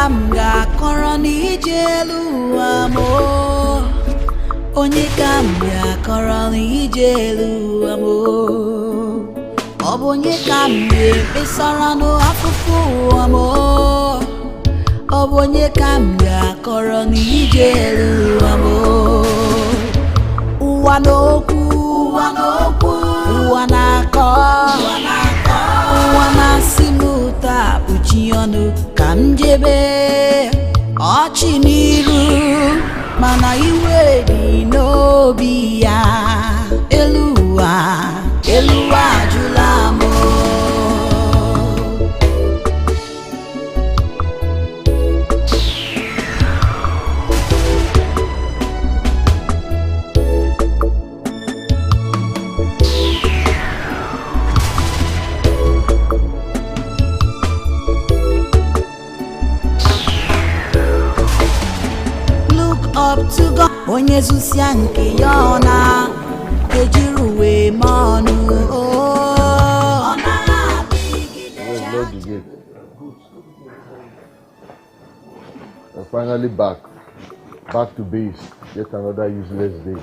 kamga koroni jelu amo. Onye kamga koroni jelu amo. Obonye kamye besarano afufu amo. Obonye kamga koroni jelu amo. Uwanoku, uwanako, uwanasimuta uchionu kamjebe ochiniru mana iwe di n'obi ya eluwa julamo. Up to God, onye zusia nke yona ejiruwe manu. We're finally back to base. Yet another useless day.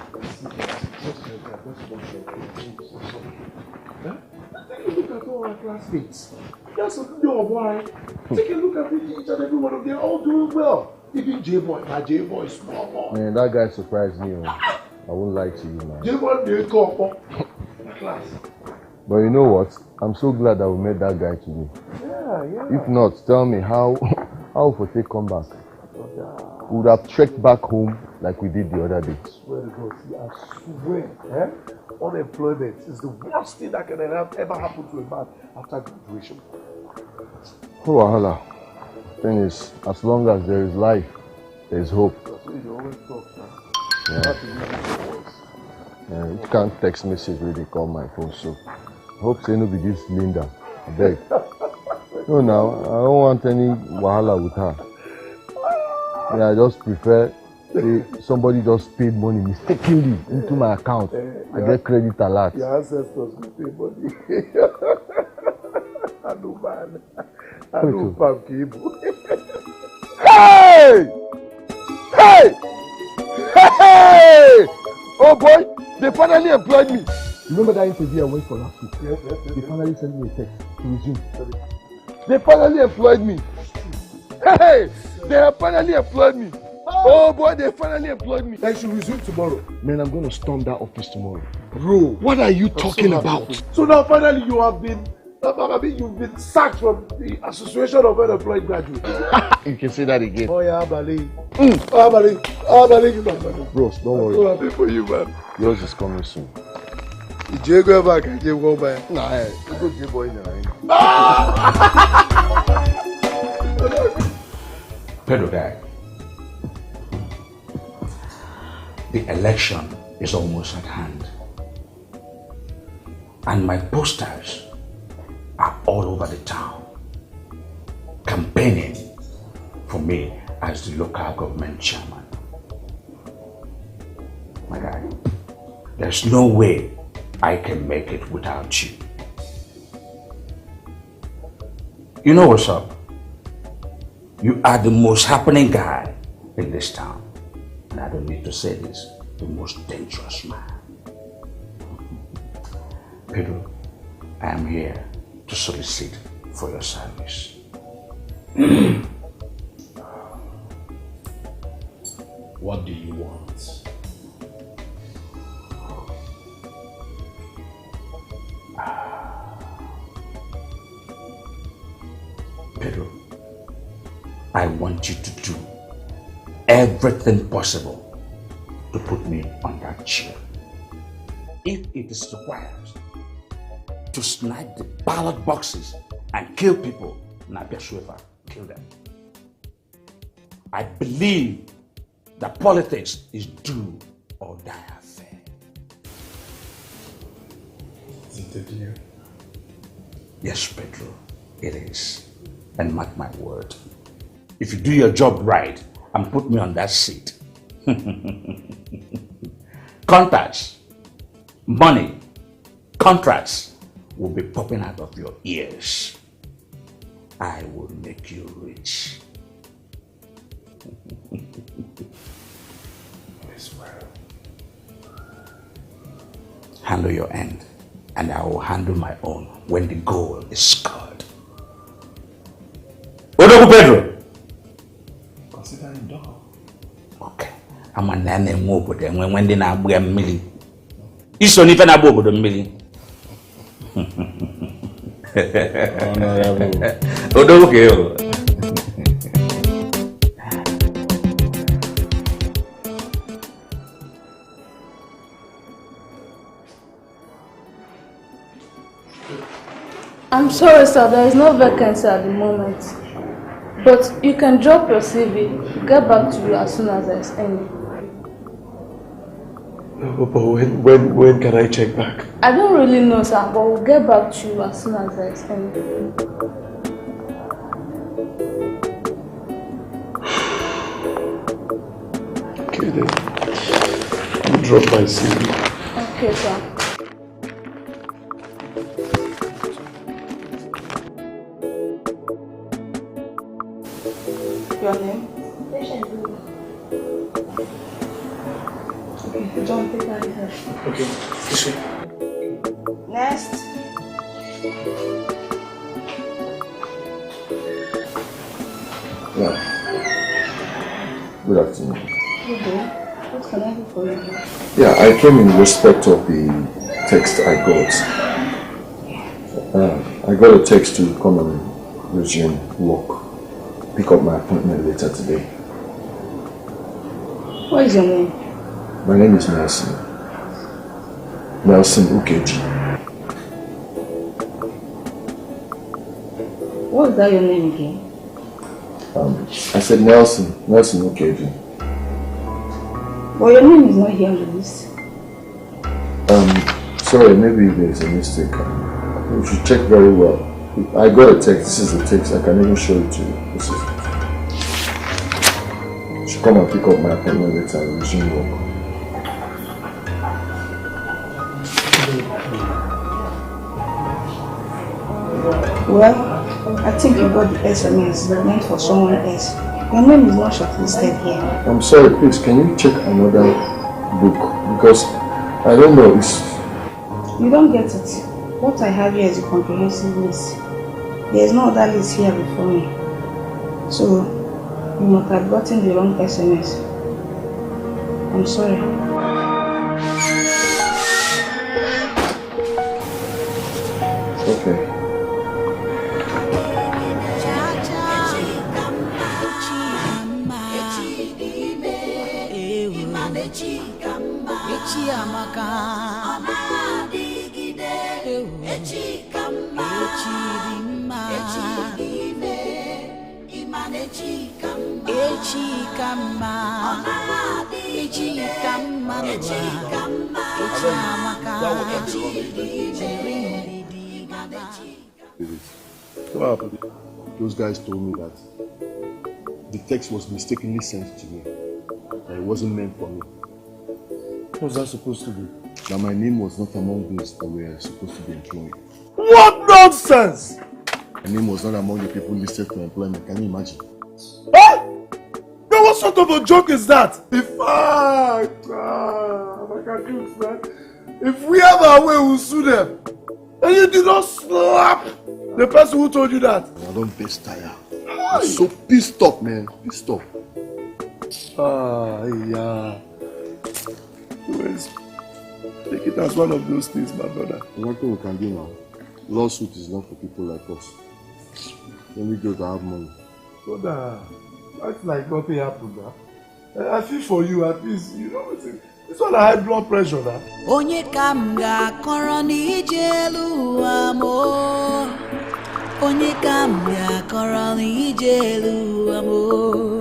Take a look at all our classmates. That's your boy. Take a look at each and every one of them. All doing well. Even J-Boy, my J-Boy is small boy. Man, that guy surprised me. I won't lie to you, man. J-Boy, they come class. But you know what? I'm so glad that we met that guy today. Yeah. If not, tell me how for take come back? We would have trekked back home like we did the other day. I swear to God, see, I swear, unemployment is the worst thing that can ever happen to a man after graduation. Oh, wahala. Thing is, as long as there is life, there is hope. That's what you always talk, man. Yeah. You have to use your voice. Yeah, you can't text message when they call my phone, so I hope say no be this Linda. I beg. No, now I don't want any wahala with her. Yeah, I just prefer somebody just paid money mistakenly into my account. I get credit alert. Your ancestors will pay money. I know, man. I know, Pam Kibu. Hey! Oh boy, they finally employed me. Remember that interview I went for last week? Yes. They finally sent me a text to resume. They finally employed me. Hey! They have finally employed me. Oh boy, they finally employed me. I should resume tomorrow. Man, I'm going to storm that office tomorrow. Bro, what are you talking about? So now finally you've been sacked from the Association of Unemployed Graduates. You can say that again. Oh yeah, Abali. Abali. Bros, don't worry. I'm so happy for you, man. Yours is coming soon. Did you go back and you go back? Nah, you go get boy in the Pedro guy, the election is almost at hand, and my posters are all over the town campaigning for me as the local government chairman. My guy, there's no way I can make it without you. You know what's up? You are the most happening guy in this town. And I don't need to say this, the most dangerous man. Pedro, I am here to solicit for your service. What do you want? Pedro, I want you to do everything possible to put me on that chair. If it is required to snipe the ballot boxes and kill people, kill them. I believe that politics is do or die affair. Is it a deal? Yes, Pedro, it is. And mark my word, if you do your job right and put me on that seat, contacts, money, contracts will be popping out of your ears. I will make you rich. Yes, well. Handle your end, and I will handle my own when the goal is scored. Odonwodo Pedro! Consider it done. Okay. I'm a nana obodo when they na agba mmiri. Iso ni fe na agba obodo mmiri. Honorable. Odonwodo. I'm sorry, sir, there is no vacancy at the moment. But you can drop your CV, get back to you as soon as there's any. No, but when can I check back? I don't really know, sir, but we'll get back to you as soon as there's any. Okay then. You drop my CV. Okay, sir. Your name? Okay, John, take that here. Okay, this way. Next. Yeah. Good afternoon. Good day. What can I do for you? Yeah, I came in respect of the text I got. I got a text to come and resume work. Pick up my appointment later today. What is your name? My name is Nelson. Nelson Ukeji. What is that your name again? I said Nelson Ukeji. Well, your name is not here on the list. Sorry, maybe there's a mistake. You should check very well. I got a text. This is the text. I can even show it to you. This is it. You should come and pick up my appointment later and resume work. Well, I think you got the SMS meant for someone else. Your name is not shortlisted here. I'm sorry, please, can you check another book? Because I don't know, it's... You don't get it. What I have here is a comprehensive list. There is no other list here before me. So, you must have gotten the wrong SMS. I'm sorry. Okay. What happened? Those guys told me that the text was mistakenly sent to me. That it wasn't meant for me. What was that supposed to be? That my name was not among those that were supposed to be employed. What nonsense! My name was not among the people listed for employment. Can you imagine? Hey! Now what sort of a joke is that? If if we have our way, we'll sue them. And you did not slap the person who told you that. I don't best tire. I'm so pissed off, man. Pissed off. Yeah. Anyways, take it as one of those things, my brother. One thing we can do now, lawsuit is not for people like us. Only those that have money. Brother, that's like nothing happened, huh? I feel for you at least, you know, it's not a high blood pressure, huh? Onye kamga koroni jelu amo. Onye kamga koroni jelu amo.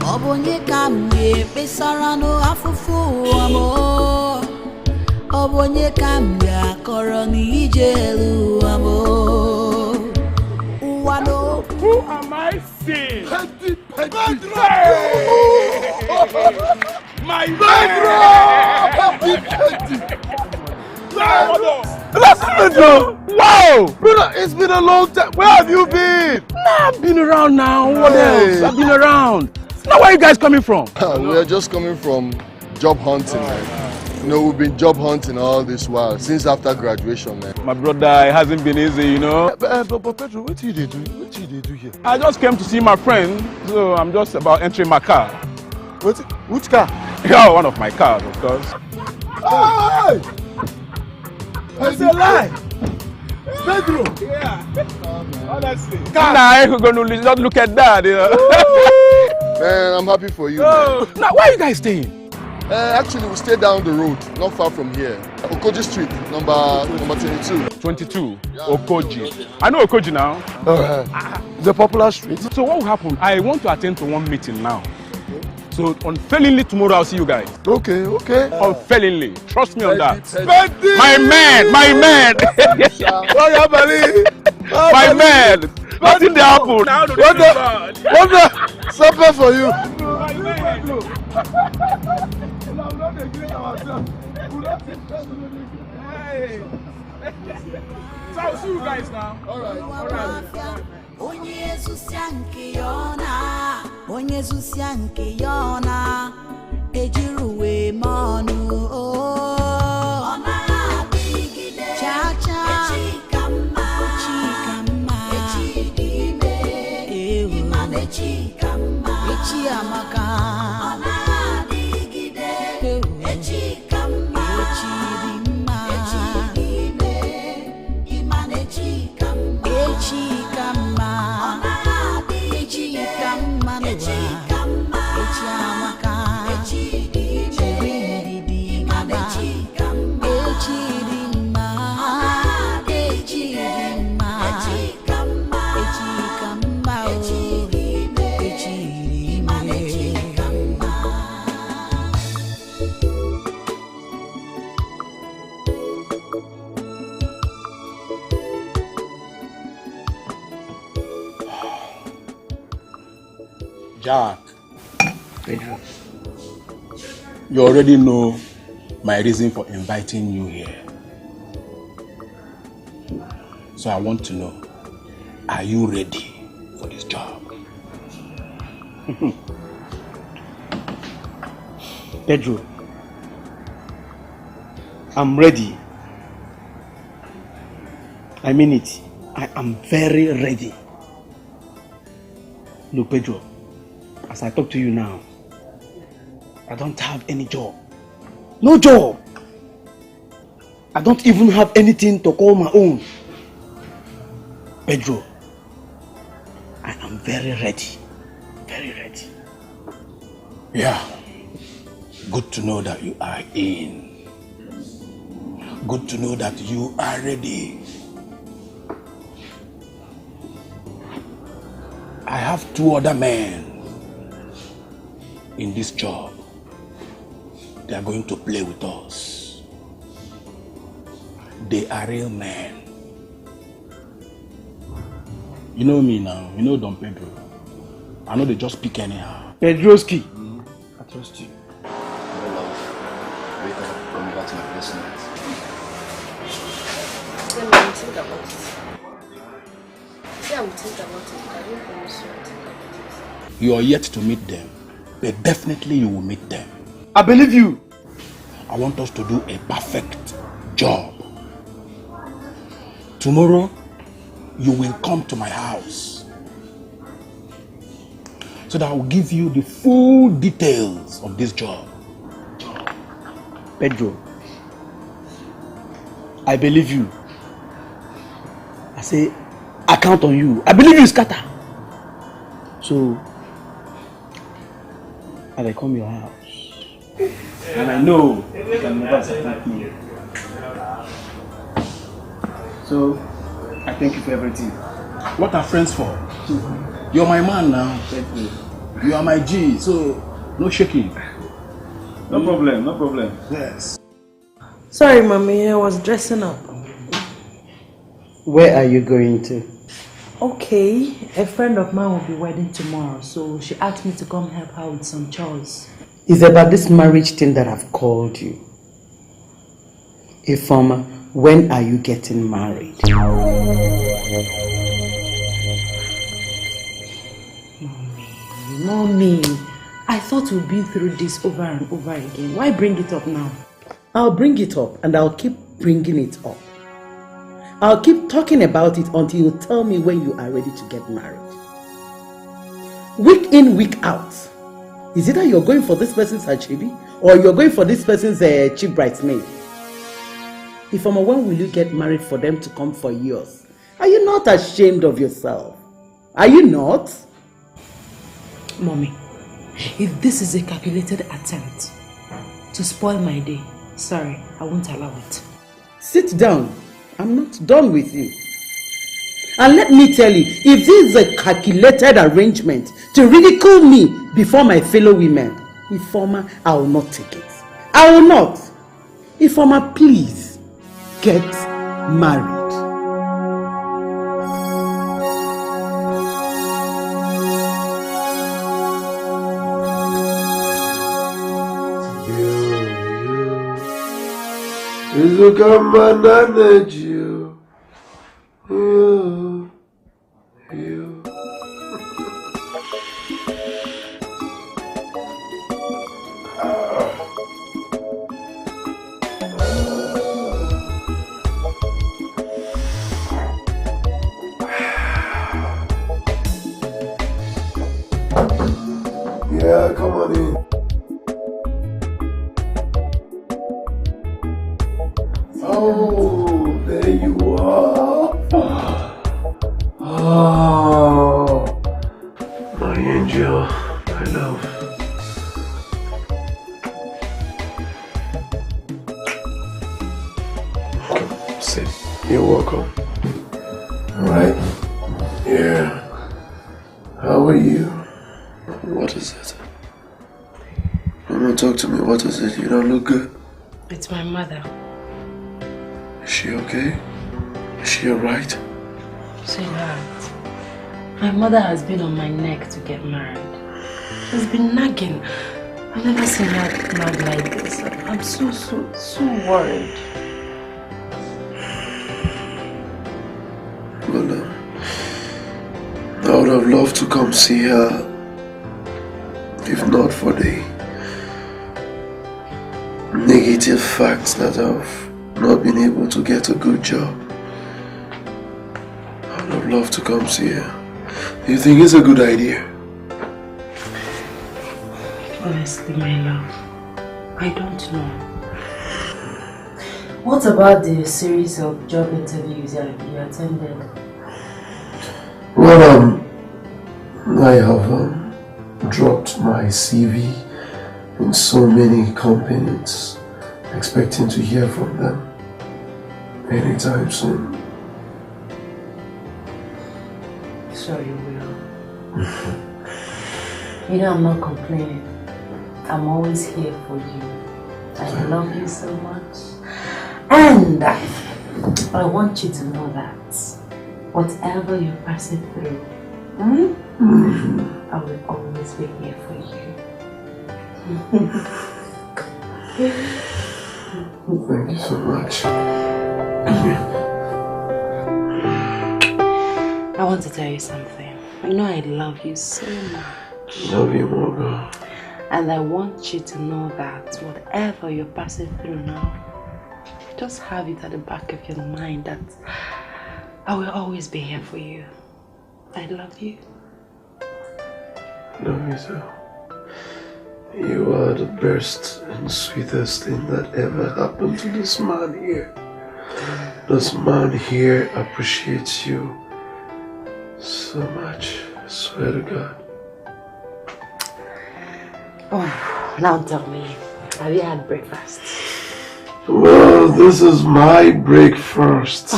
Obonye kamge pesarano afufu amo. Obonye kamga koroni jelu amo. Uwano. Who am I seeing? Pedro! My Pedro! That's Pedro! Wow! Brother, it's been a long time. Where have you been? I've been around now. What else? I've been around. Now, where are you guys coming from? We are just coming from job hunting, man. You know, we've been job hunting all this while, since after graduation, man. My brother, it hasn't been easy, you know. But Pedro, what did they do? What did they do here? I just came to see my friend, so I'm just about entering my car. Which car? Yeah, one of my cars, of course. Hey! It's a lie! Pedro! Yeah. Honestly. Nah, you're going to not look at that, you know. Man, I'm happy for you, Oh. Now, where are you guys staying? Actually, we stay down the road, not far from here. Okoji Street, number 22. 22, Okoji. I know Okoji now. The popular street. So what will happen? I want to attend to one meeting now. So unfailingly tomorrow I'll see you guys. Okay. Unfailingly. Trust me on that. Pedro! My man! My man! Nothing they happen. What the? Something for you. So I'll see you guys now. Alright. Onye zusia nke yona ejiruwe monu ona adigide chacha echikama echidime imane echikama echiamaka ona adigide echikama echidima echidime imane echikama echikama Jack, Pedro, you already know my reason for inviting you here. So I want to know, are you ready for this job? Pedro, I'm ready. I mean it. I am very ready. Look, Pedro, as I talk to you now, I don't have any job. No job. I don't even have anything to call my own. Pedro, I am very ready. Very ready. Yeah. Good to know that you are in. Good to know that you are ready. I have 2 other men in this job. They are going to play with us. They are real men. You know me now. You know Don Pedro. I know they just pick anyhow. Pedroski, I trust you. Rita, come back to my basement. Let me think about it. See, I will think about it. I don't promise you to think about it. You are yet to meet them, but definitely you will meet them. I believe you. I want us to do a perfect job. Tomorrow, you will come to my house so that I will give you the full details of this job. Pedro, I believe you. I say, I count on you. I believe you, Scatter. So, I will come to your house. And I know you can never disappoint me. So, I thank you for everything. What are friends for? You're my man now. Thank you. You are my G, so no shaking. No problem, no problem. Yes. Sorry, Mommy, I was dressing up. Where are you going to? Okay, a friend of mine will be wedding tomorrow, so she asked me to come help her with some chores. It's about this marriage thing that I've called you. Ifeoma, when are you getting married? Mommy, I thought we'd been through this over and over again. Why bring it up now? I'll bring it up and I'll keep bringing it up. I'll keep talking about it until you tell me when you are ready to get married. Week in, week out. Is it that you're going for this person's achieve or you're going for this person's cheap bridesmaid? Ifeoma, when will you get married for them to come for yours? Are you not ashamed of yourself? Are you not? Mommy, if this is a calculated attempt to spoil my day, sorry, I won't allow it. Sit down. I'm not done with you. And let me tell you, if this is a calculated arrangement to ridicule me before my fellow women, Ifeoma, I will not take it. I will not. Ifeoma, please, get married. Yeah, come on in. Oh, there you are. Oh, my angel, my love. Come, sit. You're welcome. Alright. Yeah. How are you? What is it? Mama, talk to me. What is it? You don't look good. It's my mother. Is she okay? Is she alright? Sweetheart, my mother has been on my neck to get married. She's been nagging. I've never seen her nag like this. I'm so worried. Well, I would have loved to come see her if not for the negative facts that I've not been able to get a good job. I would have loved to come see her. Do you think it's a good idea? Honestly, my love, I don't know. What about the series of job interviews you attended? Well, I have dropped my CV in so many companies, expecting to hear from them anytime soon. Sure you will. You know I'm not complaining. I'm always here for you. I love you so much. And I want you to know that whatever you're passing through, I will always be here for you. Thank you so much. I want to tell you something. You know I love you so much. Love you more, girl. And I want you to know that whatever you're passing through now, just have it at the back of your mind that I will always be here for you. I love you. Love you too. You are the best and sweetest thing that ever happened to this man here. This man here appreciates you so much. I swear to God. Oh, now tell me, have you had breakfast? Well, this is my breakfast.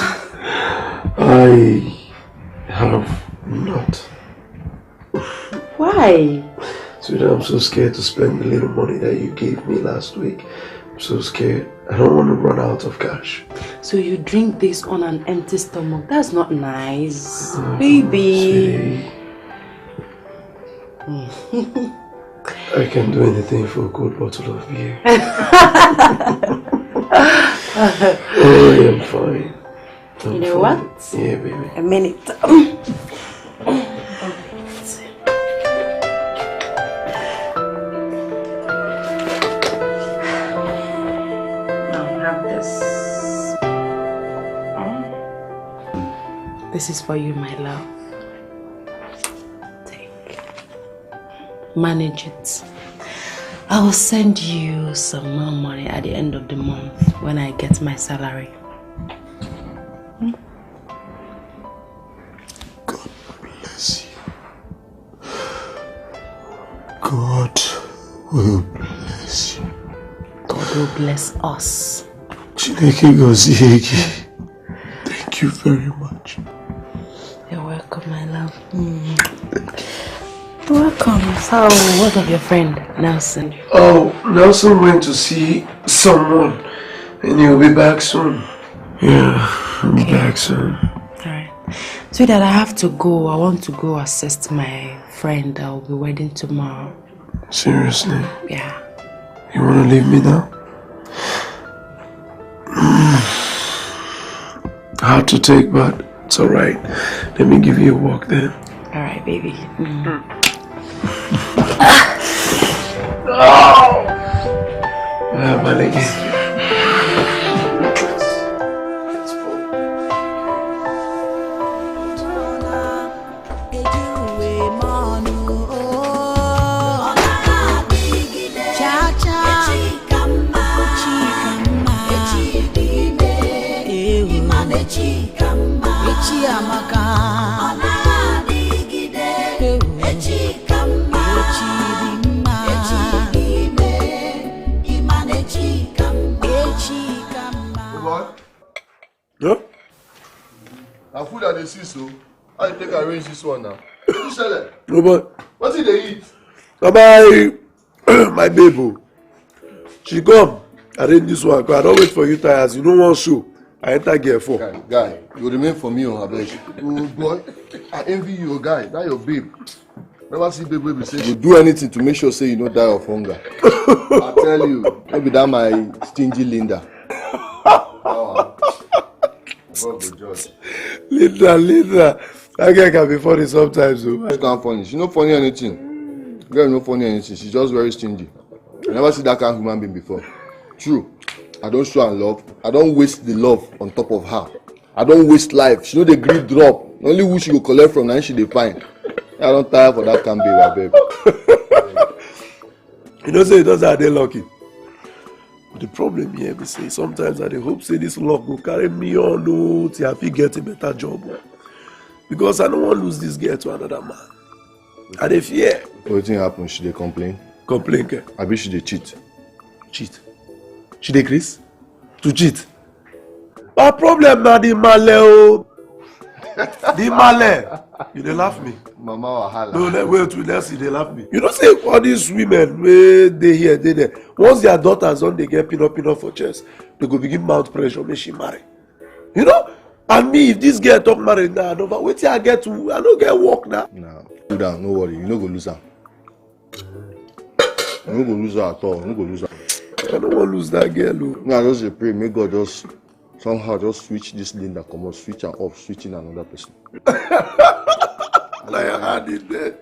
I have not. Why? Sweetie, I'm so scared to spend the little money that you gave me last week. I'm so scared. I don't want to run out of cash. So you drink this on an empty stomach? That's not nice. Baby. I can do anything for a good bottle of beer. Oh, I am fine. You know fine. what? Yeah, baby. A minute. This is for you, my love. Take. Manage it. I will send you some more money at the end of the month when I get my salary. God bless you. God will bless you. God will bless us. Chineke goziegi. Thank you very much. You're welcome, my love. You're welcome. So, what of your friend, Nelson? Oh, Nelson went to see someone and he'll be back soon. Yeah, he'll be back soon. Alright. Sweetheart, I have to go. I want to go assist my friend that will be wedding tomorrow. Seriously? Yeah. You want to leave me now? Hard to take, but it's alright. Let me give you a walk then. Alright, baby. My leg. Yeah? Now food that they see so, I take arrange this one now. What sell it? No, but what did they eat? My baby. She come. Arrange this one. I don't wait for you tires. You don't want show. I enter gear 4. Guy, you remain for me on Abeg. Oh boy, I envy you, guy. That your babe. Never see babe baby say you do anything to make sure say you don't die of hunger. I tell you, maybe that my stingy Linda. Linda. That girl can be funny sometimes though. She can't funny. She not funny anything. Girl not funny anything. She's just very stingy. I never see that kind of human being before. True. I don't show her love. I don't waste the love on top of her. I don't waste life. She know the greed drop. Only who she go collect from now she dey find. I don't tire for that can be, babe. You know say it doesn't they lucky. But the problem here be say sometimes I dey hope say this love will carry me on till I fit get a better job. Because I don't want to lose this girl to another man. I dey fear. Wetin happen? She dey complain? Complain ke? Abi she dey cheat? Cheat? She dey Chris? To cheat? My problem na the male. The male. You dey laugh me? Mama wahala. No, wait, let's see, they laugh me. You know say all these women wey dey here, dey there. Once their daughters don dey get pinot for chest, they go begin mount pressure make she marry. You know? And me, if this girl talk marriage now, wetin I get to, I don't get work now. Nah, cool down, no worry, you no go lose her. You no go lose her at all, you no go lose her. I don't want to lose that girl. No, I just dey pray, make God just somehow just switch this Linda, come on, switch her off, switch in another person. Like I had it there.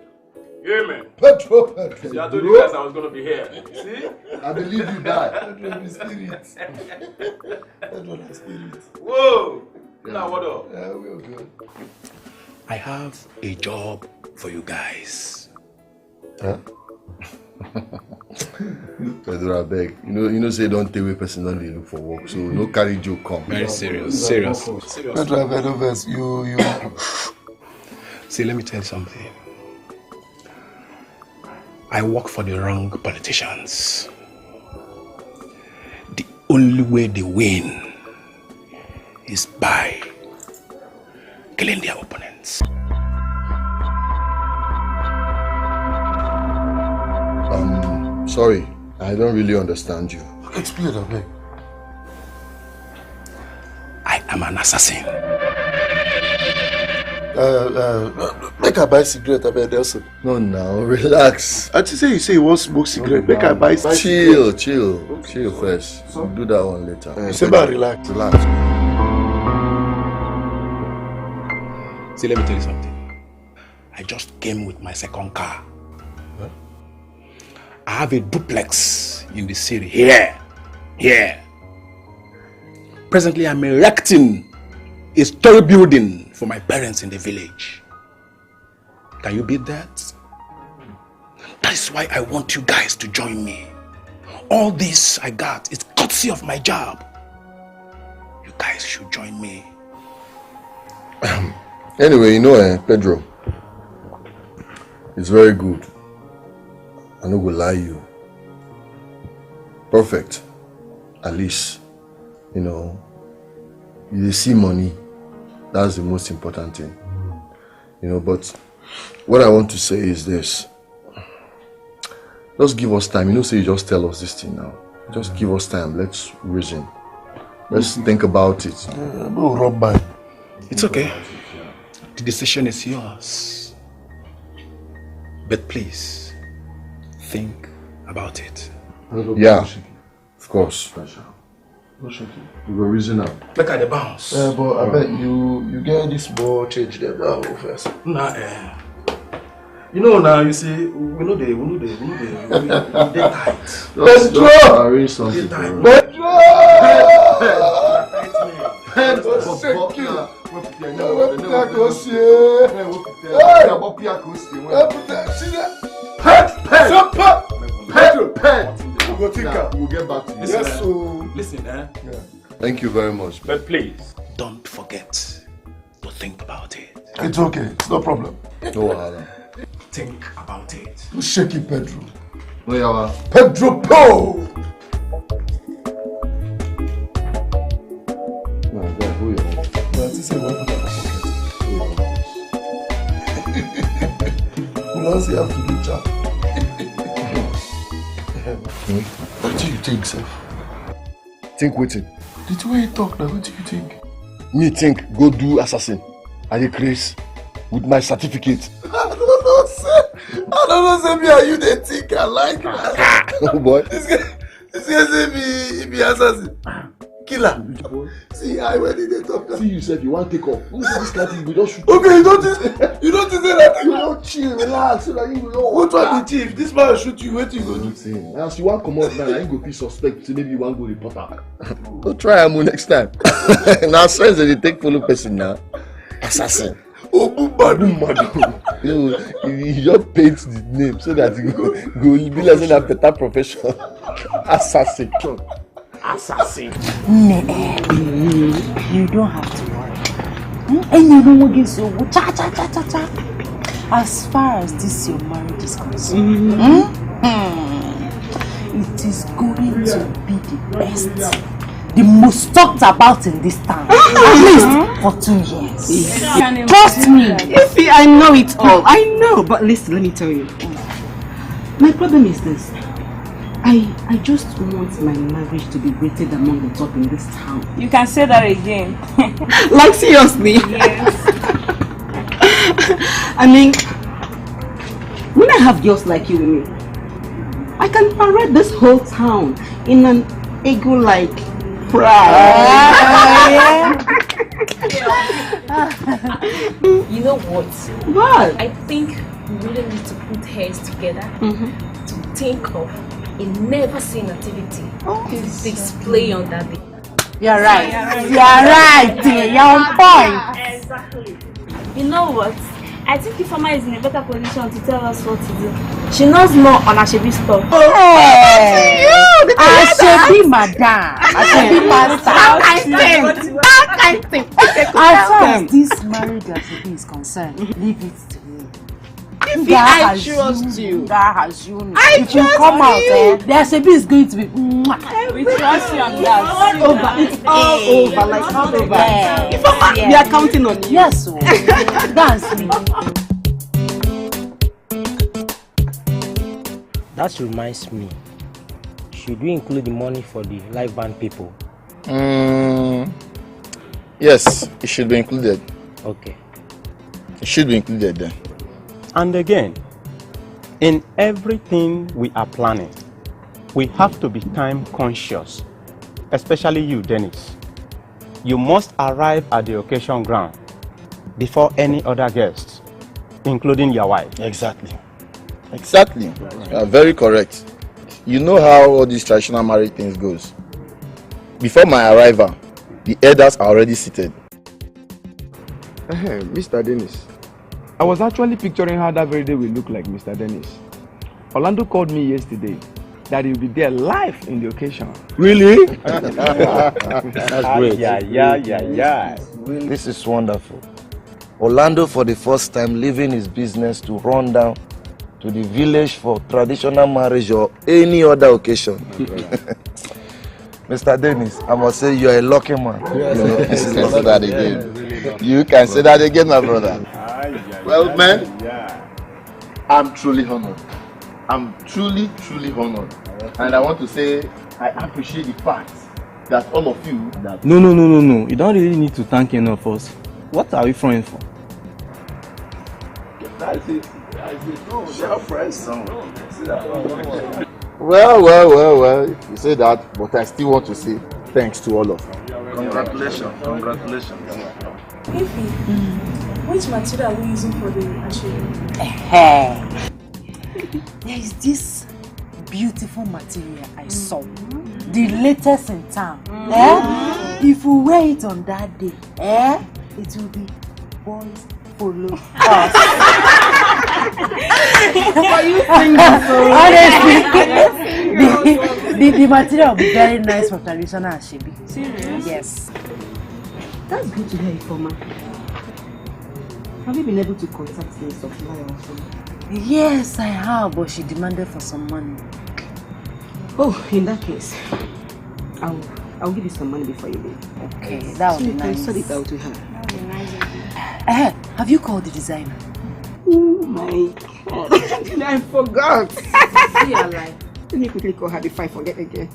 Yeah, man. Petro. See, I told you guys I was gonna be here. See? I believe you die. Petro be spirit. Petro be spirit. Whoa! Now what up? Yeah, we're good. I have a job for you guys. Huh? Pedro, I beg. You know, say don't take away person don't dey look for work, so no carry joke come. Very serious. Pedro, I beg of you. See, let me tell you something. I work for the wrong politicians. The only way they win is by killing their opponents. Sorry, I don't really understand you. Explain, I beg. I am an assassin. Make I buy cigarette, I beg, Nelson. No, now, relax. I just say you say you want smoke cigarette. Make I buy cigarette. Chill first. So do that one later. Say, man, relax. See, let me tell you something. I just came with my second car. Huh? I have a duplex in the city. Here. Presently, I'm erecting a story building for my parents in the village. Can you beat that? That is why I want you guys to join me. All this I got is courtesy of my job. You guys should join me. Anyway, you know, Pedro, it's very good. I no go lie you. Perfect. At least, you know, you see money. That's the most important thing. You know, but what I want to say is this. Just give us time. You know, say you just tell us this thing now. Just give us time. Let's reason. Let's think about it. It's okay. The decision is yours. But please, think about it. Yeah, of course. We will reason out. Look at the bounce. But I bet you get this ball change them now first. Nah, you know now, you see, we know they tight. Pedro! Arrange something. Pedro! We'll get back to you. Yes, so listen, Thank you very much. But please, don't forget to think about it. It's okay, it's no problem. No, think about it. Shake it, Pedro. No, Pedro Po! We have to reach out. What do you think, sir? Think waiting. The way you talk now, what do you think? Me think go do assassin. I dey craze with my certificate. I don't know, sir. Me and you they think I like that. Oh boy. This guy say he be assassin. Killer. See, I went in the talk now. See you said you want to take off. Who said this guy thing? We don't shoot. Okay, you don't say that. You don't chill, relax, so that you will. What was the chief? This man will shoot you. What you go do? As you want come out now, you go be suspect. So maybe you want go report her. Don't try Amu next time. Now friends they take follow person now. Assassin. Oh, Madu. You just paint the name so that you go be like a better profession. Assassin. Assassin. You don't have to worry. And you don't get so as far as this your marriage is concerned, it is going to be the best, the most talked about in this town, at least for 2 years. Trust me. You see, I know it all. I know, but listen, let me tell you. My problem is this. I just want my marriage to be rated among the top in this town. You can say that again. Like seriously? Yes. I mean, when I have girls like you with me, I can parade this whole town in an ego-like pride. You know what? What? I think we really need to put heads together to think of a never-seen activity to display on that day. You're right. You're right. You're on point. Exactly. You know what? I think Ifeoma is in a better position to tell us what to do. She knows more on Ashebi stuff. Hey! Ashebi madam. Ashebi master. That kind of thing. As far as this marriage Ashebi is concerned, leave it to me. I trust you. That has you. If you come out, the Ashebi is going to be. We trust you on that. It's all over. Like all over. We are counting on you. Yes, so dance me. That reminds me. Should we include the money for the live band people? Yes, it should be included. Okay. It should be included then. And again, in everything we are planning, we have to be time conscious, especially you, Dennis. You must arrive at the occasion ground before any other guests, including your wife. Exactly. Exactly. You are very correct. You know how all these traditional marriage things goes. Before my arrival, the elders are already seated. Mr. Dennis. I was actually picturing how that very day will look like, Mr. Dennis. Orlando called me yesterday that he'll be there live in the occasion. Really? That's great. Yeah. This is wonderful. Orlando, for the first time, leaving his business to run down to the village for traditional marriage or any other occasion. Mr. Dennis, I must say you are a lucky man. Yes. You can say that again. You can say that again, my brother. Well, man, I'm truly honored. I'm truly honored. And I want to say I appreciate the fact that all of you... No. You don't really need to thank any of us. What are we fronting for? That's it. No, they're friends. Well, you say that, but I still want to say thanks to all of you. Congratulations. Which material are we using for the ashiri? There is this beautiful material I saw. The latest in town. If we wear it on that day, it will be boys follow us. Are you singing so? Honestly, the material will be very nice for traditional ashebi. Serious? Yes. That's good to hear, Ifoma. Have you been able to contact the supplier also? Yes, I have, but she demanded for some money. Oh, in that case, I'll give you some money before you leave. Okay, that would be nice. Sort it out with her. That would be nice. Have you called the designer? Oh my God! I forgot. See your life. Let me quickly call her before I forget again.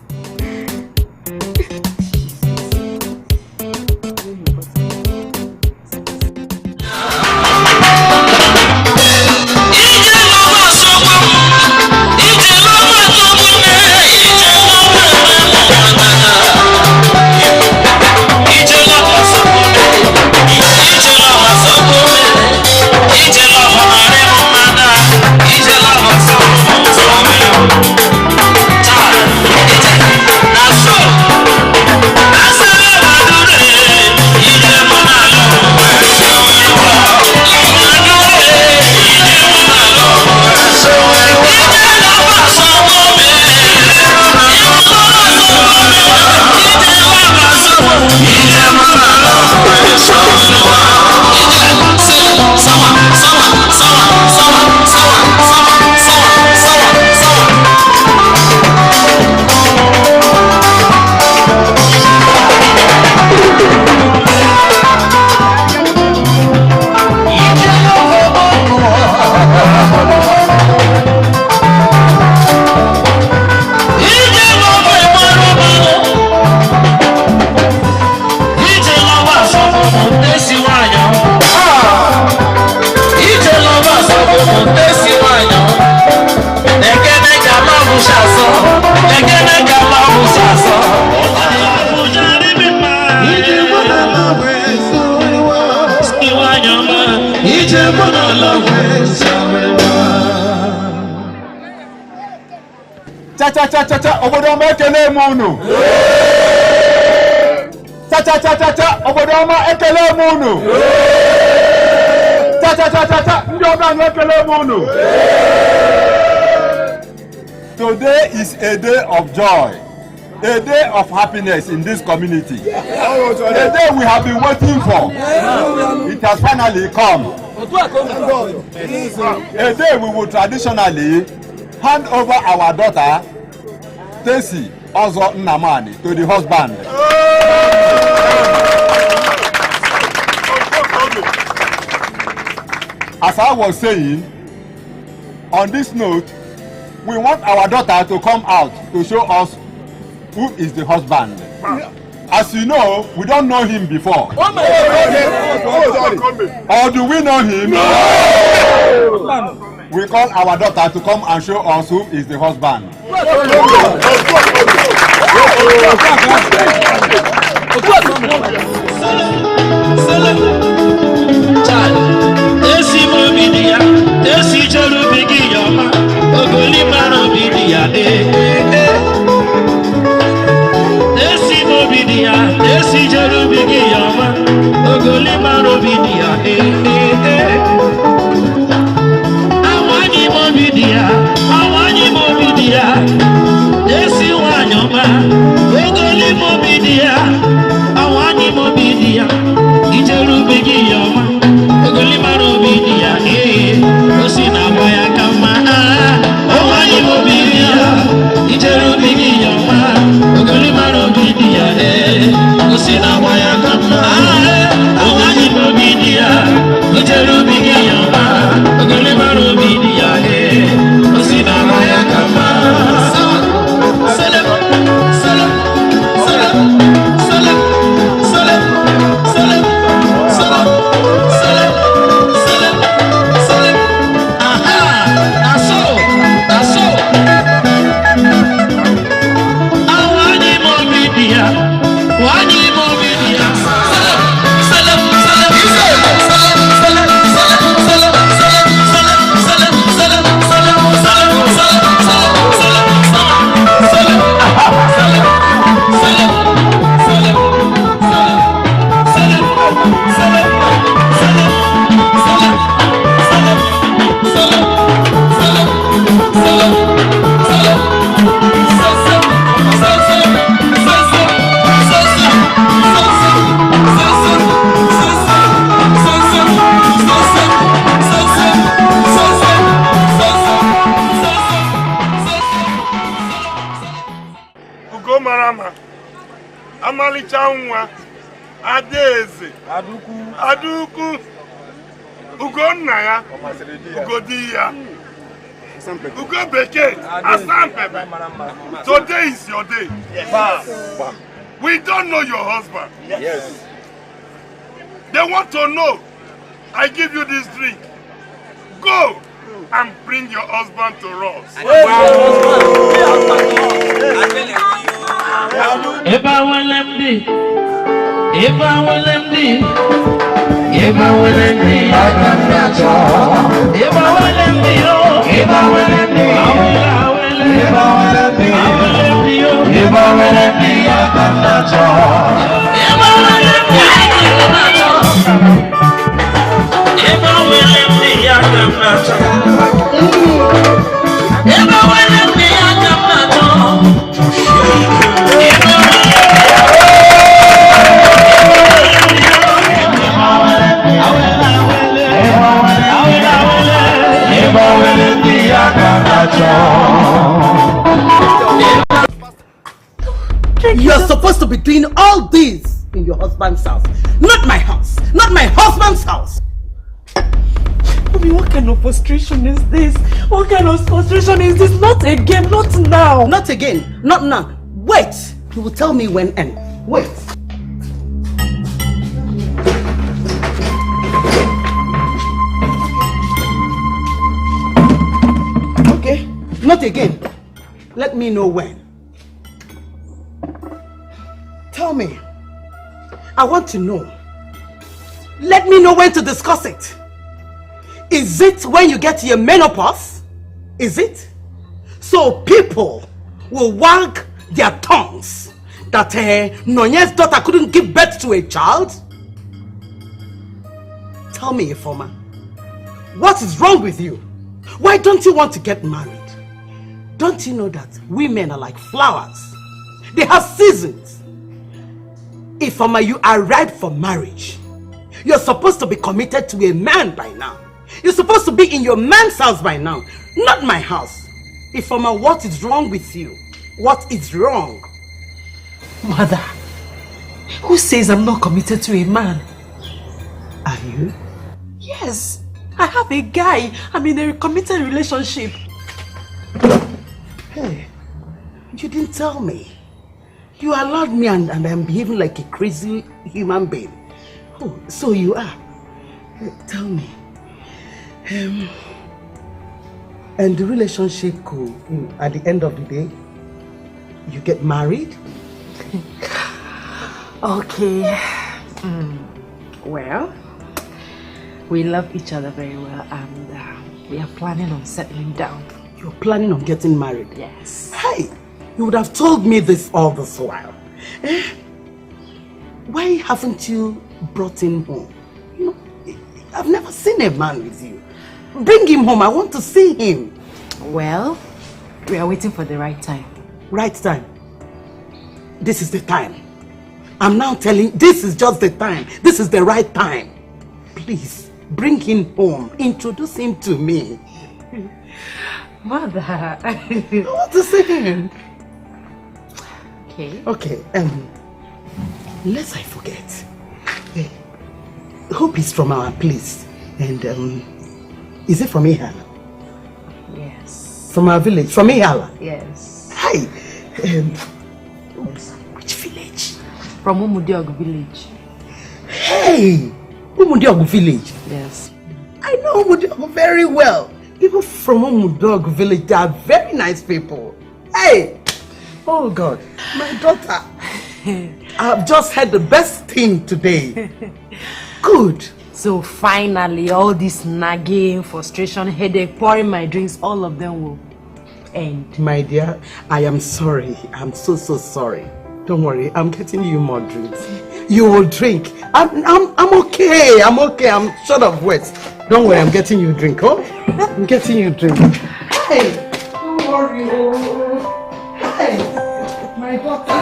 Cha obodoma ekele munu. Cha obodoma ekele munu. Cha ndioba ekele munu. Today is a day of joy, a day of happiness in this community. A day we have been waiting for. It has finally come. A day we will traditionally hand over our daughter Tesi Ozo Nnamani to the husband. As I was saying, on this note, we want our daughter to come out to show us who is the husband. As you know, we don't know him before. Or do we know him? No. We call our daughter to come and show us who is the husband. Adeze. Aduku. Ugonnaya. Ugodiya. Ugo Beke. Asampepe. Today is your day. Yes. We don't know your husband. Yes. They want to know. I give you this drink. Go and bring your husband to us. If I will MD, if I will MD, if I will MD, I can catch on. If I will MD, if I will MD, if I will MD, if I will MD, if I will MD, I can catch on. If I will MD, I can catch on. If I will MD, I can catch on. If I will MD, I can catch on. You're supposed to be doing all this in your husband's house, not my house, not my husband's house. Mommy, what kind of frustration is this? What kind of frustration is this? Not again, not now. Not again, not now. Wait, you will tell me when and wait. Okay, not again. Let me know when. Tell me. I want to know. Let me know when to discuss it. Is it when you get to your menopause? Is it? So people will wag their tongues that Nonye's daughter couldn't give birth to a child? Tell me, Ifoma, what is wrong with you? Why don't you want to get married? Don't you know that women are like flowers? They have seasons. Ifoma, you are ripe for marriage. You're supposed to be committed to a man by now. You're supposed to be in your man's house by now, not my house. Ifoma, what is wrong with you? What is wrong? Mother, who says I'm not committed to a man? Are you? Yes, I have a guy. I'm in a committed relationship. Hey, you didn't tell me. You allowed me and I'm behaving like a crazy human being. Oh, so you are. Tell me. And the relationship could, at the end of the day, you get married? Okay. Well, we love each other very well and we are planning on settling down. You're planning on getting married? Yes. Hey, you would have told me this all this while. Why haven't you brought him home? You know, I've never seen a man with you. Bring him home, I want to see him. Well, we are waiting for the right time. Right time? This is the time. I'm now telling, this is just the time. This is the right time. Please, bring him home. Introduce him to me. Mother. I want to see him. Okay. Okay, lest I forget. Hope he's from our place. And, is it from Ihala? Yes. From our village? From Ihala? Yes. Hi. Which village? From Umudiogu village. Hey! Umudiogu village? Yes. I know Umudiogu very well. People from Umudiogu village, they are very nice people. Hey! Oh God, my daughter. I've just had the best thing today. Good. So finally, all this nagging, frustration, headache, pouring my drinks, all of them will end. My dear, I am sorry. I'm so sorry. Don't worry, I'm getting you more drinks. You will drink. I'm okay. I'm okay. I'm short of words. Don't worry, I'm getting you a drink, oh? I'm getting you a drink. Hey, don't worry. Hey, my daughter.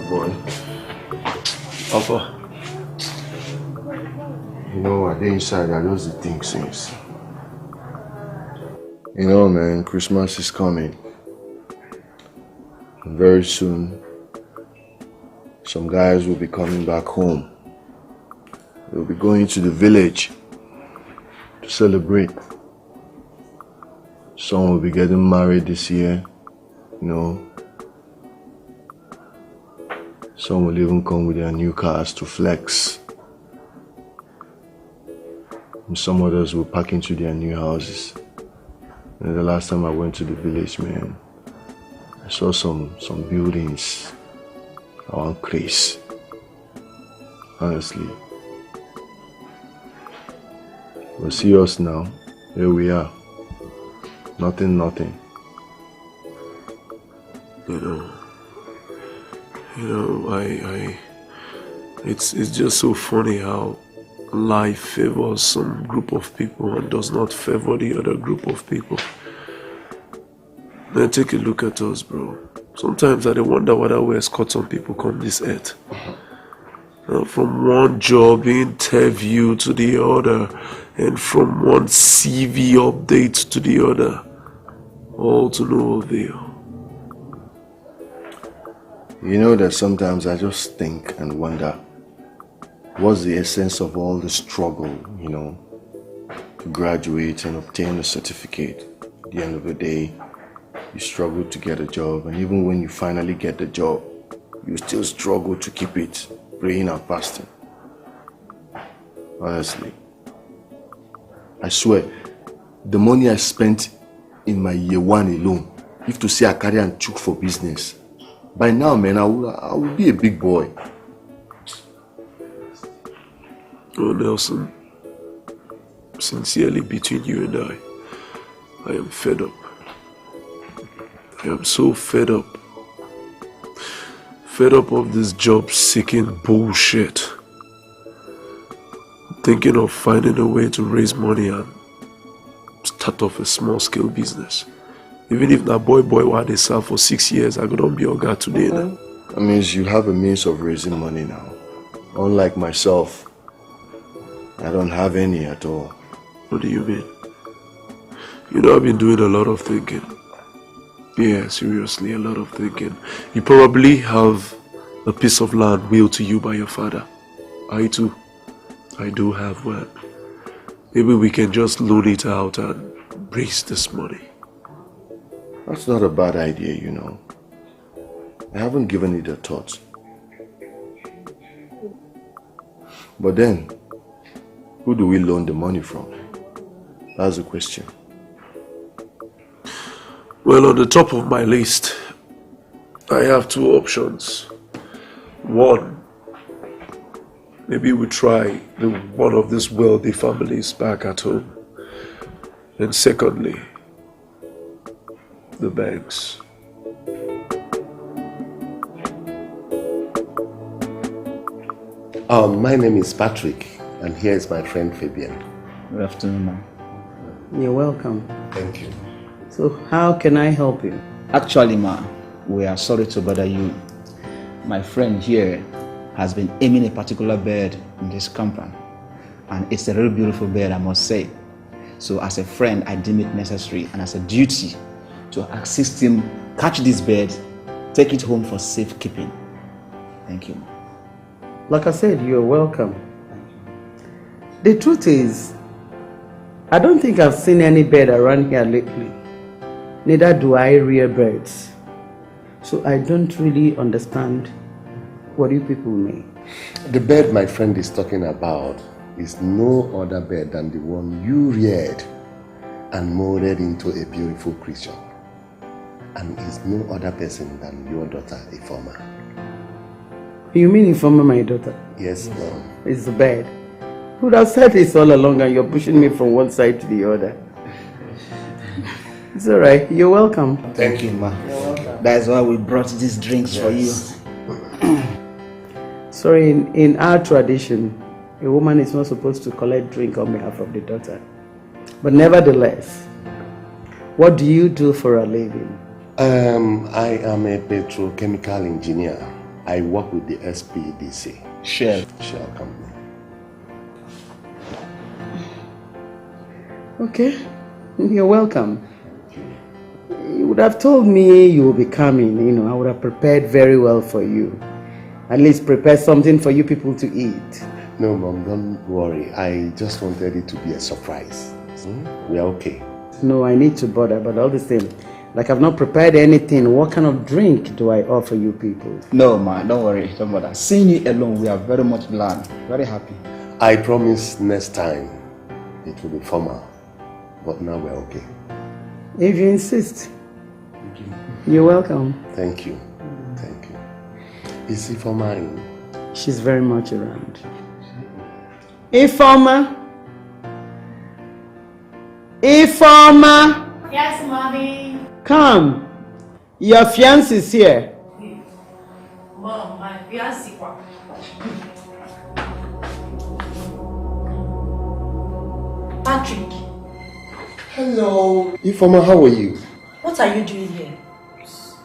Boy. Alpha. day inside, I just think since. You know, man, Christmas is coming. And very soon, some guys will be coming back home. They'll be going to the village to celebrate. Some will be getting married this year, you know. Some will even come with their new cars to flex. And some others will pack into their new houses. And the last time I went to the village, man, I saw some buildings. I want crazy. Honestly. But see us now. Here we are. Nothing. It's just so funny how life favors some group of people and does not favor the other group of people. Now take a look at us, bro. Sometimes I wonder whether we escort some people come this earth. From one job interview to the other, and from one CV update to the other, all to no avail. You know that sometimes I just think and wonder, what's the essence of all the struggle, you know, to graduate and obtain a certificate? At the end of the day, you struggle to get a job, and even when you finally get the job, you still struggle to keep it, praying and fasting. Honestly, I swear, the money I spent in my year one alone, if to say I carry and chook for business, by now, man, I will be a big boy. Oh, Nelson, sincerely between you and I am fed up. I am so fed up. Fed up of this job-seeking bullshit. I'm thinking of finding a way to raise money and start off a small-scale business. Even if that boy while they serve for 6 years, I couldn't be a guy today. Now. That means you have a means of raising money now. Unlike myself, I don't have any at all. What do you mean? You know, I've been doing a lot of thinking. Yeah, seriously, a lot of thinking. You probably have a piece of land willed to you by your father. I too. I do have one. Maybe we can just loan it out and raise this money. That's not a bad idea, you know. I haven't given it a thought. But then, who do we loan the money from? That's the question. Well, on the top of my list, I have two options. One, maybe we try one of these wealthy families back at home. And secondly, the banks. My name is Patrick, and here is my friend Fabian. Good afternoon, ma'am. You're welcome. Thank you. So how can I help you? Actually, ma'am, we are sorry to bother you. My friend here has been aiming a particular bird in this compound, and it's a really beautiful bird, I must say. So as a friend, I deem it necessary and as a duty to assist him catch this bird, take it home for safekeeping. Thank you. Like I said, you're welcome. The truth is, I don't think I've seen any bird around here lately. Neither do I rear birds. So I don't really understand what you people mean. The bird my friend is talking about is no other bird than the one you reared and molded into a beautiful creature. And is no other person than your daughter, Ifoma. You mean Ifoma, my daughter? Yes, ma'am. It's the bird. You would have said this all along and you're pushing me from one side to the other. It's alright, you're welcome. Thank you, ma. That's why we brought these drinks for you. Sorry, in our tradition, a woman is not supposed to collect drink on behalf of the daughter. But nevertheless, what do you do for a living? I am a petrochemical engineer. I work with the SPDC. Shell Company. Okay, you're welcome. You would have told me you will be coming, I would have prepared very well for you. At least prepare something for you people to eat. No, Mom, don't worry. I just wanted it to be a surprise. We are okay. No, I need to bother, but all the same, like I've not prepared anything, what kind of drink do I offer you people? No, man, don't worry, don't bother. Seeing you alone, we are very much glad, very happy. I promise next time it will be formal, but now we're okay. If you insist. You're welcome. Thank you. Thank you. Is Ifeoma in? She's very much around. Ifeoma? Ifeoma? Yes, Mommy. Come. Your fiancé is here. Mom, my fiancé. Patrick. Hello. Ifeoma, how are you? What are you doing here?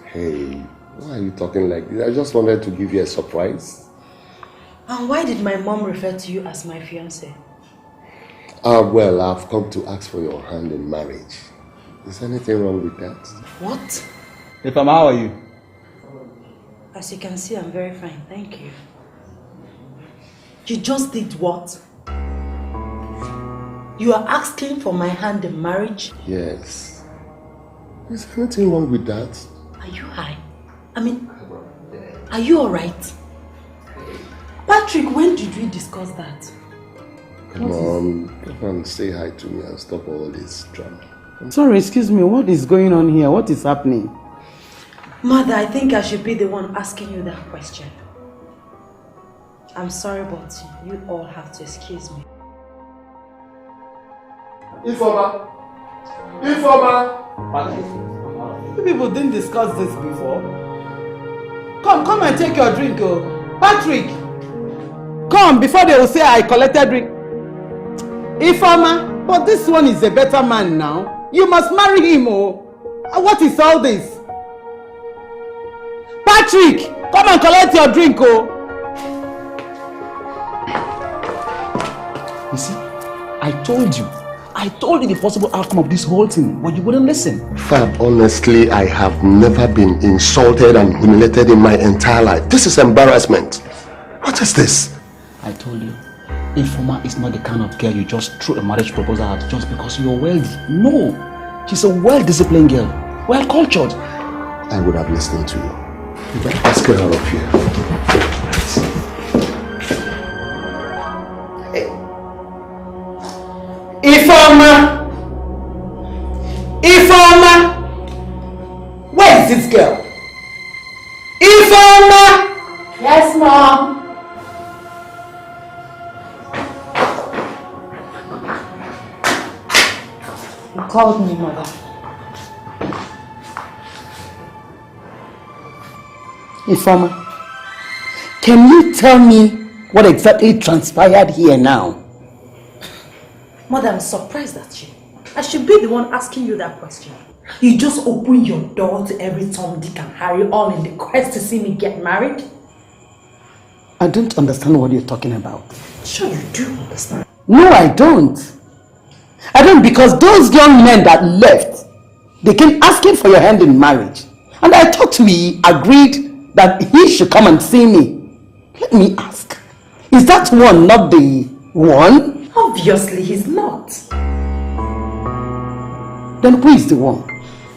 Hey, why are you talking like this? I just wanted to give you a surprise. And why did my mom refer to you as my fiancé? Well, I've come to ask for your hand in marriage. Is anything wrong with that? What? Ifeoma, how are you? As you can see, I'm very fine, thank you. You just did what? You are asking for my hand in marriage? Yes. Is anything wrong with that? Are you high? I mean, are you alright? Patrick, when did we discuss that? Come on, say hi to me and stop all this drama. Sorry, excuse me, what is going on here? What is happening? Mother, I think I should be the one asking you that question. I'm sorry, but you all have to excuse me. Ifeoma! Ifeoma! You people didn't discuss this before. Come and take your drink, oh. Patrick! Come before they will say I collected drink. Ifeoma, but this one is a better man now. You must marry him, oh. What is all this? Patrick! Come and collect your drink, oh. You see, I told you the possible outcome of this whole thing, but you wouldn't listen. Fab, honestly, I have never been insulted and humiliated in my entire life. This is embarrassment. What is this? I told you, Ifeoma is not the kind of girl you just throw a marriage proposal at just because you're wealthy. No, she's a well-disciplined girl, well-cultured. I would have listened to you. Let's get out of here. Ifeoma! Ifeoma! Where is this girl? Ifeoma! Yes, Mom. You called me, Mother. Ifeoma, can you tell me what exactly transpired here now? Mother, I'm surprised at you. I should be the one asking you that question. You just open your door to every Tom, Dick and Harry all in the quest to see me get married? I don't understand what you're talking about. Sure you do understand. No, I don't. I don't, because those young men that left, they came asking for your hand in marriage. And I thought we agreed that he should come and see me. Let me ask, is that one not the one? Obviously he's not. Then who is the one?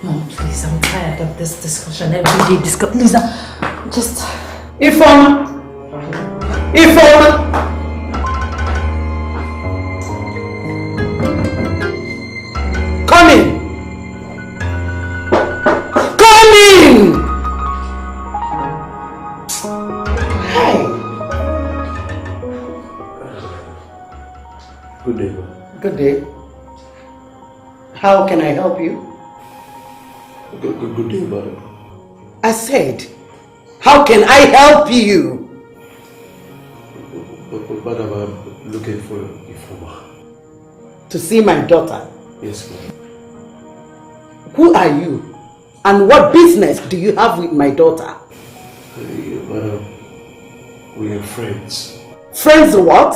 Mom, please, I'm tired of this discussion. Every day Lisa, just... Ifeoma! Ifeoma! Come in! Come in! Hey! Good day. Good day. How can I help you? Good day, madam. I said, how can I help you? Madam, I'm looking for Ifeoma. To see my daughter. Yes, ma'am. Who are you? And what business do you have with my daughter? Madam, we are friends. Friends what?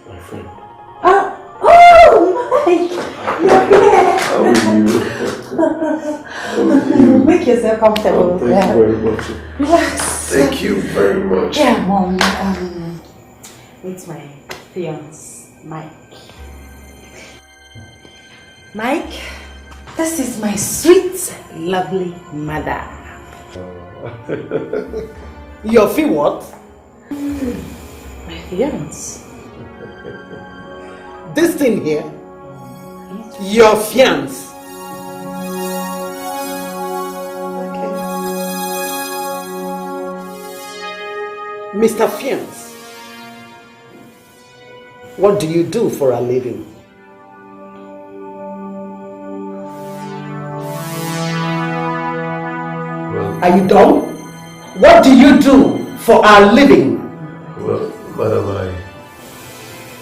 My friend. Oh my How are you? Make yourself comfortable. Thank you very much. Relax. Thank you very much. Yeah, Mom. It's my fiance, Mike. Mike, this is my sweet, lovely mother. Your fee what? My fiance. This thing here? Your fiance. Mr. Fiance, what do you do for a living? Are you done? What do you do for a living? Well, madam,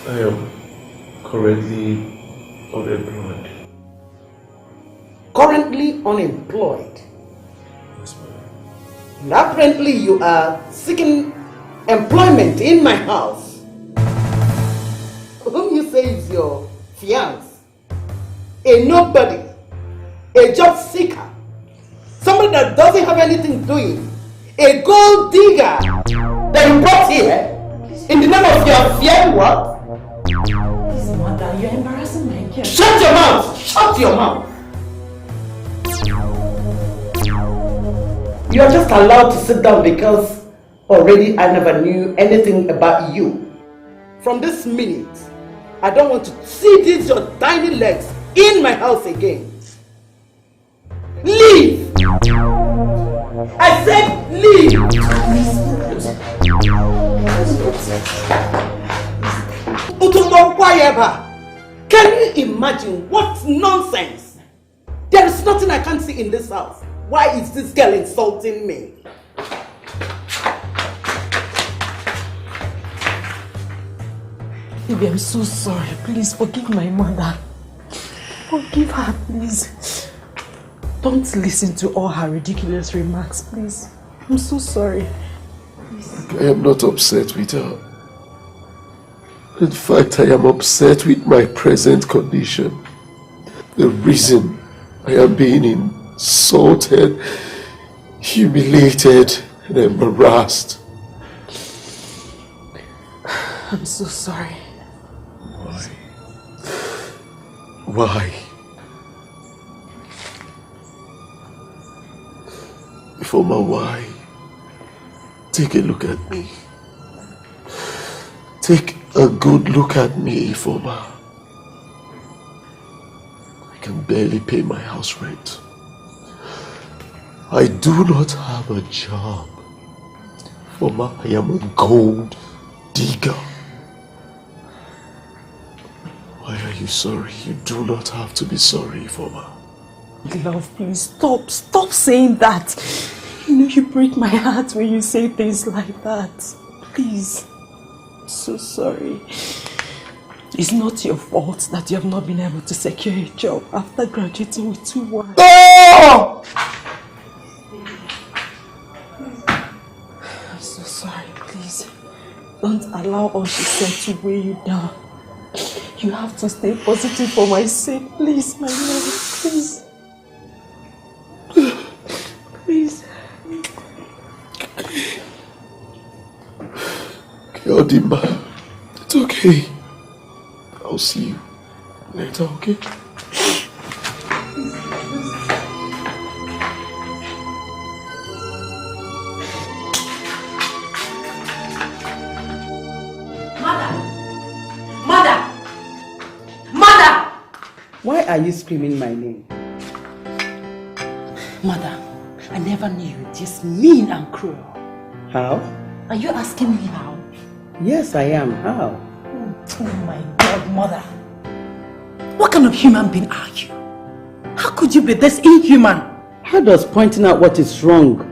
I am currently unemployed. Currently unemployed? Yes, madam. And apparently you are seeking employment in my house. Whom you say is your fiance? A nobody, a job seeker, somebody that doesn't have anything doing, a gold digger that you brought here in the name of your fiance what? Please, mother, you're embarrassing my girl. Shut your mouth! Shut your mouth! You are just allowed to sit down because already I never knew anything about you. From this minute, I don't want to see these your tiny legs in my house again. Leave! I said leave! Can you imagine what nonsense? There is nothing I can't see in this house. Why is this girl insulting me? Baby, I'm so sorry. Please forgive my mother. Forgive her, please. Don't listen to all her ridiculous remarks, please. I'm so sorry. I am not upset with her. In fact, I am upset with my present condition. The reason I am being insulted, humiliated, and embarrassed. I'm so sorry. Why? Ifoma, why? Take a look at me. Take a good look at me, Ifoma. I can barely pay my house rent. I do not have a job. Ifoma, I am a gold digger. Why are you sorry? You do not have to be sorry, Ifoma. Love, please stop. Stop saying that. You know you break my heart when you say things like that. Please. I'm so sorry. It's not your fault that you have not been able to secure a job after graduating with 2 wives. Oh! I'm so sorry, please. Don't allow all she said to weigh you down. You have to stay positive for my sake. Please, my love. Please. Please. Odimba, it's okay. I'll see you later, okay? Why are you screaming my name? Mother, I never knew you this mean and cruel. How? Are you asking me how? Yes, I am. How? Oh my God, Mother. What kind of human being are you? How could you be this inhuman? How does pointing out what is wrong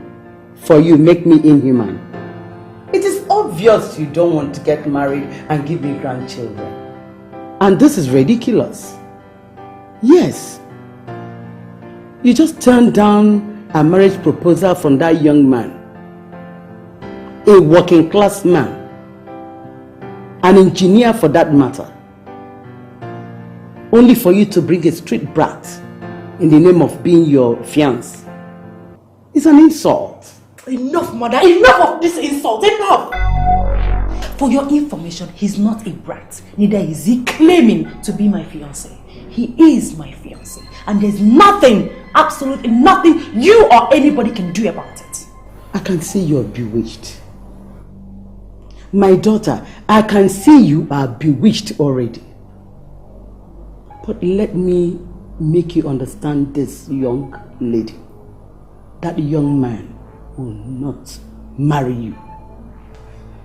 for you make me inhuman? It is obvious you don't want to get married and give me grandchildren. And this is ridiculous. Yes. You just turned down a marriage proposal from that young man. A working class man. An engineer for that matter. only for you to bring a street brat in the name of being your fiancé. It's an insult. Enough, mother. Enough of this insult. Enough. For your information, he's not a brat. Neither is he claiming to be my fiancé. He is my fiancé. And there's nothing, absolutely nothing you or anybody can do about it. I can see you're bewitched. My daughter, I can see you are bewitched already. But let me make you understand this, young lady. That young man will not marry you.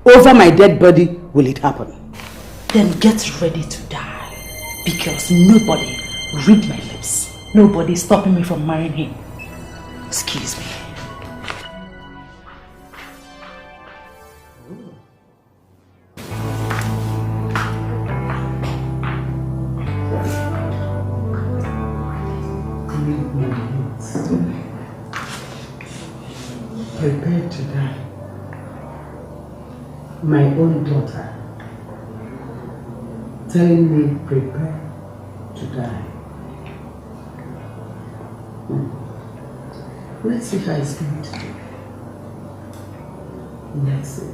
Over my dead body will it happen. Then get ready to die. Because nobody, read my lips, nobody is stopping me from marrying him. Excuse me. Prepare to die. My own daughter telling me prepare to die. Let's see how it's going to do. Let's see.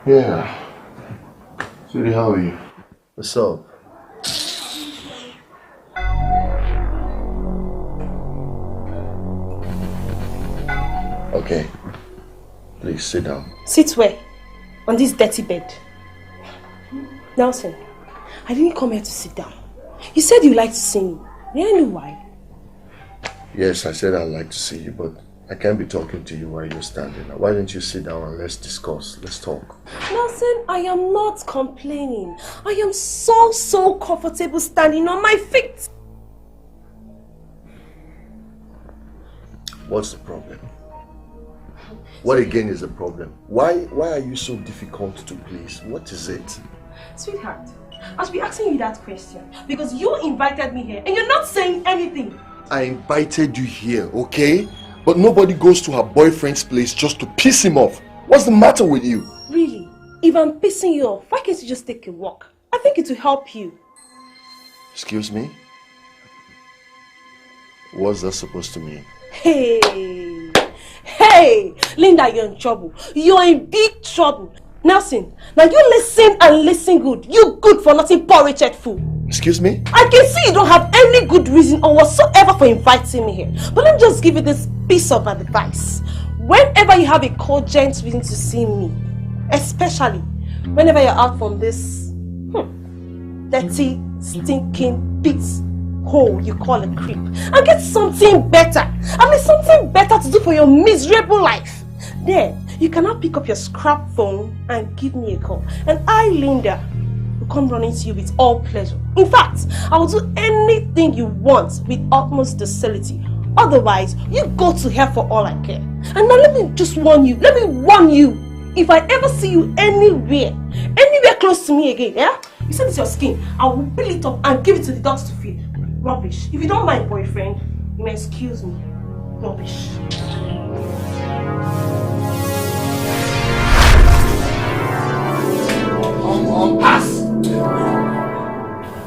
Yeah. Sweetie, how are you? What's up? Okay. Please sit down. Sit where? On this dirty bed. Nelson, I didn't come here to sit down. You said you like to see me. May I know why? Yes, I said I'd like to see you, but I can't be talking to you while you're standing. Now, why don't you sit down and let's discuss? Let's talk. Nelson, I am not complaining. I am so comfortable standing on my feet. What's the problem? What again is the problem? Why are you so difficult to please? What is it? Sweetheart, I should be asking you that question because you invited me here and you're not saying anything. I invited you here, okay? But nobody goes to her boyfriend's place just to piss him off. What's the matter with you? Really? If I'm pissing you off, why can't you just take a walk? I think it will help you. Excuse me? What's that supposed to mean? Hey, Linda, you're in trouble. You're in big trouble. Nelson, now you listen and listen good. You good for nothing, poor wretched fool. Excuse me? I can see you don't have any good reason or whatsoever for inviting me here. But let me just give you this piece of advice. Whenever you have a cogent reason to see me, especially whenever you're out from this dirty, stinking pit hole you call a creep, and get something better. I mean something better to do for your miserable life. There, you can now pick up your scrap phone and give me a call. And I, Linda, will come running to you with all pleasure. In fact, I will do anything you want with utmost docility. Otherwise, you go to hell for all I care. And now let me just warn you. Let me warn you. If I ever see you anywhere close to me again, yeah? You said it's your skin. I will peel it up and give it to the dogs to feed. Rubbish. If you don't mind, boyfriend, you may excuse me. Rubbish. Pass!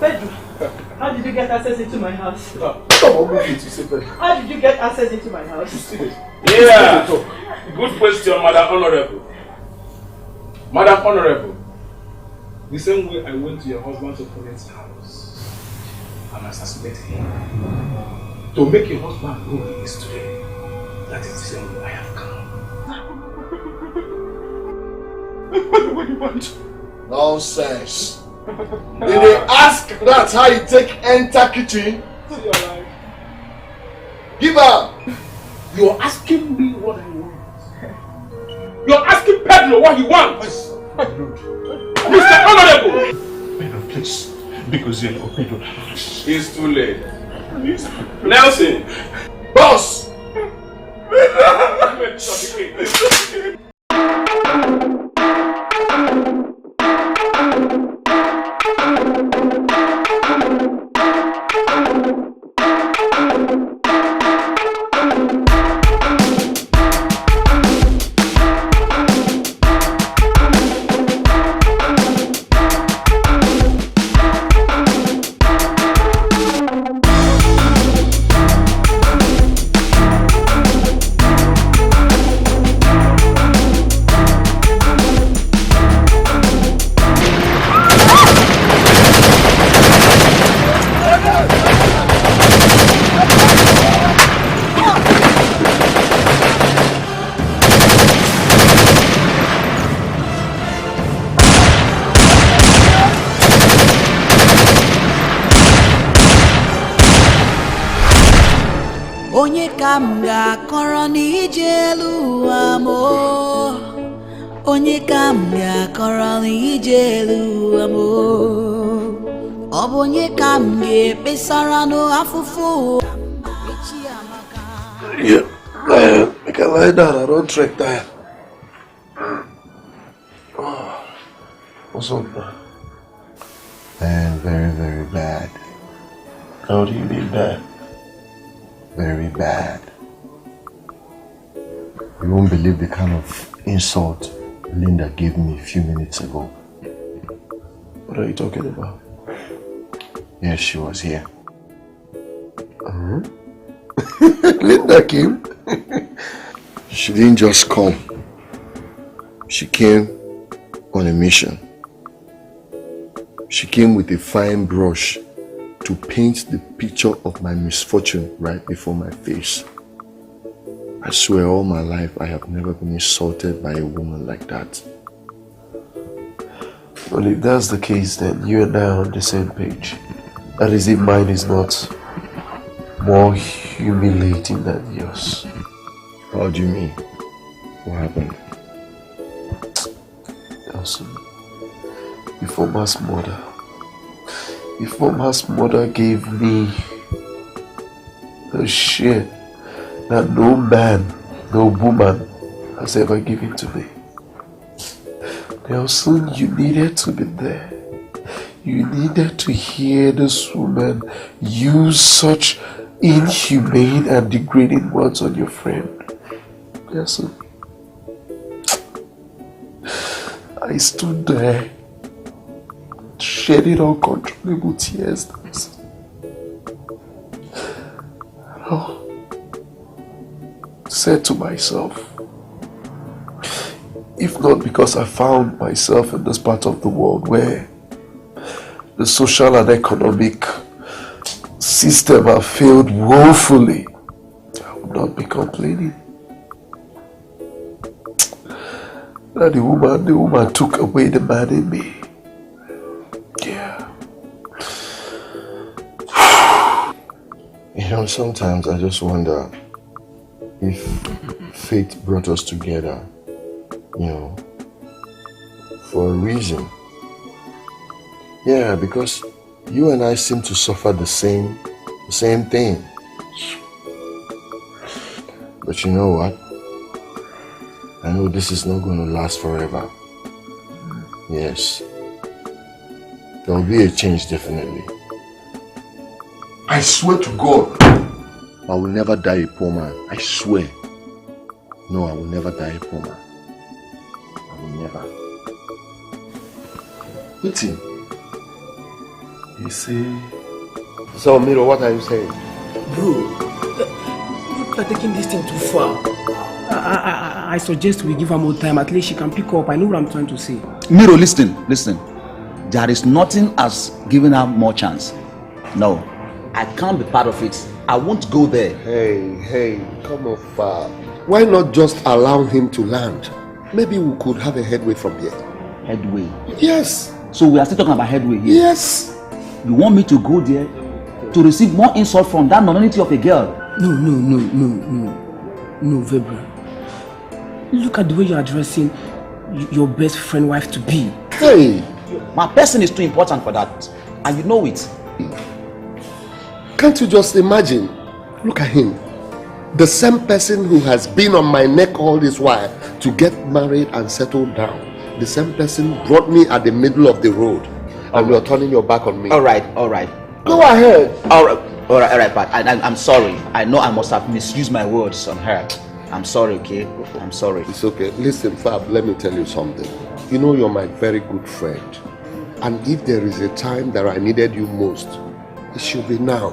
Pedro, how did you get access into my house? How did you get access into my house? Yeah! Good question, Madam Honorable. Madam Honorable, the same way I went to your husband's opponent's house and assassinated him to make your husband who he is today, that is the same way I have come. What do you want? Nonsense. Did they ask that's how you take enter kitchen? See your life. Give up. You're asking me what I want. You're asking Pedro what he wants. Mr. Honorable! Pedro, please. Because you know Pedro. It's too late. Nelson! Boss! kam ga-akọrọ n'ijelu amo. Onye kam ga-akọrọ n'ijelu amo. Ọ bụ onye kam ga-ekpesara n'afụfụ. Yeah, I can lie down. I don't trek tired. What's up, man? Man, very, very bad. How do you mean bad? Very bad. You won't believe the kind of insult Linda gave me a few minutes ago. What are you talking about? Yes, she was here. Linda came? She didn't just come. She came on a mission. She came with a fine brush to paint the picture of my misfortune right before my face. I swear all my life I have never been insulted by a woman like that. Well, if that's the case, then you and I are on the same page. That is if mine is not more humiliating than yours. How do you mean? What happened? Also, before mass murder gave me the shit that no man, no woman has ever given to me. Nelson, you needed to be there. You needed to hear this woman use such inhumane and degrading words on your friend. Nelson, I stood there shedding uncontrollable tears. I said to myself, if not because I found myself in this part of the world where the social and economic system have failed woefully, I would not be complaining. That the woman took away the man in me. Yeah. You know, sometimes I just wonder if fate brought us together, you know, for a reason. Yeah, because you and I seem to suffer the same thing. But you know what? I know this is not going to last forever. Yes. There will be a change, definitely. I swear to God, I will never die a poor man. I swear. No, I will never die a poor man. I will never. Wait. You see? So, Miro, what are you saying? Bro, you are taking this thing too far. I suggest we give her more time. At least she can pick up. I know what I'm trying to say. Miro, listen. There is nothing as giving her more chance. No, I can't be part of it. I won't go there. Hey, come on, far. Why not just allow him to land? Maybe we could have a headway from here. Headway? Yes. So we are still talking about headway here? Yes. You want me to go there to receive more insult from that non-entity of a girl? No, Vebra. Look at the way you're addressing your best friend wife to be. Hey! My person is too important for that. And you know it. Can't you just imagine? Look at him. The same person who has been on my neck all this while to get married and settle down. The same person brought me at the middle of the road. And you're turning your back on me. All right. Go ahead. All right, but I'm sorry. I know I must have misused my words on her. I'm sorry, okay? I'm sorry. It's okay. Listen, Fab, let me tell you something. You know you're my very good friend. And if there is a time that I needed you most, it should be now.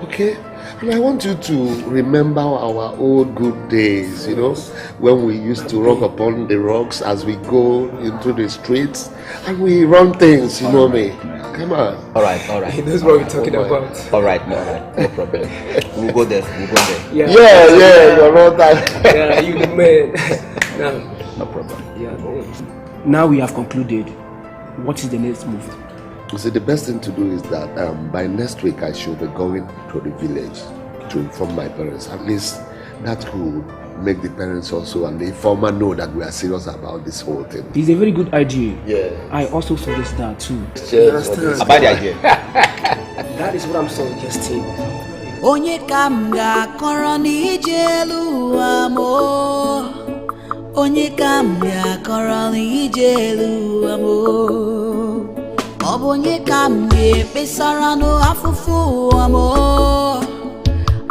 Okay? And I want you to remember our old good days, you know, when we used to rock upon the rocks as we go into the streets and we run things, you know me. Come on. All right. He knows what we're talking about. All right, no problem. We'll go there. Yeah, you're not that. Yeah, you the man. No problem. Yeah. Now we have concluded. What is the next move? You see, the best thing to do is that by next week I should be going to the village. to inform my parents. At least that could make the parents also and the informer know that we are serious about this whole thing. It's a very good idea. Yeah. I also suggest that too. About the idea. That is what I'm suggesting. Onye kam ga-akọrọ n'ijelu amo. Onye kam ga-akọrọ n'ijelu amo. Ọbụ onye kam ga-ekpesara n'afụfụ amo.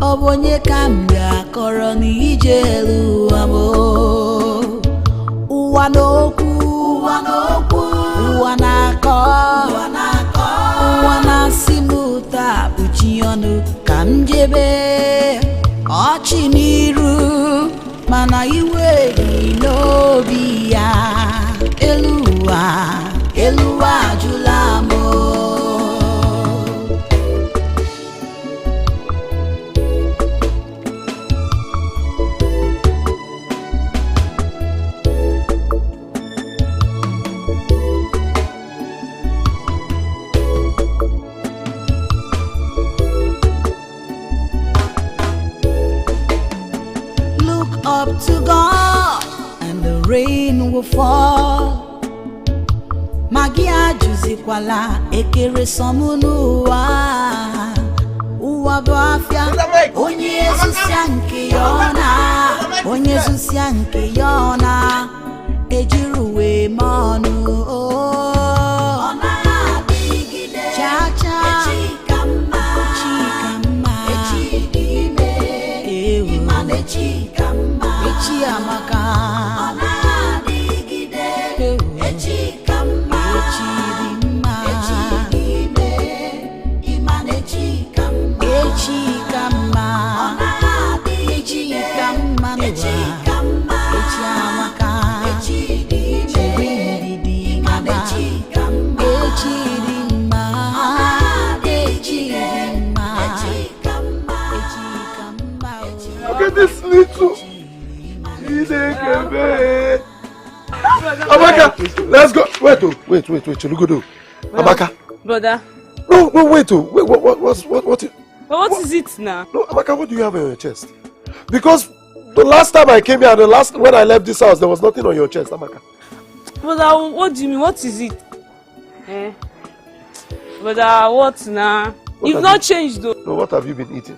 Ọbụ onye kam ga-akọrọ n'ijelu amo. Ụwa n'okwu, ụwa n'okwu, ụwa na-akọ, ụwa na-akọ, ụwa na-asị m taa kpuchi ọnụ ka m jebe ọchị n'iru mana iwe dị n'obi ya. Elu ụwa ajụla m. Up to God and the rain will fall. Magia juzikwala ekere somunuwa. Uwa bafia onye susia nke yona. Onye susia nke yona. Ejiruwe monu. Ona digide cha-cha echikama echidime imane echikama echiamaka ona digide echikama echidima echidime imane echikama ona digide echikama echiamaka echidime imane echikama echidima Look at this little. Amaka, let's go. Wait, Chulugodo. Amaka. Brother. No, wait, what? What is it now? No, Amaka, what do you have on your chest? Because the last time I came here, when I left this house, there was nothing on your chest, Amaka. Brother, what do you mean? What is it? Brother, what now? You've not changed though. No, what have you been eating?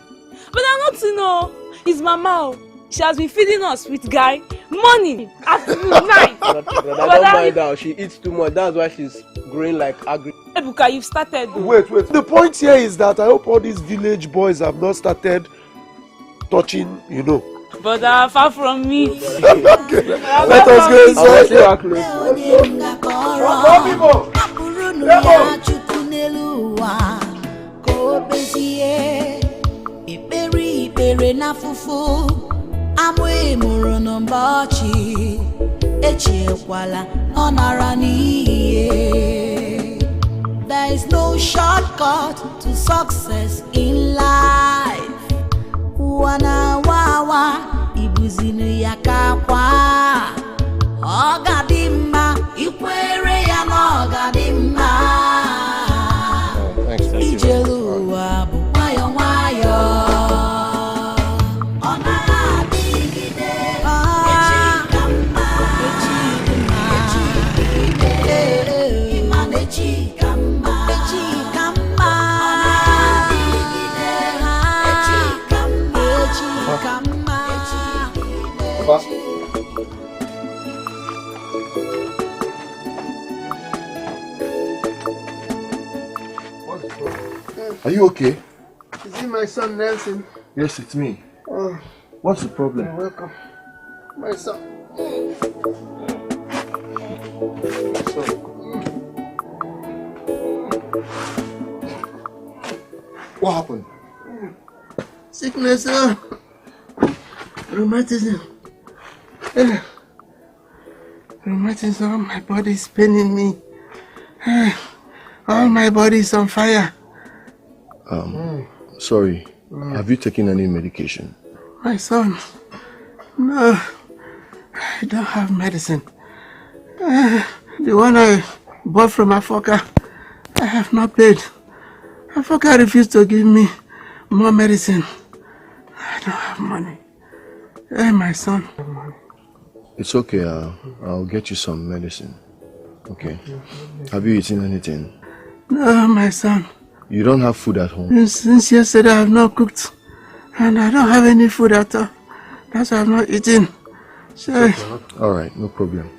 But I'm not to know. It's Mama. She has been feeding us with guy morning, afternoon, night. Brother, don't mind her. She eats too much. That's why she's growing like agri. Ebuka, you've started though. Wait. The point here is that I hope all these village boys have not started touching, Brother, far from me. Okay, let us go inside. Amwe muru n'ụbọchị echekwala ọ nara n'ihe. There is no shortcut to success in life. Wana wawa ibuzinu ya kakwa. Ọ ga-adị mma ikwere ya na ọ ga-adị mma. Ijelu ụwa bụ nwayọ nwayọ. Are you okay? Is it my son Nelson? Yes, it's me. Oh, what's the problem? you're welcome. My son. What happened? Sickness, rheumatism. Rheumatism, my body is paining me. All my body is on fire. Sorry. Have you taken any medication? My son, no, I don't have medicine. The one I bought from Afoka, I have not paid. Afoka refused to give me more medicine. I don't have money. Hey, my son. It's okay. I'll get you some medicine. Okay. Have you eaten anything? No, my son. You don't have food at home? Since yesterday, I have not cooked. And I don't have any food at all. That's why I'm not eating. So, Alright, no problem.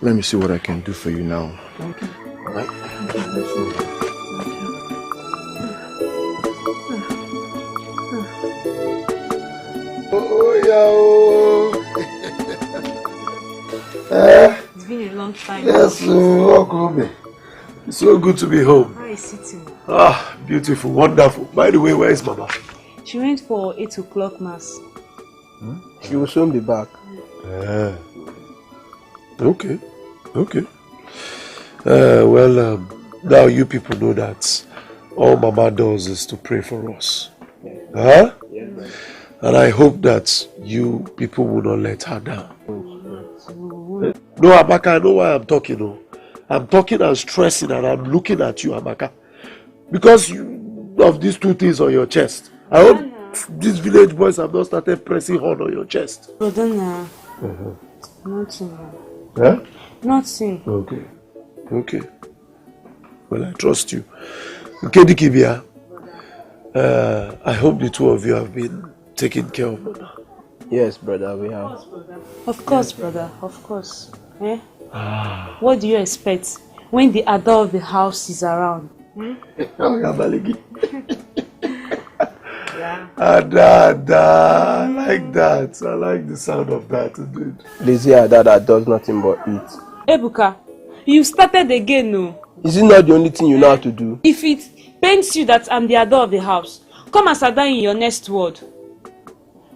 Let me see what I can do for you now. thank you. Alright? It's been a long time. Yes, welcome. It's so good to be home. How is sitting? Ah, beautiful, wonderful. By the way, where is Mama? She went for 8 o'clock mass. She will soon be back. Okay, okay. Well, now you people know that all Mama does is to pray for us. Huh? Yes. And I hope that you people will not let her down. No, Amaka, I know why I'm talking. No. I'm talking and stressing and I'm looking at you, Amaka. Because of these two things on your chest. I hope these village boys have not started pressing horn on your chest. Rodana. Nothing. Huh? Nothing. Okay. Okay. Well, I trust you. Okay, Dikibia. I hope the two of you have been taking care of Mama. Yes, brother, we have. Of course, brother. Of course. Eh? What do you expect when the adult of the house is around? Ada, I like that. I like the sound of that, dude. Lazy Ada does nothing but eat. Ebuka, you started again, no? Is it not the only thing you know how to do? If it pains you that I'm the adult of the house, come and sit down in your next word.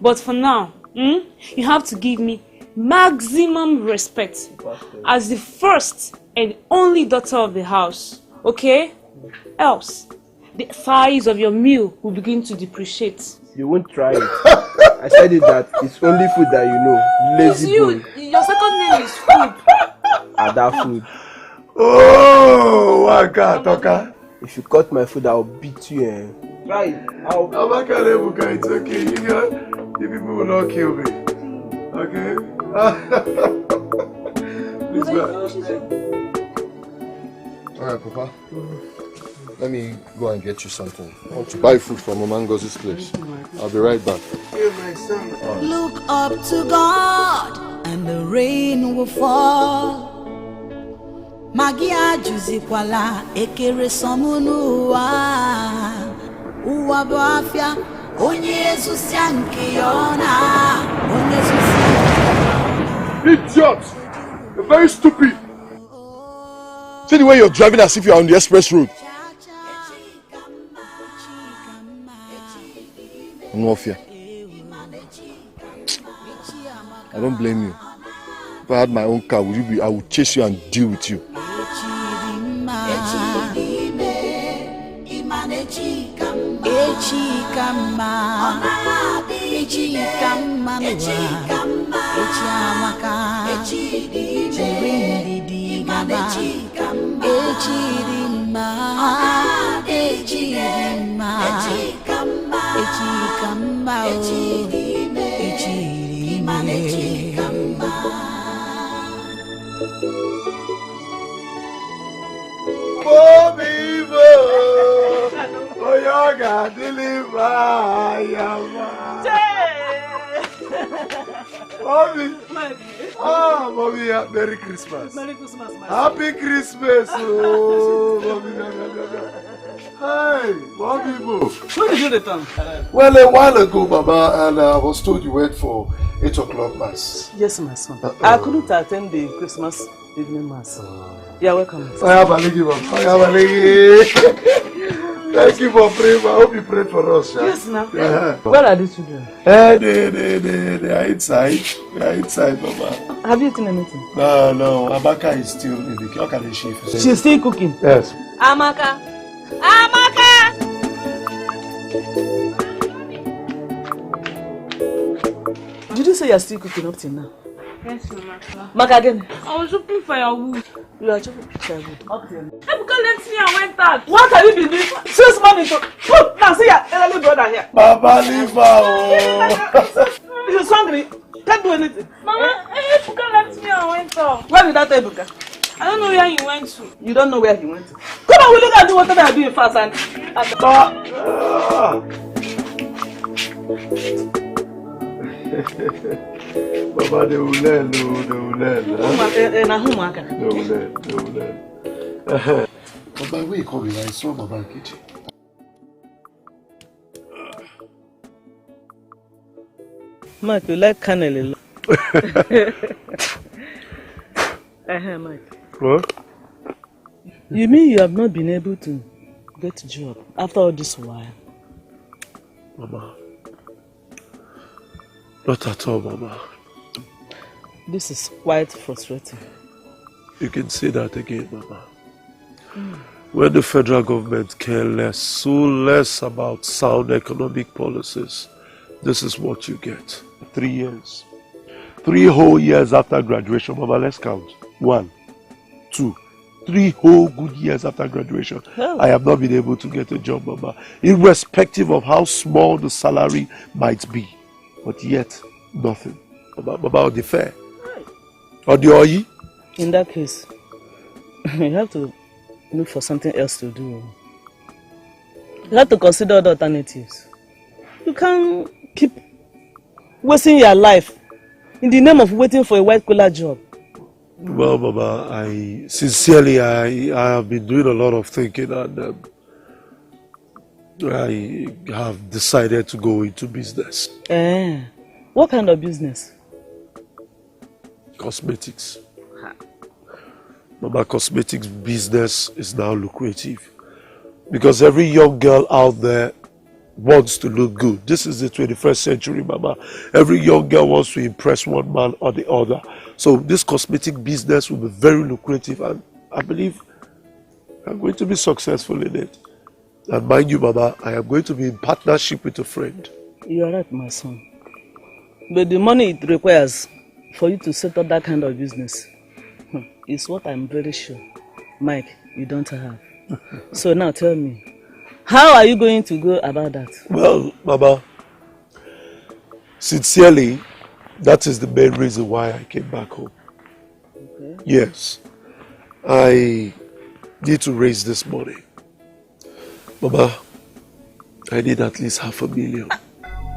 But for now, you have to give me maximum respect as the first and only daughter of the house, okay? Else, the size of your meal will begin to depreciate. You won't try it. I said it that it's only food that you know. Lazy boy. Your second name is food. Ada food. Oh, Waka, Toka. If you cut my food, I'll beat you. Try it. Amaka, Lebuka, it's okay. You people will not kill me. Okay? Please go. Alright, Papa. Let me go and get you something. I want to buy food from Mama Ngozi's place. I'll be right back. Look up to God and the rain will fall. Magia juzikwala ekere somunuwa. Uwa boafia onye Yesus yanke yona. Onye Yesus. Idiot! You're very stupid. See the way you're driving as if you're on the express road. No fear. I don't blame you. If I had my own car, I would chase you and deal with you. Oyoga deliver Yama. Mommy. Mommy, Merry Christmas. Merry Christmas, my Happy Christmas. Oh, Mommy. Hey, Mommy. When did you return? Well, a while ago, Mama, and I was told you went for 8 o'clock mass. Yes, my son. I couldn't attend the Christmas evening mass. You're welcome. Thank you for praying. I hope you prayed for us. Yes, now. Yeah. Where are these children? They are inside. They are inside, Mama. Have you eaten anything? No. Amaka is still in the kitchen. She's still cooking? Yes. Amaka! Did you say you're still cooking up till now? Yes, Mama. Magaden. I was looking for your wood. You are looking for your wood. Okay. Ebuka left me and went out. What have you been doing? Since morning to... Look, now see your elderly brother here. Baba, leave He's hungry. Can't do anything. Mama, Ebuka left me and went out. Where did that Ebuka? I don't know where he went to. You don't know where he went to? Come on, we look and do whatever I'm doing fast and... Baba, they will learn, they will learn. They will learn. Baba, where you coming? I saw Baba in the kitchen. Mike, you like Colonel a lot. Mike. What? You mean you have not been able to get a job after all this while? Mama. Not at all, Mama. This is quite frustrating. You can say that again, Mama. When the federal government care less, so less about sound economic policies, this is what you get. 3 years. 3 whole years after graduation, Mama, let's count. 1, 2, 3 whole good years after graduation. Hell. I have not been able to get a job, Mama, irrespective of how small the salary might be. But yet, nothing. Mama, the fair. Or the oil? In that case, you have to look for something else to do. You have to consider other alternatives. You can't keep wasting your life in the name of waiting for a white-collar job. Well, Mama, I have been doing a lot of thinking, and I have decided to go into business. What kind of business? Cosmetics. Mama, cosmetics business is now lucrative because every young girl out there wants to look good. This is the 21st century, Mama. Every young girl wants to impress one man or the other. So this cosmetic business will be very lucrative, and I believe I'm going to be successful in it. And mind you, Mama, I am going to be in partnership with a friend. You are right, my son. But the money it requires for you to set up that kind of business is what I'm very sure, Mike, you don't have. So now tell me, how are you going to go about that? Well, Mama, sincerely, that is the main reason why I came back home. Okay. Yes, I need to raise this money. Mama, I need at least $500,000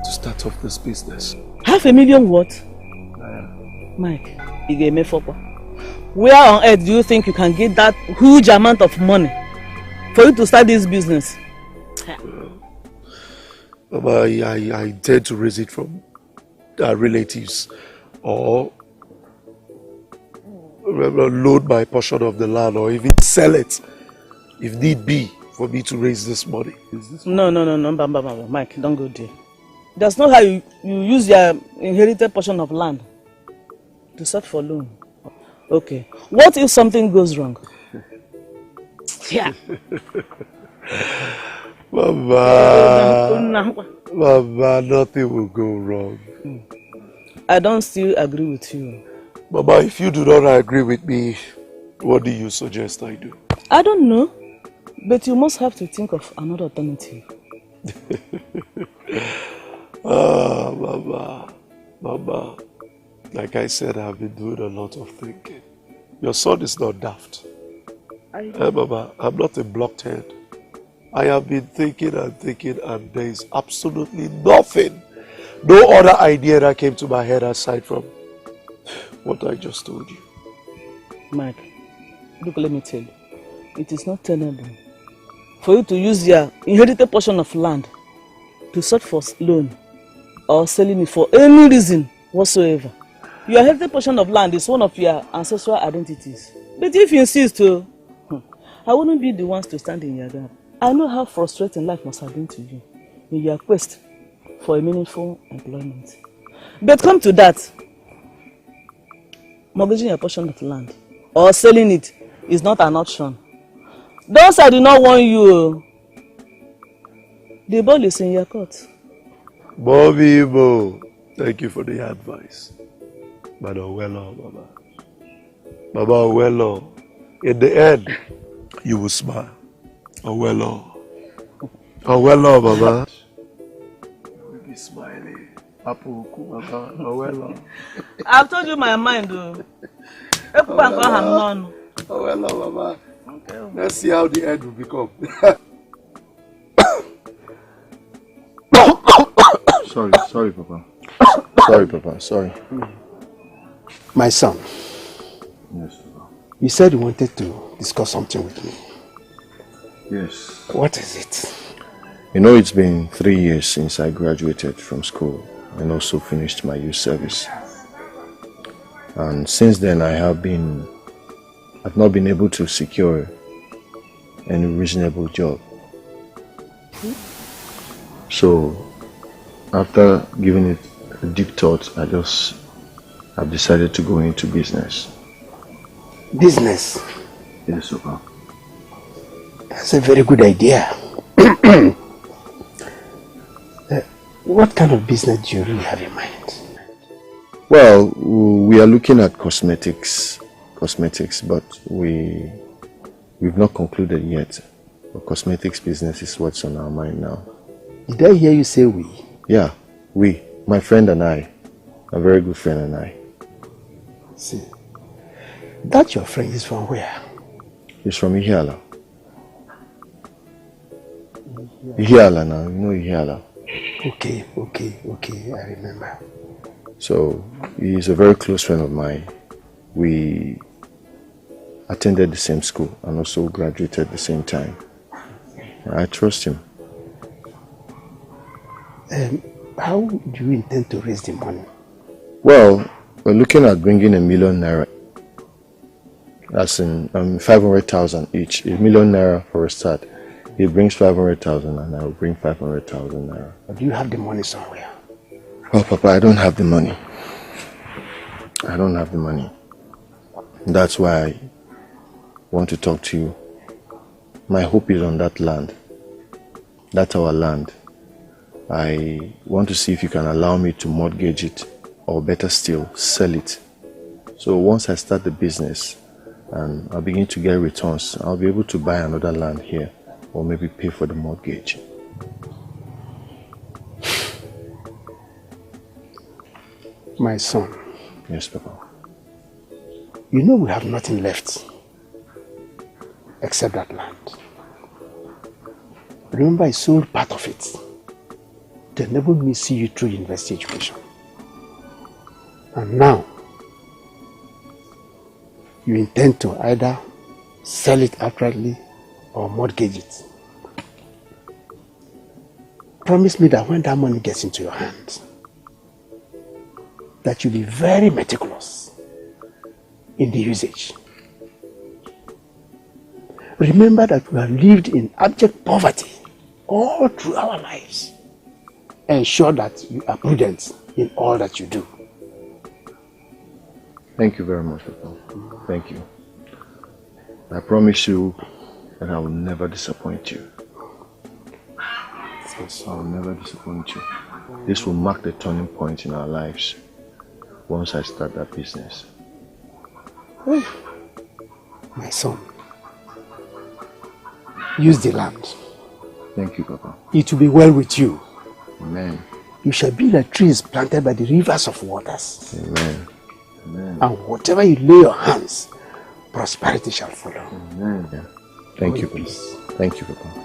to start off this business. $500,000 what? Mike, you gave me $4. Where on earth do you think you can get that huge amount of money for you to start this business? Mama, I intend to raise it from relatives or loan my portion of the land or even sell it if need be for me to raise this money. No, Mike, don't go there. That's not how you use your inherited portion of land to search for loan. Okay, what if something goes wrong? Yeah. Mama, nothing will go wrong. I don't still agree with you. Mama, if you do not agree with me, what do you suggest I do? I don't know, but you must have to think of another alternative. Mama, like I said, I've been doing a lot of thinking. Your son is not daft. Mama, I'm not a blockhead. I have been thinking and there is absolutely nothing, no other idea that came to my head aside from what I just told you. Mike, look, let me tell you, it is not tenable for you to use your inherited portion of land to search for loan or selling it for any reason whatsoever. Your inherited portion of land is one of your ancestral identities. But if you insist to, I wouldn't be the ones to stand in your gap. I know how frustrating life must have been to you in your quest for a meaningful employment. But come to that, mortgaging your portion of land or selling it is not an option. Those I do not want you. The ball is in your court. Bobby Bo, thank you for the advice. But oh well, Baba. Baba, oh well, in the end, you will smile. Oh well, Baba. We'll be smiling. Baba, oh well. I've told you my mind, though. Oh well, Baba. Okay. Let's see how the end will become. Sorry, Papa. Sorry, Papa. Sorry. My son. Yes, Papa. You said you wanted to discuss something with me. Yes. What is it? You know, it's been 3 years since I graduated from school and also finished my youth service. And since then, I've not been able to secure any reasonable job. So, after giving it a deep thought, I've decided to go into business. Business? Yes, Papa. That's a very good idea. What kind of business do you really have in mind? Well, we are looking at cosmetics, but we've not concluded yet. The cosmetics business is what's on our mind now. Did I hear you say we? Yeah, we. My friend and I. A very good friend and I. See, that your friend is from where? He's from Ihiala. Ihiala now, you know Ihiala. Okay, I remember. So, he's a very close friend of mine. We attended the same school and also graduated at the same time. I trust him. How do you intend to raise the money? Well, we're looking at bringing ₦1 million. That's in 500,000 each. ₦1 million for a start. He brings 500,000 and I will bring 500,000 naira. But do you have the money somewhere? Well, Papa, I don't have the money. I don't have the money. That's why I want to talk to you. My hope is on that land. That's our land. I want to see if you can allow me to mortgage it, or better still, sell it. So once I start the business and I begin to get returns, I'll be able to buy another land here, or maybe pay for the mortgage. My son. Yes, Papa. You know we have nothing left except that land. Remember, I sold part of it to enable me see you through university education. And now, you intend to either sell it outrightly or mortgage it. Promise me that when that money gets into your hands, that you'll be very meticulous in the usage. Remember that we have lived in abject poverty all through our lives. Ensure that you are prudent in all that you do. Thank you very much, Papa. Thank you. I promise you that I will never disappoint you. I will never disappoint you. This will mark the turning point in our lives once I start that business. My son, use the land. Thank you, Papa. It will be well with you. Amen. You shall be like trees planted by the rivers of waters. Amen. Amen. And whatever you lay your hands, prosperity shall follow. Amen. Yeah. Thank you, Papa. Thank you, Papa.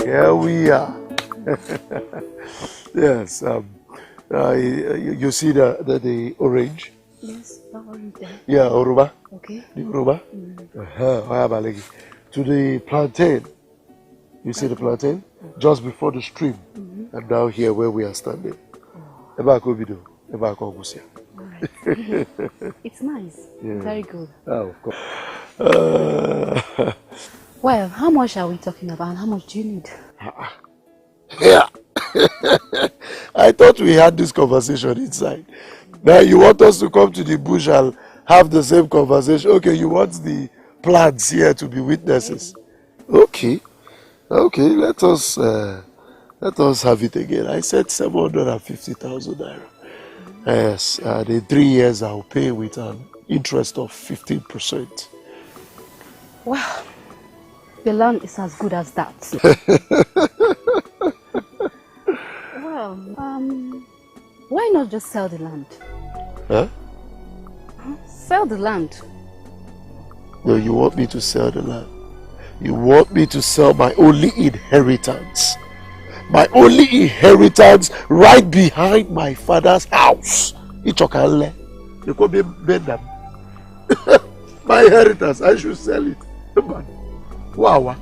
Here we are. Yes. You see the orange? Yes, the orange there. Yeah, Oruba. Okay. The Oruba. To the plantain. You see the plantain? Just before the stream. And down here where we are standing. Alright. It's nice. Yeah. Very good. Oh, of course. Well, how much are we talking about and how much do you need? Yeah. I I thought we had this conversation inside. Now you want us to come to the bush and have the same conversation. Okay, you want the plants here to be witnesses. Okay. Okay, let us have it again. I said 750,000 naira. Yes, the 3 years I'll pay with an interest of 15%. Well, the land is as good as that. Well, why not just sell the land? Huh? Sell the land. No, you want me to sell the land? You want me to sell my only inheritance? My only inheritance right behind my father's house. Ichokale. You could be better. My inheritance, I should sell it. Wow.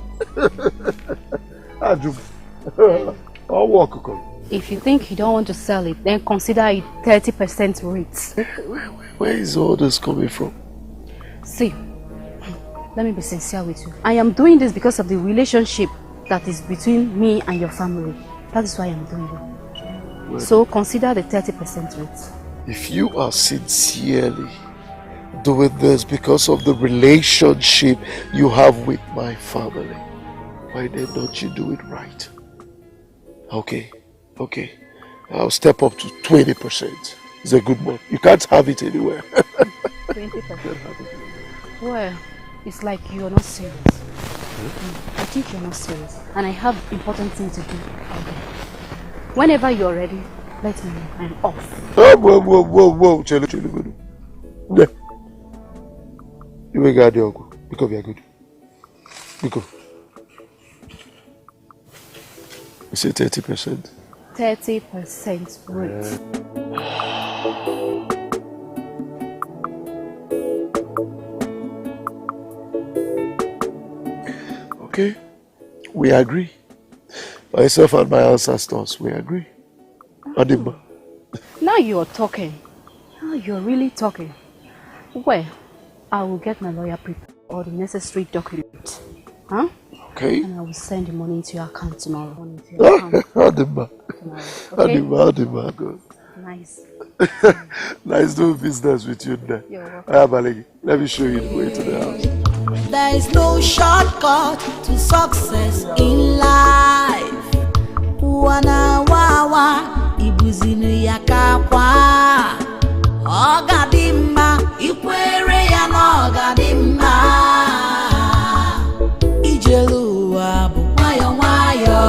I'll walk. If you think you don't want to sell it, then consider a 30% rate. Where is all this coming from? See, let me be sincere with you. I am doing this because of the relationship that is between me and your family. That is why I'm doing it. Well, so consider the 30% rate. If you are sincerely doing this because of the relationship you have with my family, why then don't you do it right? Okay. I'll step up to 20%. It's a good one. You can't have it anywhere. 20%. Well, it's like you're not serious. I think you're not serious. And I have important things to do out there. Whenever you're ready, let me know. I'm off. Whoa. Chelo. You will guard your uncle. Because we are good. Because. You say 30%. 30% rate. Okay, we agree. Myself and my ancestors, we agree. Adimba. Now you're talking. Now you're really talking. Well, I will get my lawyer prepared all the necessary documents. Huh? Okay. And I will send the money into your account tomorrow. Adimba. Adimba. Good. Nice. Nice doing business with you there. You're welcome. Let me show you the way to the house. There is no shortcut to success in life. Wana wawa ibuzinu yakakwa. Ogadimma ikwere ya na ogadimma. Ijeluwa bu wayo wayo.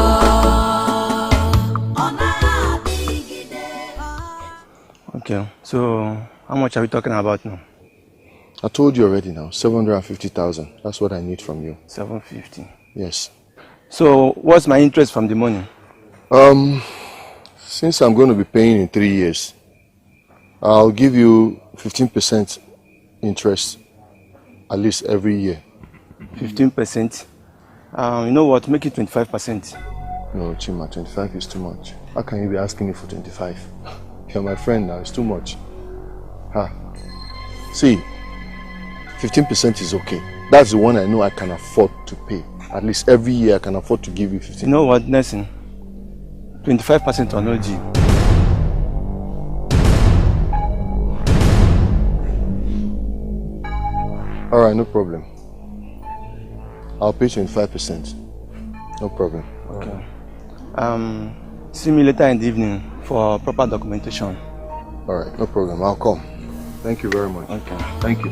Okay, so how much are we talking about now? I told you already now, 750,000. That's what I need from you. 750? Yes. So what's my interest from the money? Since I'm going to be paying in 3 years, I'll give you 15% interest at least every year. 15%? You know what, make it 25%. No, Chima, 25 is too much. How can you be asking me for 25? You're my friend now, it's too much. See, 15% is okay. That's the one I know I can afford to pay. At least every year I can afford to give you 15%. You know what, Nelson? 25% on OG. Alright, no problem. I'll pay 25%. No problem. Okay. See me later in the evening for proper documentation. Alright, no problem. I'll come. Thank you very much. Okay. Thank you.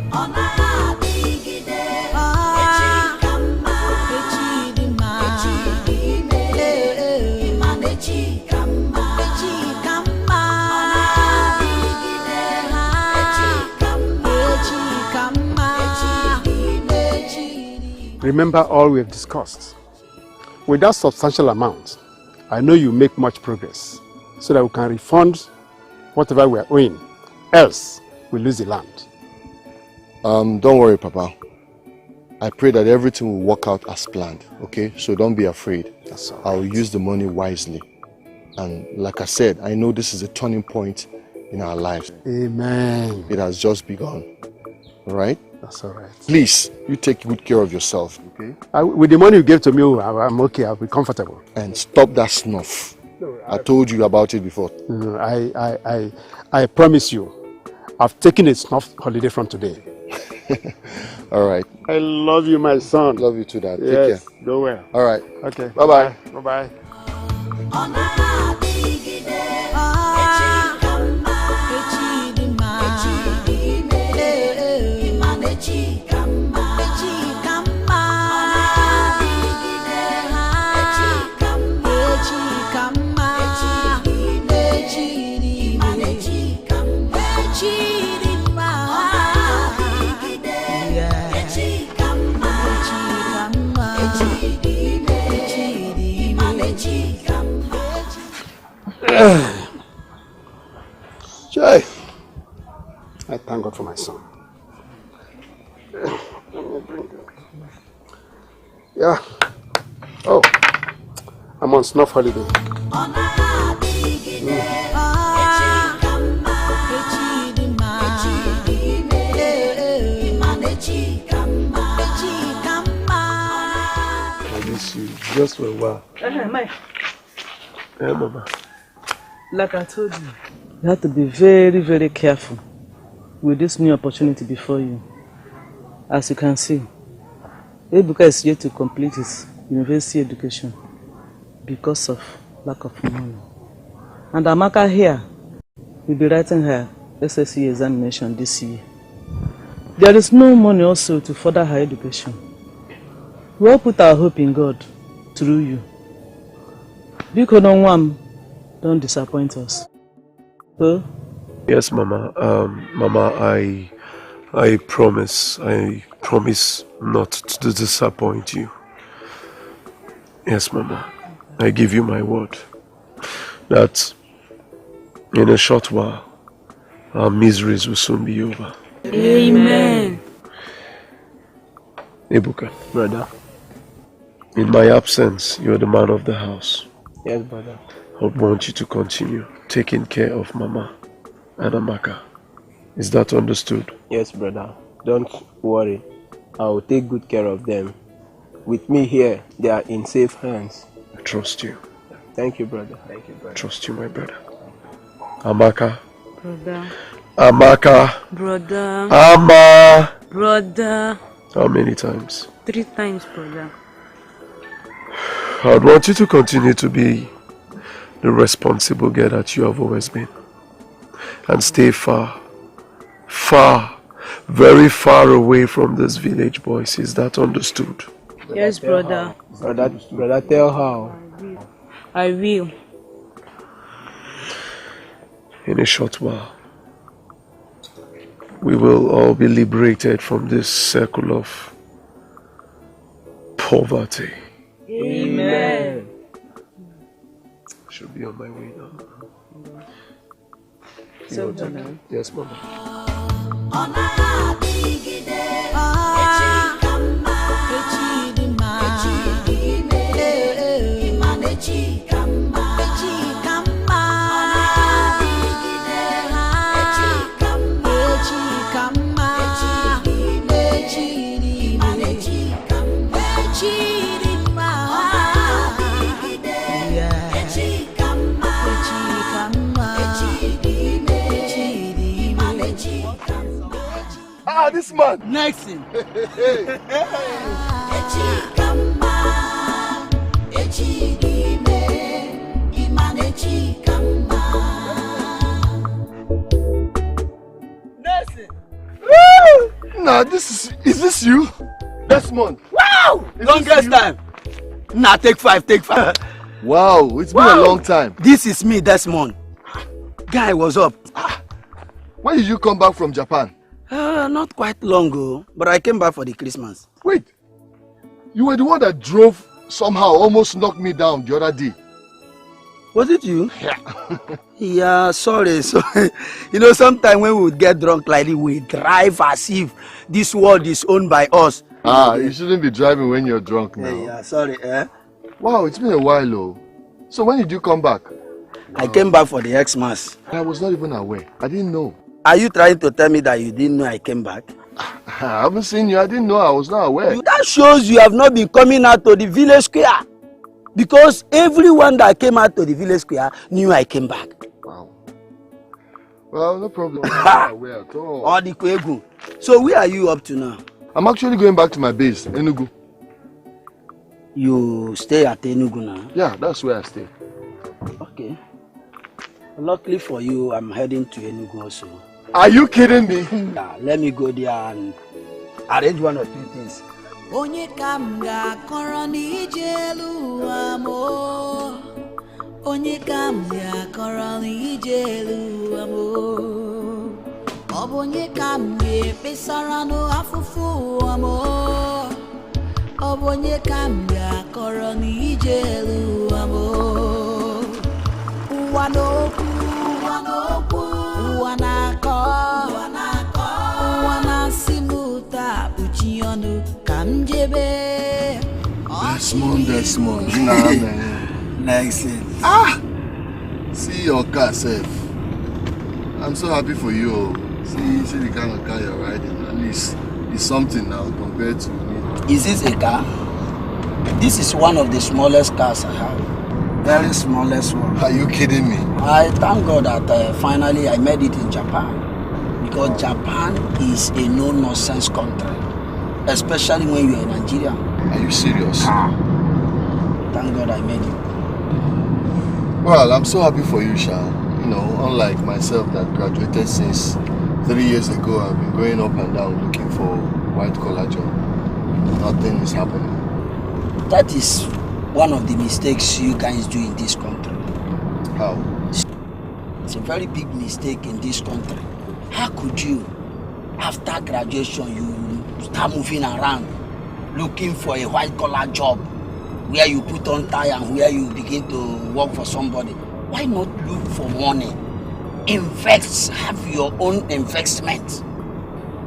Remember all we have discussed. With that substantial amount, I know you make much progress so that we can refund whatever we are owing. Else, we lose the land. Don't worry, Papa. I pray that everything will work out as planned, okay? So don't be afraid. That's all right. I'll use the money wisely. And like I said, I know this is a turning point in our lives. Amen. It has just begun. All right? That's all right. Please, you take good care of yourself, okay? With the money you gave to me, I'm okay. I'll be comfortable. And stop that snuff. I told you about it before. No, I promise you, I've taken a snuff holiday from today. All right. I love you, my son. Love you too, Dad. Yes, Take care. go well. All right. Okay. Bye-bye. Bye-bye. Jai. I thank God for my son. Yeah. Oh, I'm on snuff holiday. I miss you just for a while. Mike. Yeah, Mama. Like I told you, you have to be very, very careful with this new opportunity before you. As you can see, Ebuka is yet to complete his university education because of lack of money. And Amaka here will be writing her SSC examination this year. There is no money also to further her education. We all put our hope in God through you. Biko don't disappoint us. Huh? Yes, Mama. Mama, I promise not to disappoint you. Yes, Mama. I give you my word that in a short while, our miseries will soon be over. Amen. Ebuka. Brother. In my absence, you're the man of the house. Yes, brother. I want you to continue taking care of Mama and Amaka. Is that understood? Yes, brother. Don't worry. I will take good care of them. With me here, they are in safe hands. I trust you. Thank you, brother. Thank you, brother. Trust you, my brother. Amaka. Brother. Amaka. Brother. Ama. Brother. How many times? 3 times, brother. I would want you to continue to be the responsible girl that you have always been. And stay far, very far away from this village, boys. Is that understood? Yes, brother. Brother, tell how. I will. In a short while, we will all be liberated from this circle of poverty. Amen. Should be on my way now. So, John. Yes, Mama. Ah, this man. Next thing. Nah, is this you? Desmond. Wow! Longest time. Nah, take 5. Wow, it's been a long time. This is me, Desmond. Guy, what's up? When did you come back from Japan? Not quite long ago, but I came back for the Christmas. Wait, you were the one that drove somehow, almost knocked me down the other day. Was it you? Yeah. Yeah, sorry. So, sometimes when we would get drunk like this, we drive as if this world is owned by us. You shouldn't be driving when you're drunk now. Yeah, sorry. Wow, it's been a while, though. So when did you come back? I came back for the Xmas. I was not even aware. I didn't know. Are you trying to tell me that you didn't know I came back? I haven't seen you. I didn't know. I was not aware. That shows you have not been coming out to the village square. Because everyone that came out to the village square knew I came back. Wow. Well, no problem. I'm not aware at all. All the Kwegu. So where are you up to now? I'm actually going back to my base, Enugu. You stay at Enugu now? Yeah, that's where I stay. Okay. Luckily for you, I'm heading to Enugu also. Are you kidding me? Yeah, let me go there and arrange one or two things. Onye kamga koroni jelu amo. Onye kamga koroni jelu amo. Obonye kamge pesarano afufu amo. Obonye kamga koroni jelu amo. Wanoku, wanoku, wanako, wanako, wanasimuta uchionu kamjebe. Desmond. Nah, man. Nice. See your car safe. I'm so happy for you. See the kind of car you're riding. At least it's something now compared to me. Is this a car? This is one of the smallest cars I have. Very smallest one. Are you kidding me? I thank God that finally I made it in Japan. Because Japan is a no-nonsense country. Especially when you're in Nigeria. Are you serious? Thank God I made it. Well, I'm so happy for you, Sha. You know, unlike myself that graduated since 3 years ago, I've been going up and down looking for white-collar job. Nothing is happening. That is one of the mistakes you guys do in this country. How? It's a very big mistake in this country. How could you, after graduation, you start moving around looking for a white-collar job where you put on tie and where you begin to work for somebody? Why not look for money? Invest, have your own investment.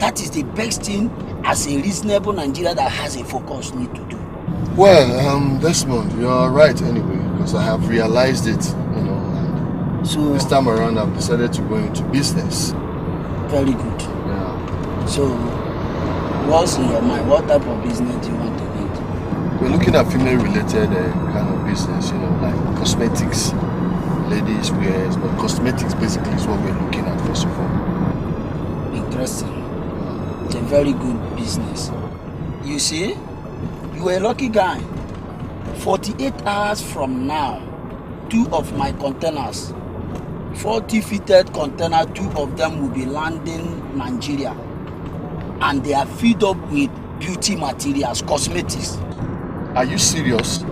That is the best thing as a reasonable Nigerian that has a focus need to do. Well, Desmond, you're right anyway, because I have realized it, you know, and so this time around I've decided to go into business. Very good. Yeah. So, what's in your mind? What type of business do you want to get? We're looking at female-related kind of business, you know, like cosmetics, ladies' wears, but cosmetics basically is what we're looking at first of all. Interesting. It's a very good business. You see? You are a lucky guy. 48 hours from now, 2 of my containers, 40-fitted container, 2 of them will be landing Nigeria. And they are filled up with beauty materials, cosmetics. Are you serious?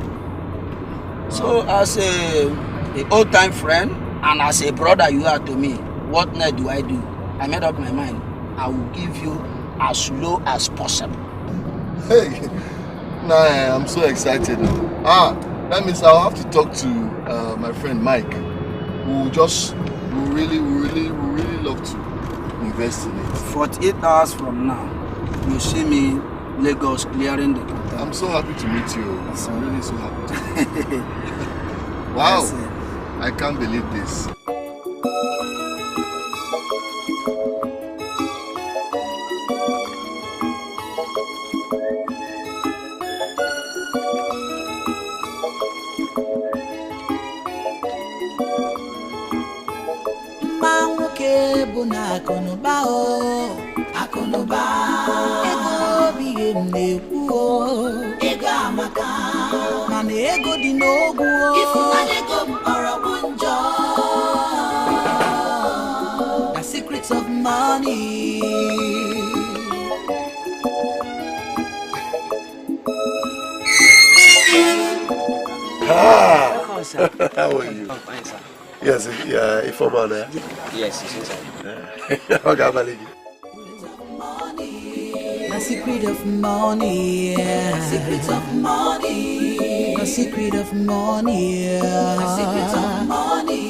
So as a old-time friend and as a brother you are to me, what next do I do? I made up my mind. I will give you as low as possible. Hey! Nah, I'm so excited. That means I'll have to talk to my friend Mike, who really love to invest in it. 48 hours from now, you see me Lagos clearing the container. I'm so happy to meet you. I'm really so happy. Wow, I can't believe this. Akonoba o, akonoba. Ego biye mneku o, ego amaka. Mane ego di nogu o, ifuna ego mpara bunjo. The secrets of money. How are you? Fine, sir. Yes, informal there. Yes, it's inside. Okay, The secret of money, the secret of money, the secret of money, the secret of money.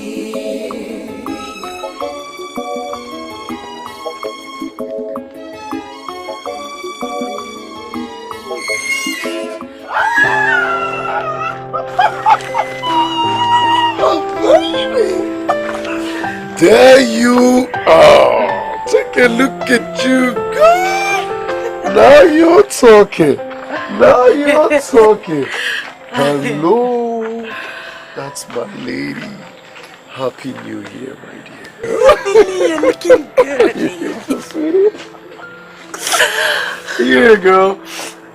There you are. Take a look at you, God. Now you're talking. Now you're talking. Hello. That's my lady. Happy New Year, my dear. Happy New Year, looking good. Yeah, girl.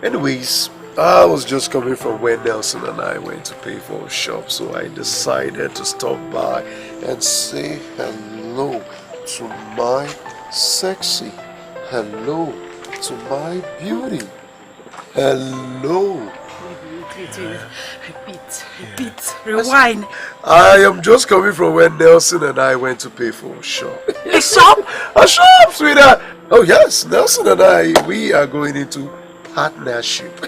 Anyways, I was just coming from where Nelson and I went to pay for a shop, so I decided to stop by and say hello to my sexy. Hello to my beauty. Hello. Repeat, rewind. I am just coming from where Nelson and I went to pay for a shop. A shop? A shop, sweetheart. Oh yes, Nelson and I, we are going into partnership.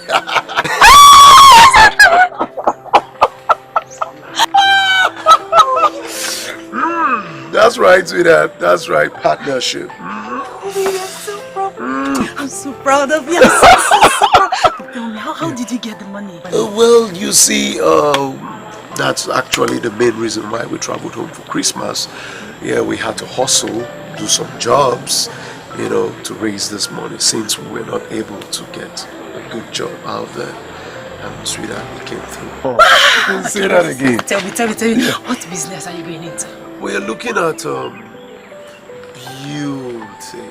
That's right, sweetheart. That's right, partnership. Oh, you're so proud. I'm so proud of you. I'm so proud. Tell me, how did you get the money? Well, you see, that's actually the main reason why we traveled home for Christmas. Yeah, we had to hustle, do some jobs, you know, to raise this money since we were not able to get a good job out there. And sweetheart, we came through. Oh, say that again. Tell me. What business are you going into? We are looking at beauty.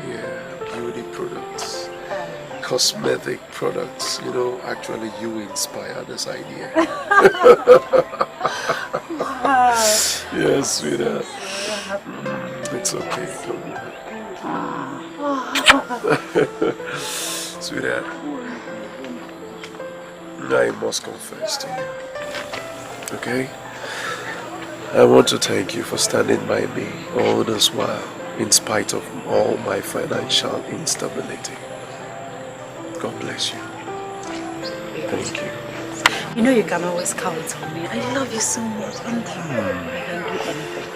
Yeah, beauty products. Cosmetic products. You know, actually you inspired this idea. Yes, sweetheart. It's okay. Sweetheart, I must confess to you. Okay? I want to thank you for standing by me all this while, in spite of all my financial instability. God bless you. Thank you. You know you can always count on me. I love you so much. And I can do anything.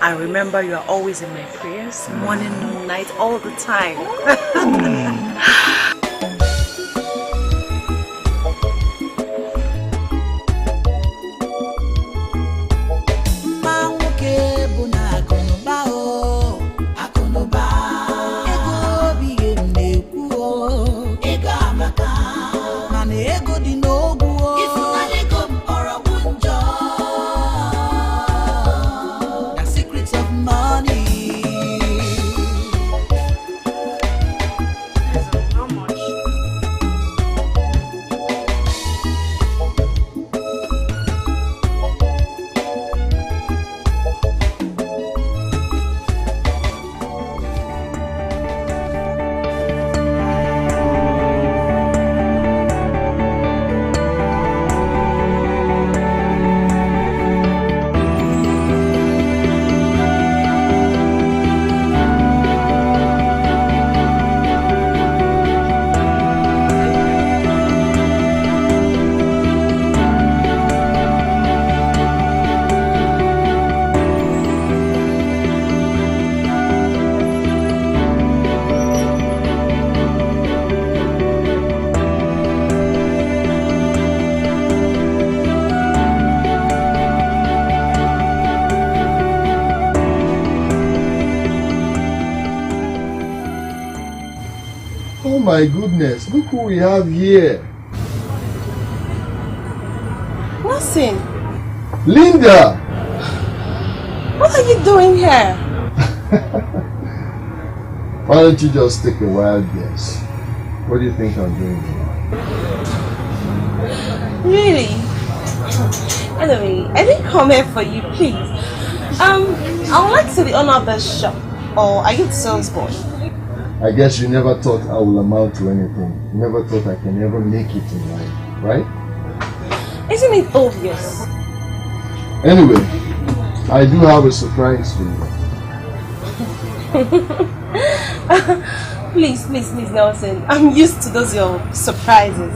And remember, you are always in my prayers, morning, noon, night, all the time. Oh my goodness, look who we have here. Nothing. Linda! What are you doing here? Why don't you just take a wild guess? What do you think I'm doing here? Really? Anyway, I didn't come here for you, please. I would like to see the owner of the shop. Or are you the sales boy? I guess you never thought I will amount to anything. You never thought I can ever make it in life, right? Isn't it obvious? Anyway, I do have a surprise for you. Please, Nelson. I'm used to those your surprises.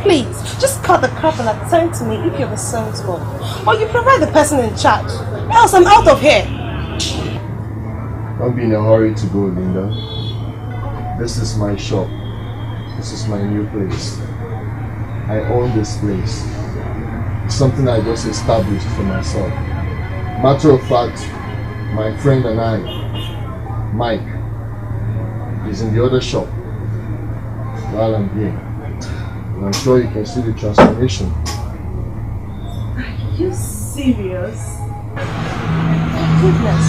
Please, just cut the crap and attend to me if you're the sales boy. Or you provide the person in charge. Else I'm out of here. Don't be in a hurry to go, Linda. This is my shop. This is my new place. I own this place. It's something I just established for myself. Matter of fact, my friend and I, Mike, is in the other shop while I'm here. And I'm sure you can see the transformation. you serious? Goodness.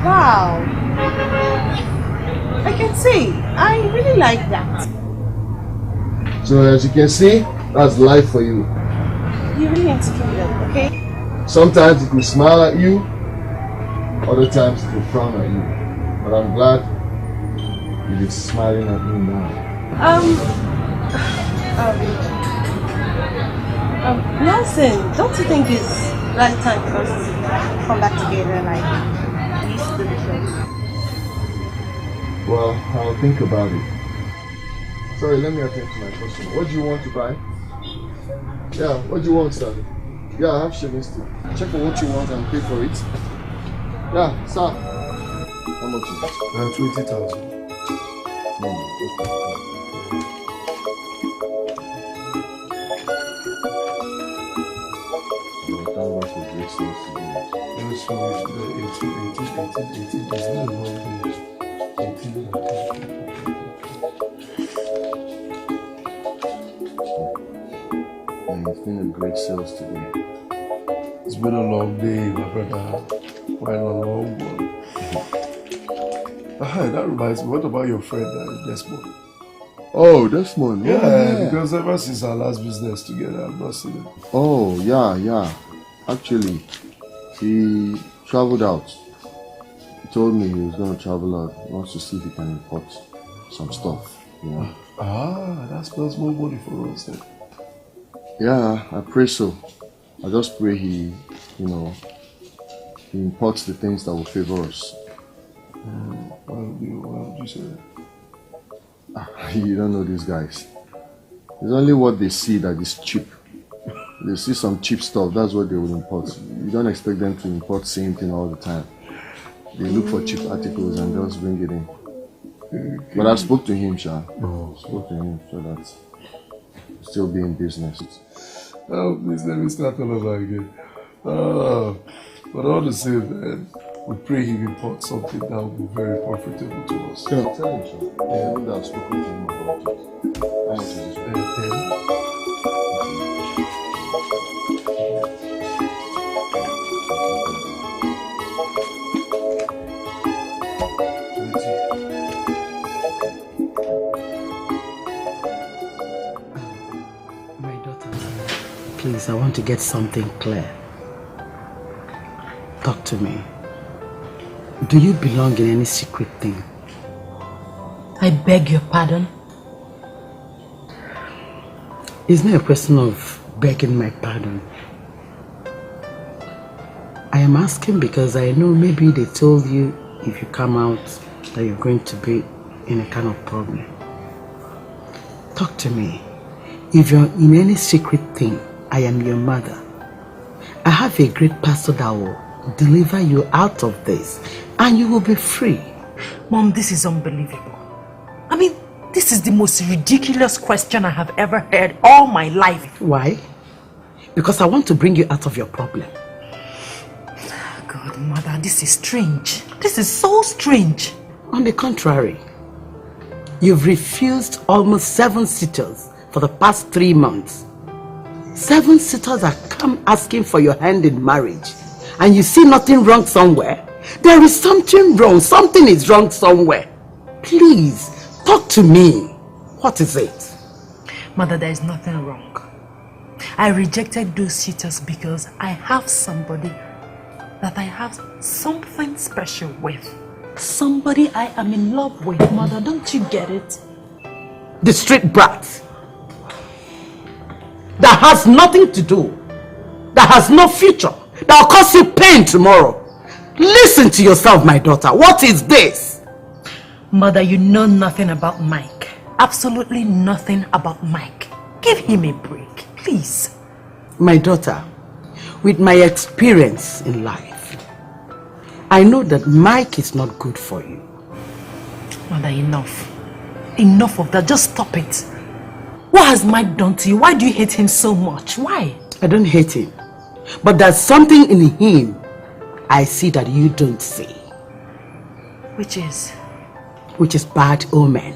Wow. I can see. I really like that. So as you can see, that's life for you. You really have to keep it up, okay? Sometimes it will smile at you, other times it will frown at you. But I'm glad you're smiling at me now. Nelson, don't you think it's right time for us to come back together like we used to do before? Well, I'll think about it. Sorry, let me attend to my customer. What do you want to buy? Yeah, what do you want, sir? Yeah, I have shaving stick. Check for what you want and pay for it. Yeah, sir. How much is it? 20,000. It's been a great sales today. It's been a long day, my brother. Quite a long one. That reminds me, what about your friend Desmond? Oh, Desmond. Yeah, because ever since our last business together, I've not seen him. Oh, yeah. Actually, he traveled out. He told me he was going to travel out. He wants to see if he can import some stuff, you know. That spells more money for us then. Yeah, I pray so. I just pray he imports the things that will favor us. Why would you say that? You don't know these guys. It's only what they see that is cheap. They see some cheap stuff, that's what they will import. You don't expect them to import same thing all the time. They look for cheap articles and just bring it in. Okay. But I spoke to him, Sha. Spoke to him so that he'll still be in business. Oh, please let me start all over again. But all the same, man, we pray he imports something that will be very profitable to us. Yeah, tell him so. Yeah, I've spoken to him about it. My daughter, please, I want to get something clear. Talk to me. Do you belong in any secret thing? I beg your pardon? It's not a question of begging my pardon. I am asking because I know maybe they told you if you come out that you're going to be in a kind of problem. Talk to me. If you're in any secret thing, I am your mother. I have a great pastor that will deliver you out of this and you will be free. Mom, this is unbelievable. I mean, this is the most ridiculous question I have ever heard all my life. Why? Because I want to bring you out of your problem. God, Mother, this is strange. This is so strange. On the contrary, you've refused almost 7 suitors for the past 3 months. 7 suitors have come asking for your hand in marriage. And you see nothing wrong somewhere? There is something wrong. Something is wrong somewhere. Please, talk to me. What is it? Mother, there is nothing wrong. I rejected those suitors because I have somebody that I have something special with. Somebody I am in love with. Mother, don't you get it? The street brat. That has nothing to do. That has no future. That will cause you pain tomorrow. Listen to yourself, my daughter. What is this? Mother, you know nothing about Mike. Absolutely nothing about Mike. Give him a break, please. My daughter, with my experience in life, I know that Mike is not good for you. Mother, enough. Enough of that. Just stop it. What has Mike done to you? Why do you hate him so much? Why? I don't hate him. But there's something in him I see that you don't see. Which is? Which is bad omen.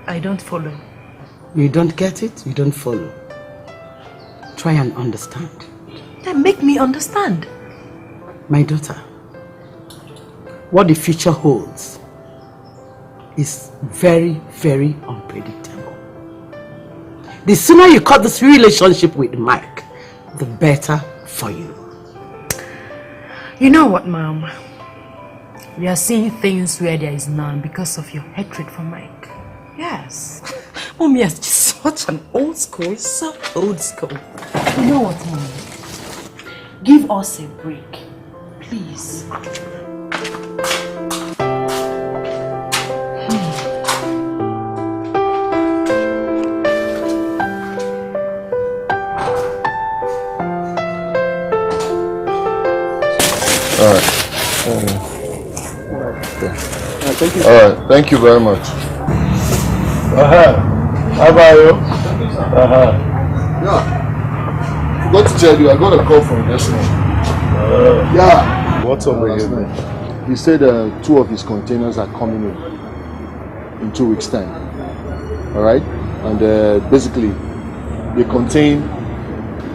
I don't follow. You don't get it? You don't follow. Try and understand. Then make me understand. My daughter, what the future holds is very, very unpredictable. The sooner you cut this relationship with Mike, the better for you. You know what, Mom? We are seeing things where there is none because of your hatred for Mike. Yes. Mommy is just such an old school, so old school. You know what, Mom? Give us a break, please. All right. Thank you. All right. Thank you very much. How about you? Yeah. Got to tell you, I got a call from this one. Yeah. What's up with him? He said 2 of his containers are coming in 2 weeks' time. All right, and basically they contain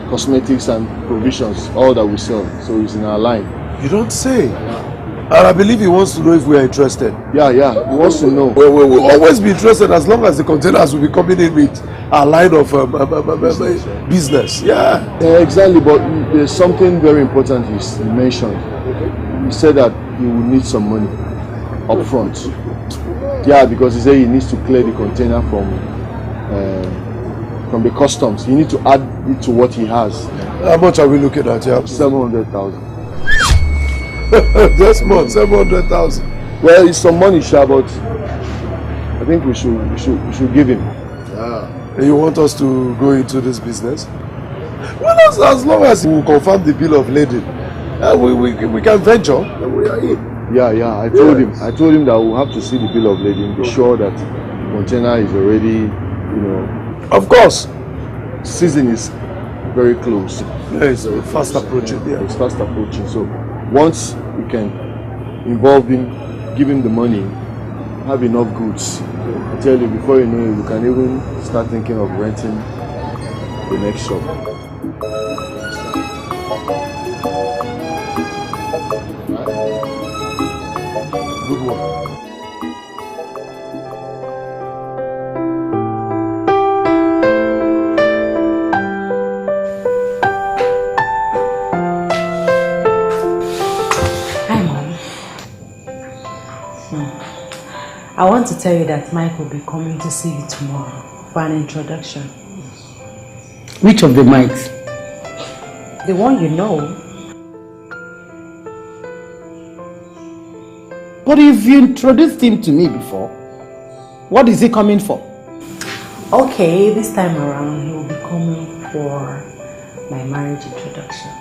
cosmetics and provisions, all that we sell. So it's in our line. You don't say. And I believe he wants to know if we are interested. Yeah, he wants to know. We'll always be interested as long as the containers will be coming in with a line of business. Yeah, exactly. But there's something very important he mentioned. He said that he will need some money up front. Yeah, because he said he needs to clear the container from the customs. He needs to add it to what he has. How much are we looking at here? 700,000. This month, 700,000. Well, it's some money, Sha, but I think we should give him. Yeah. And you want us to go into this business? Well, as long as we confirm the bill of lading, we can venture. We are in. Yeah. I told him that we'll have to see the bill of lading, be sure that the container is already, Of course. Season is very close. Yeah, it's fast approaching. Yeah. It's fast approaching. So once we can involve him, give him the money, have enough goods, I tell you, before you know it, we can even start thinking of renting the next shop. Good one. I want to tell you that Mike will be coming to see you tomorrow for an introduction. Which of the Mikes? The one you know. But if you introduced him to me before, what is he coming for? Okay, this time around he will be coming for my marriage introduction.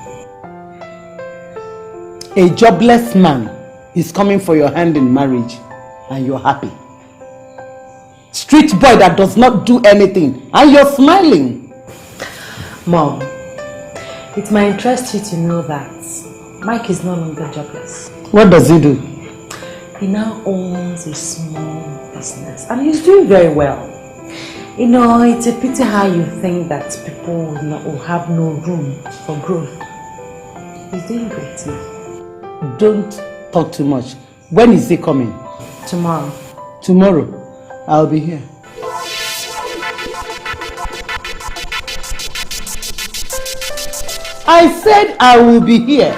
A jobless man is coming for your hand in marriage. And you're happy. Street boy that does not do anything and you're smiling. Mom, it might interest you to know that Mike is no longer jobless. What does he do? He now owns a small business and he's doing very well. It's a pity how you think that people will have no room for growth. He's doing great now. Don't talk too much. When is he coming? Tomorrow. Tomorrow, I'll be here. I said I will be here.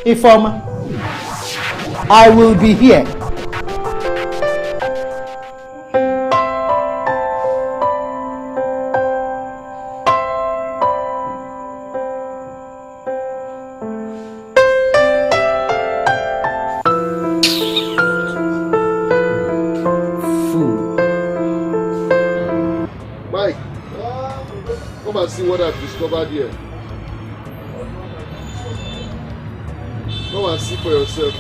Informer, I will be here. What I've discovered here. Go and see for yourself.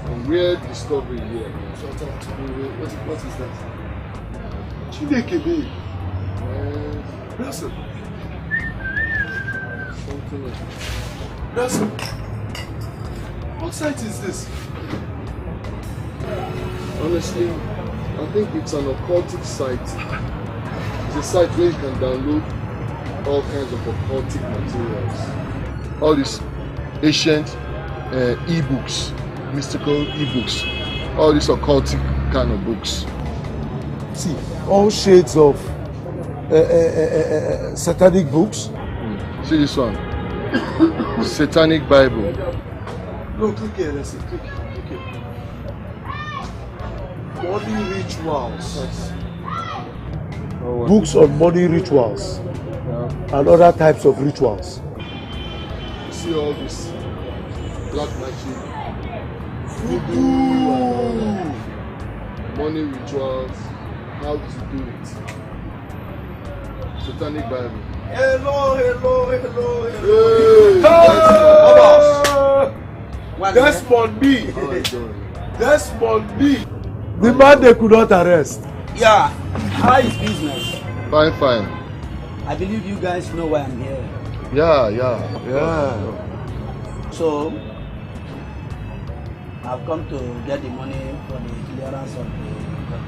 A weird discovery here. What is that? Chideke, babe. Listen. Nelson, what site is this? Honestly, I think it's an occultic site. It's a site where you can download all kinds of occultic materials. All these ancient e-books, mystical e-books, all these occultic kind of books. See, all shades of satanic books. See this one? Satanic Bible. No, click here, let's see, click here. Money rituals. Books on money rituals and other types of rituals. You see all this black magic, money rituals, how to do it. Satanic Bible. Hello. Hey! Desmond B. Desmond B. The man they could not arrest. Yeah, how is business? Fine. I believe you guys know why I'm here. Yeah. So, I've come to get the money for the clearance of the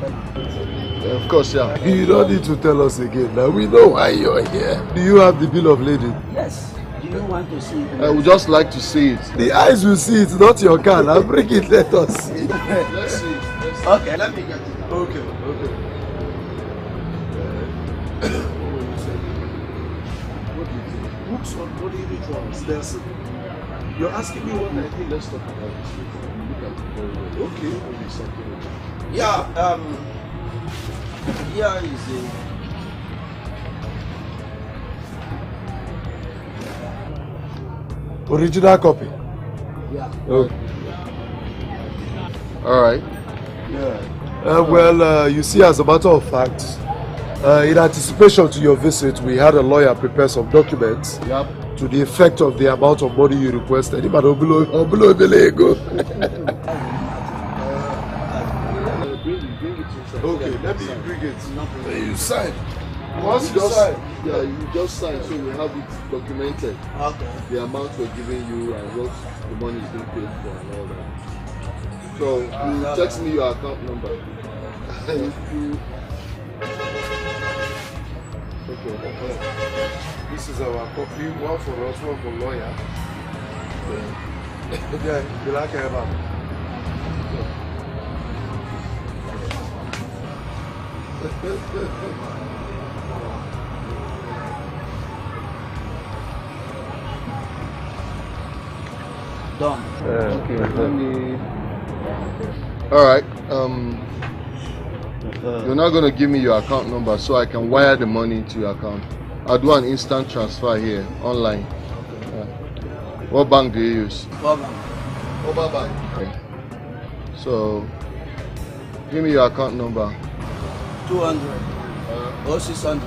tenant. Of course, yeah. You don't need to tell us again. Now we know why you're here. Do you have the bill of lading? Yes. Do you want to see it? I would just like to see it. The eyes will see it, not your car. Now bring it, let us see. Let's see it. Okay, let me get it. Okay. What do you think? Books on body rituals. Nelson. You're asking me what I think. Let's talk about this. Look at it very well. Okay. Maybe something. Yeah, here is a original copy. Yeah. Okay. All right. Yeah. You see, as a matter of fact, in anticipation to your visit, we had a lawyer prepare some documents to the effect of the amount of money you requested. Okay, let me bring it. You sign. Once you sign, you just sign, so we have it documented. Okay. The amount we're giving you and what the money is being paid for and all that. So you text me your account number. Okay. This is our copy, one for us, one for lawyer. Okay, you like it? Done. Okay. All right. You're not gonna give me your account number so I can wire the money into your account. I'll do an instant transfer here online. What bank do you use? Oba Bank. Okay. So, give me your account number. 200 0600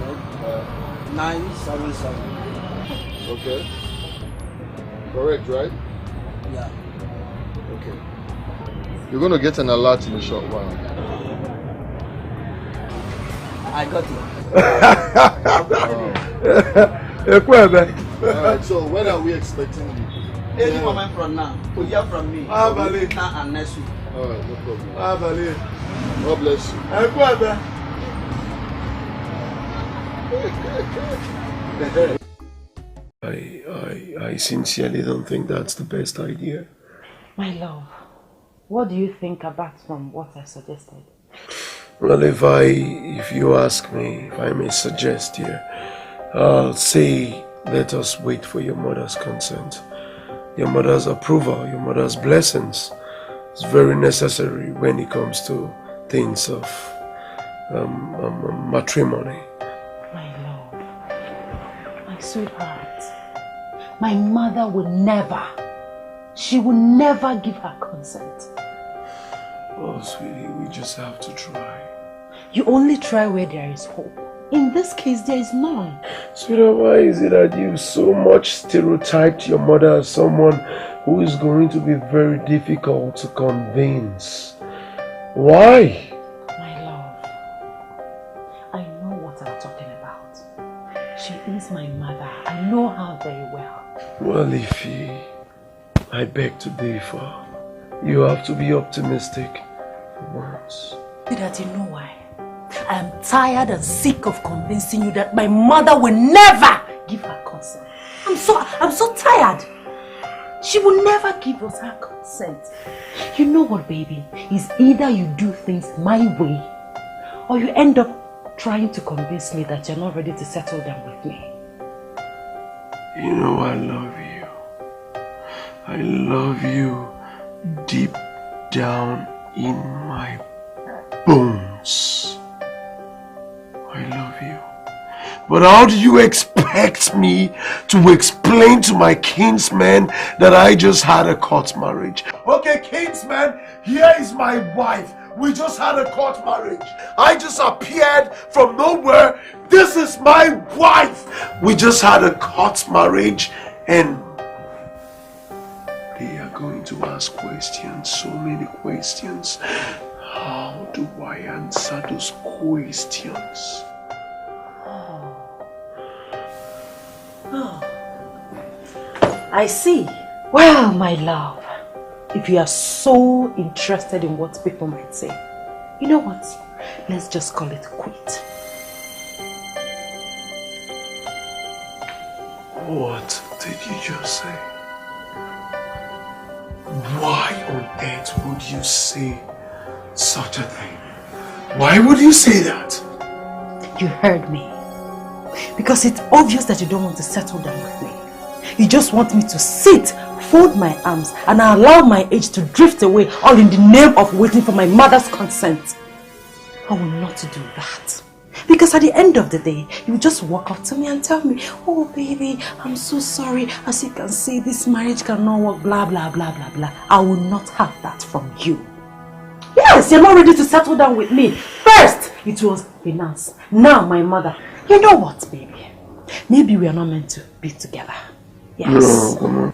977. Okay. Correct, right? Yeah. Okay. You're gonna get an alert in a short while. I got it. Alright, so when are we expecting you? Any moment from now, you'll hear from me. Now and next week. Alright, no problem. God bless you. I sincerely don't think that's the best idea. My love, what do you think apart from what I suggested? Well, if you ask me, if I may suggest here, I'll say let us wait for your mother's consent. Your mother's approval, your mother's blessings is very necessary when it comes to things of matrimony. My love, my sweetheart, my mother would never, she would never give her consent. Oh, sweetie, we just have to try. You only try where there is hope. In this case, there is none. Sweetheart, why is it that you so much stereotyped your mother as someone who is going to be very difficult to convince? Why? My love, I know what I'm talking about. She is my mother. I know her very well. Well, Ify, I beg to differ. You have to be optimistic for once. That you know why? I am tired and sick of convincing you that my mother will never give her consent. I'm so tired. She will never give us her consent. You know what, baby? It's either you do things my way or you end up trying to convince me that you're not ready to settle down with me. You know I love you. I love you deep down in my bones. I love you. But how do you expect me to explain to my kinsmen that I just had a court marriage? Okay, kinsmen, here is my wife. We just had a court marriage. I just appeared from nowhere. This is my wife. We just had a court marriage and they are going to ask questions, so many questions. How do I answer those questions? I see. Well, my love, if you are so interested in what people might say, you know what? Let's just call it quit. What did you just say? Why on earth would you say such a thing? Why would you say that? You heard me. Because it's obvious that you don't want to settle down with me. You just want me to sit, fold my arms, and allow my age to drift away, all in the name of waiting for my mother's consent. I will not do that. Because at the end of the day, you just walk up to me and tell me, oh baby, I'm so sorry. As you can see, this marriage cannot work, blah, blah, blah, blah, blah. I will not have that from you. Yes, you're not ready to settle down with me. First, it was finance. Now, my mother. You know what, baby? Maybe we are not meant to be together. Yes. No, come on,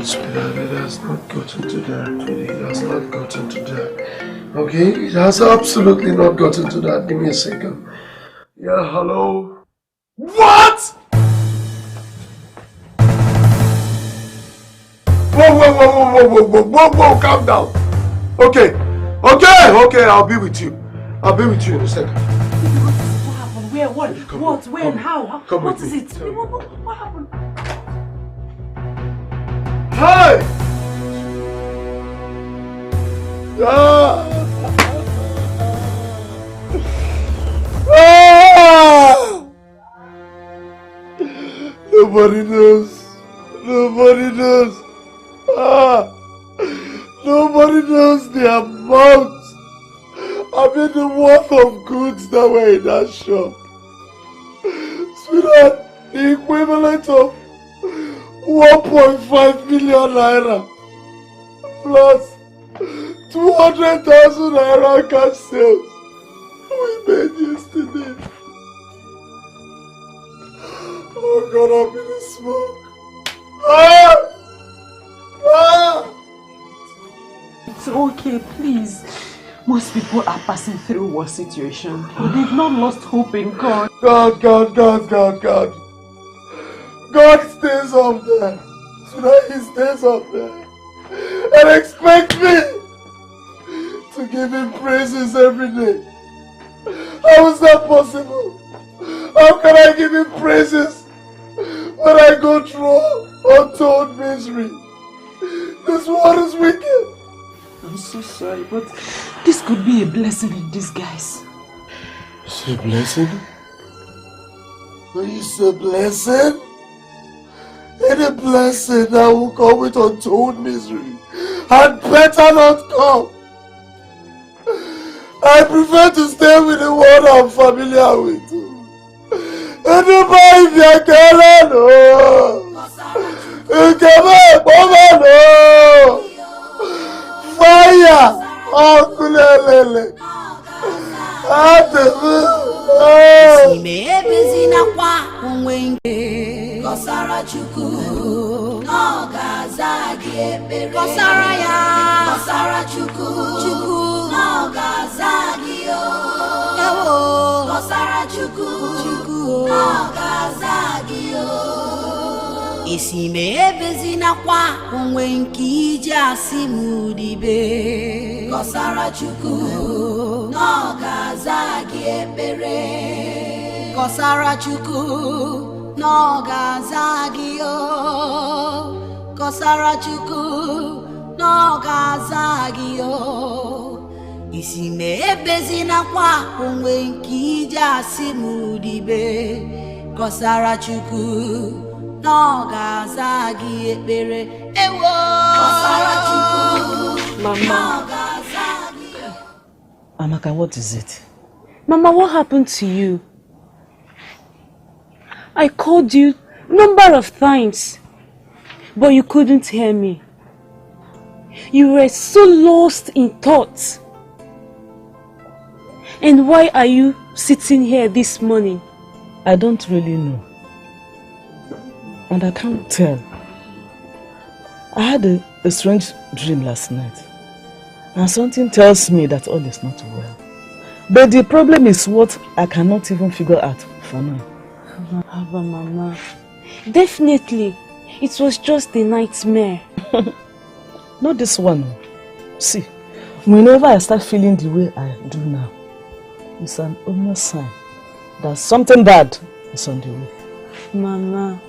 sweetheart, it has not gotten to that. It has not gotten to that. Okay? It has absolutely not gotten to that. Give me a second. Yeah, hello? What? Whoa, calm down. Okay, I'll be with you. I'll be with you in a second. What happened? Where? What? When? How? Come what with is me. it? What happened? Hey! Nobody knows. Nobody knows. Nobody knows the amount. I mean the worth of goods that were in that shop. Sweetheart, the equivalent of 1.5 million naira plus 200,000 naira cash sales we made yesterday. Oh God, I'm in the smoke. It's okay, please. Most people are passing through worse situation. They've not lost hope in God. God stays up there. He stays up there and expect me to give him praises every day. How is that possible? How can I give him praises when I go through untold misery? This world is wicked. I'm so sorry, but this could be a blessing in disguise. It's a blessing? It's a blessing? Any blessing that will come with untold misery had better not come. I prefer to stay with the one I'm familiar with. Anybody if you can know. You can make woman know. Fire! Oh, kulelele. Kọsara Chukwu, ọ ga-aza gị ekpere. Kọsara ya, kọsara Chukwu, ọ ga-aza gị o. Kọsara Chukwu, ọ ga-aza gị o. isi me ebezina kwa onwe nke ije asị m dibe kọsara Chukwu n'ọgaza gị ekpere kọsara Chukwu n'ọgaza gị o kọsara Chukwu n'ọgaza gị o isi me ebezina kwa onwe nke ije asị m dibe kọsara Chukwu n'ọgaza gị ekpere ewo kọsara Chukwu n'ọgaza gị. Amaka, what is it? Mama, what happened to you? I called you number of times, but you couldn't hear me. You were so lost in thoughts. And why are you sitting here this morning? I don't really know. And I can't tell. I had a strange dream last night. And something tells me that all is not well. But the problem is what I cannot even figure out for now. Abba, Mama. Definitely, it was just a nightmare. Not this one. See, whenever I start feeling the way I do now, it's an obvious sign that something bad is on the way. Mama,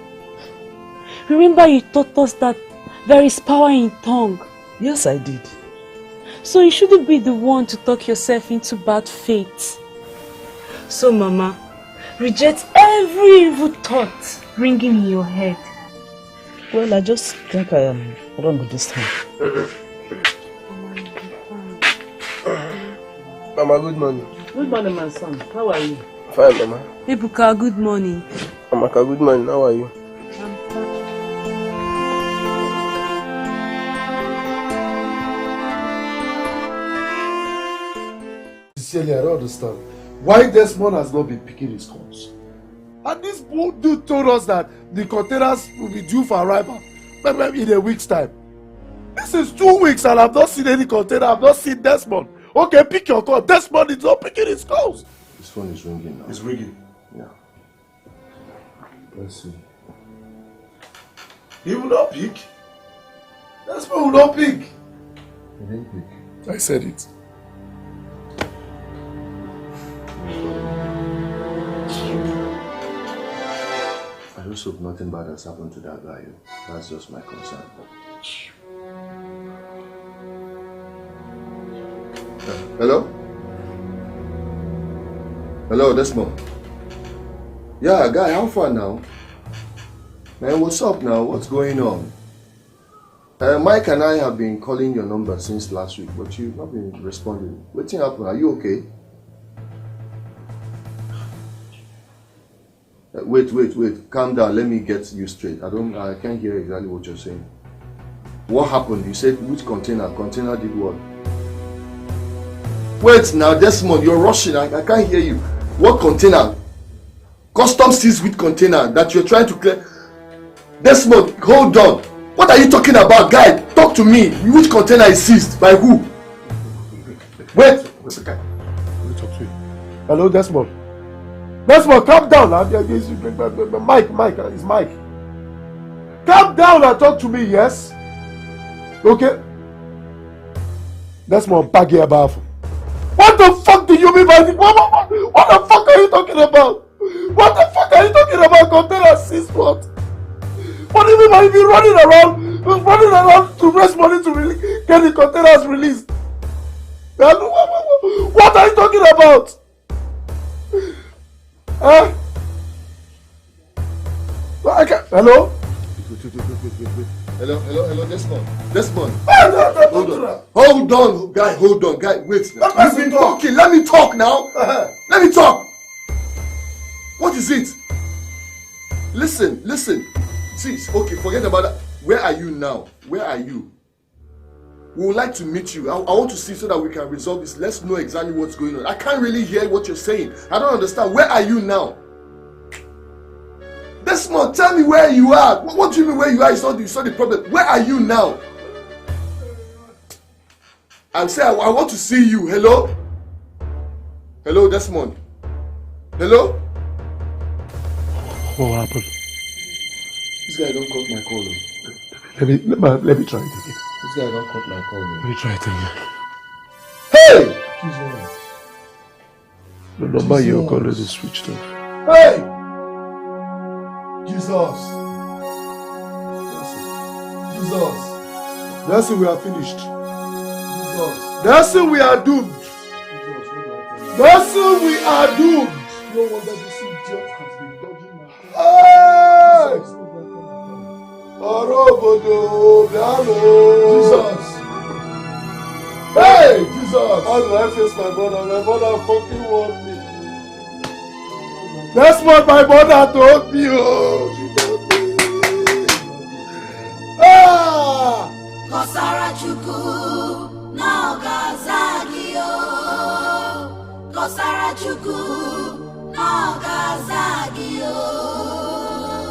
remember you taught us that there is power in tongue. Yes, I did. So you shouldn't be the one to talk yourself into bad fate. So Mama, reject every evil thought ringing in your head. Well, I just think I am wrong with this time. Mama, good morning. Good morning, my son. How are you? Fine, Mama. Ebuka, good morning. Amaka, good morning. How are you? Sincerely, I don't understand why Desmond has not been picking his calls. And this dude told us that the containers will be due for arrival maybe in a week's time. This is 2 weeks and I've not seen any container. I've not seen Desmond. Okay, pick your call. Desmond is not picking his calls. His phone is ringing now. It's ringing. Yeah. Let's see. He will not pick. Desmond will not pick. He didn't pick. I said it. I just hope nothing bad has happened to that guy. That's just my concern. Hello? Hello, Desmond. Yeah, guy, how far now? Man, what's up now? What's going on? Mike and I have been calling your number since last week, but you've not been responding. What's happening? Are you okay? Wait. Calm down. Let me get you straight. I can't hear exactly what you're saying. What happened? You said which container? Container did what? Wait now, Desmond, you're rushing. I can't hear you. What container? Customs seized with container that you're trying to clear. Desmond, hold on. What are you talking about, guy? Talk to me. Which container is seized? By who? Wait. Let me talk to you. Hello, Desmond. Desmond, calm down. Mike, it's Mike. Calm down and talk to me, yes? Okay? Desmond, back here, Bafu. What the fuck do you mean by this? What the fuck are you talking about? What the fuck are you talking about? Container seized what? What do you mean by you running around to raise money to get the containers released? What are you talking about? Huh? Hello? Hello, Desmond. Hold on, guy, wait. You've been talking, let me talk now. Let me talk. What is it? Listen. See, okay, forget about that. Where are you now? Where are you? We would like to meet you. I want to see so that we can resolve this. Let's know exactly what's going on. I can't really hear what you're saying. I don't understand. Where are you now? Desmond, tell me where you are. What do you mean where you are? It's not the problem. Where are you now? I'm saying I want to see you. Hello? Hello, Desmond. Hello? What happened? This guy don't cut my call. Let me try it again. This guy don't cut my call. Let me try it again. Hey! Jesus. The number you're calling is switched off. Hey! Jesus. Jesus. That's it, we are finished. Jesus. That's it, we are doomed. That's it, we are doomed. No wonder this idiot has been dodging my call. Hey! Aforevo, Jesus. Hey, Jesus. How do I face my brother? My brother fucking want me. That's what my mother told me. Oh, she told me. Ah! Kosara chuku na ogazagio. Kosara chuku na ogazagio.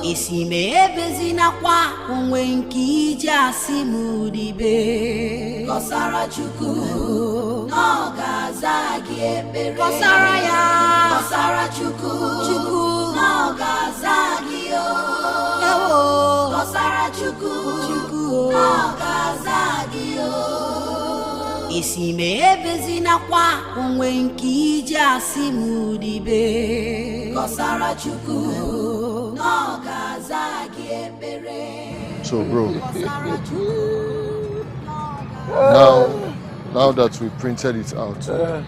Isi me ebezina kwa onwe nke ije asi mudibe. Kosara chuku na ogazagi ekpere. Kosara ya. Kosara chuku na ogazagi o. Ewo. Kosara chuku na ogazagi o. Isi me ebezina kwa onwe nke ije asi mudibe. Kosara chuku. So, bro, now that we printed it out, I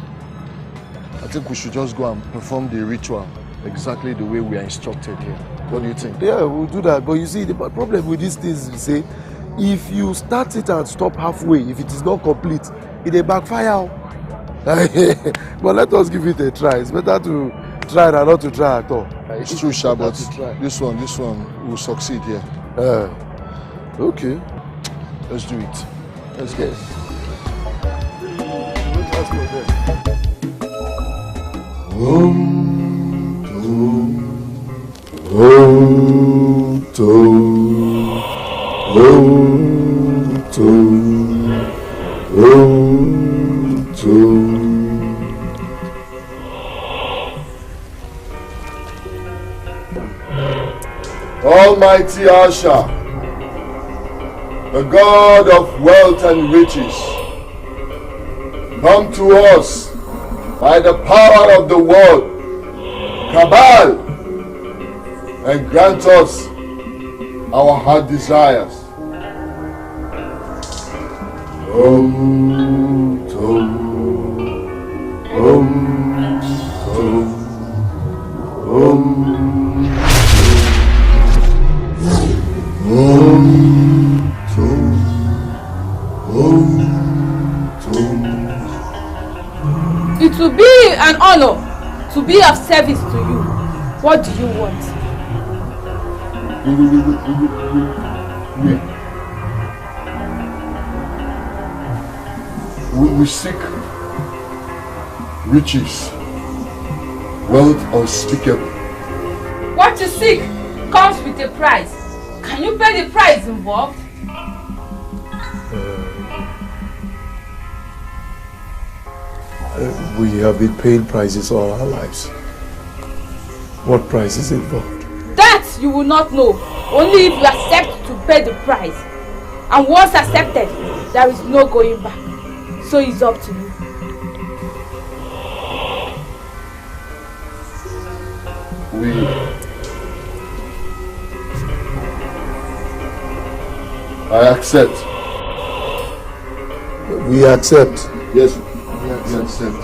think we should just go and perform the ritual exactly the way we are instructed here. What do you think? Yeah, we'll do that. But you see, the problem with these things is, say, if you start it and stop halfway, if it is not complete, it will backfire. But let us give it a try. It's better to try than not to try at all. It's true, Sha, but this one will succeed here. Okay. Let's do it. Let's go. Almighty Asha, the God of wealth and riches, come to us by the power of the word, Kabal, and grant us our heart desires. Om Tom, Om Tom, Om. It will be an honor to be of service to you. What do you want? We seek riches, wealth unspeakable. What you seek comes with a price. Can you pay the price involved? We have been paying prices all our lives. What price is involved? That you will not know, only if you accept to pay the price. And once accepted, there is no going back. So it's up to you. I accept. We accept. Yes, we accept.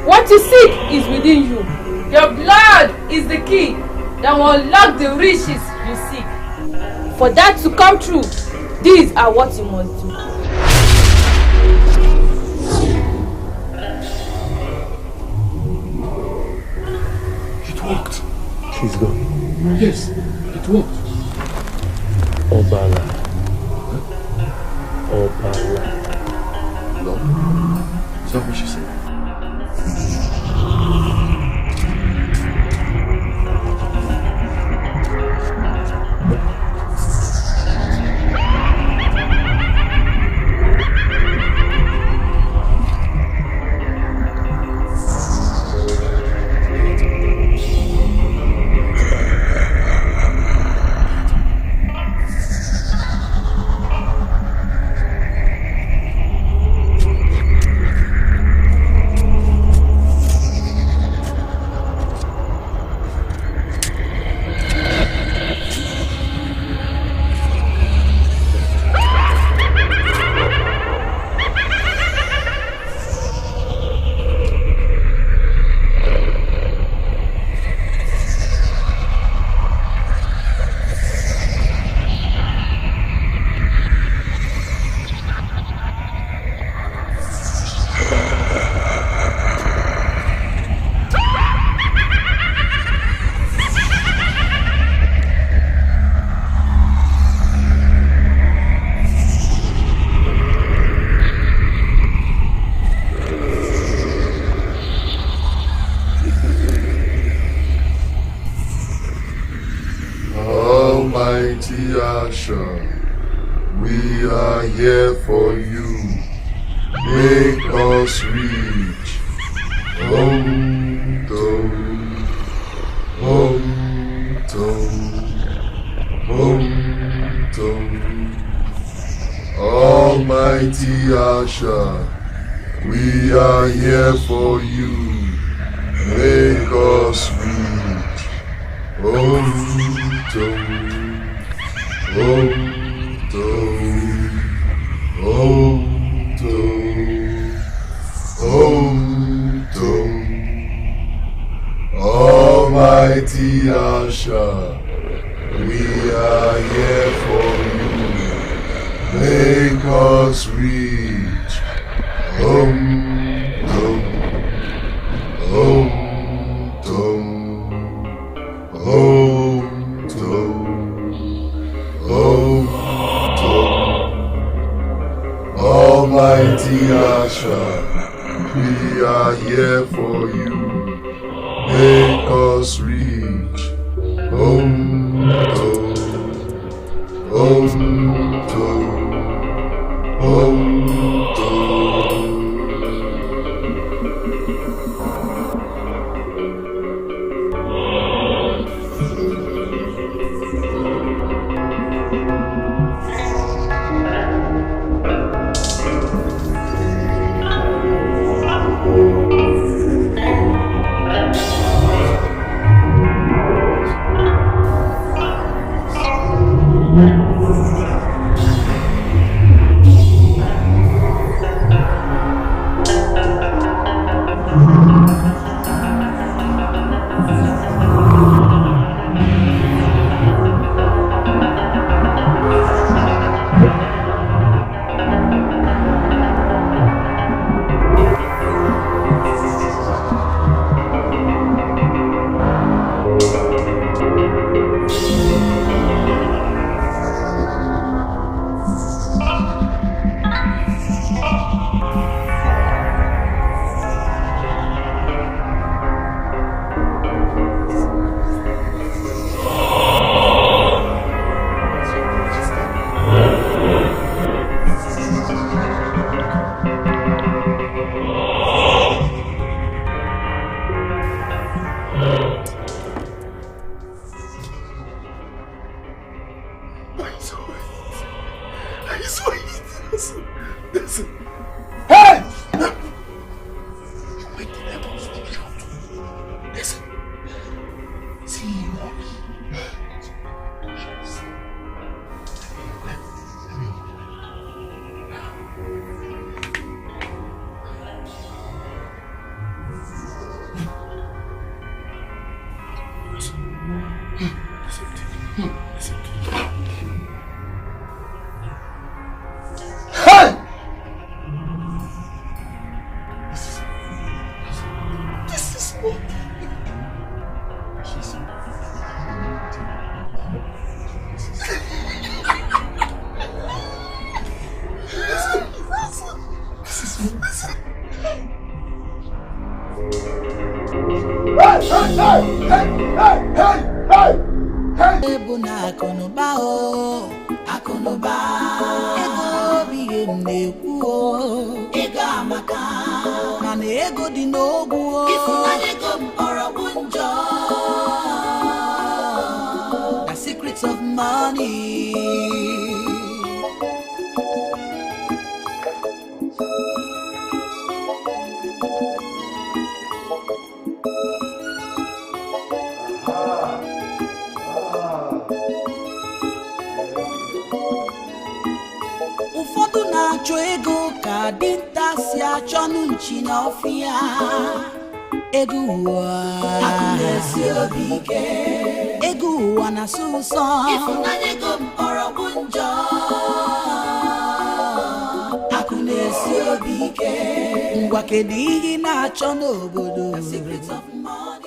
What you seek is within you. Your blood is the key that will unlock the riches you seek. For that to come true, these are what you must do. It worked. She's gone. Yes, it worked. Obala. Obala. No. Is that what she said? us reach. Almighty Asha, we are here for you. Make us reach. Almighty Asha, we are here for you. Make us reach. Almighty Asha, we are here for you. Make us reach.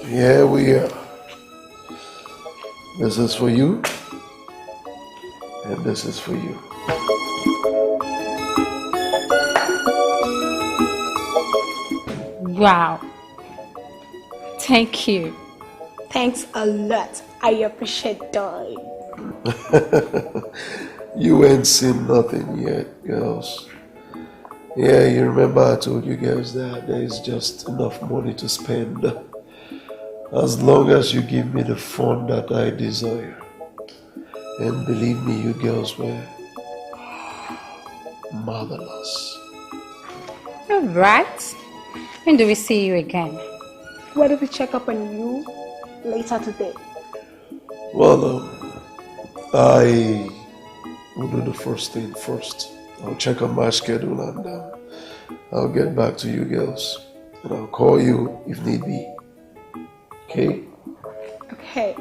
Here we are. This is for you, and this is for you. Wow. Thank you. Thanks a lot. I appreciate that. You ain't seen nothing yet, girls. Yeah, you remember I told you girls that there is just enough money to spend. As long as you give me the fun that I desire. And believe me, you girls were marvelous. Alright. When do we see you again? Why don't we check up on you later today? Well, I will do the first thing first. I'll check on my schedule and I'll get back to you girls. And I'll call you if need be. Okay? Okay.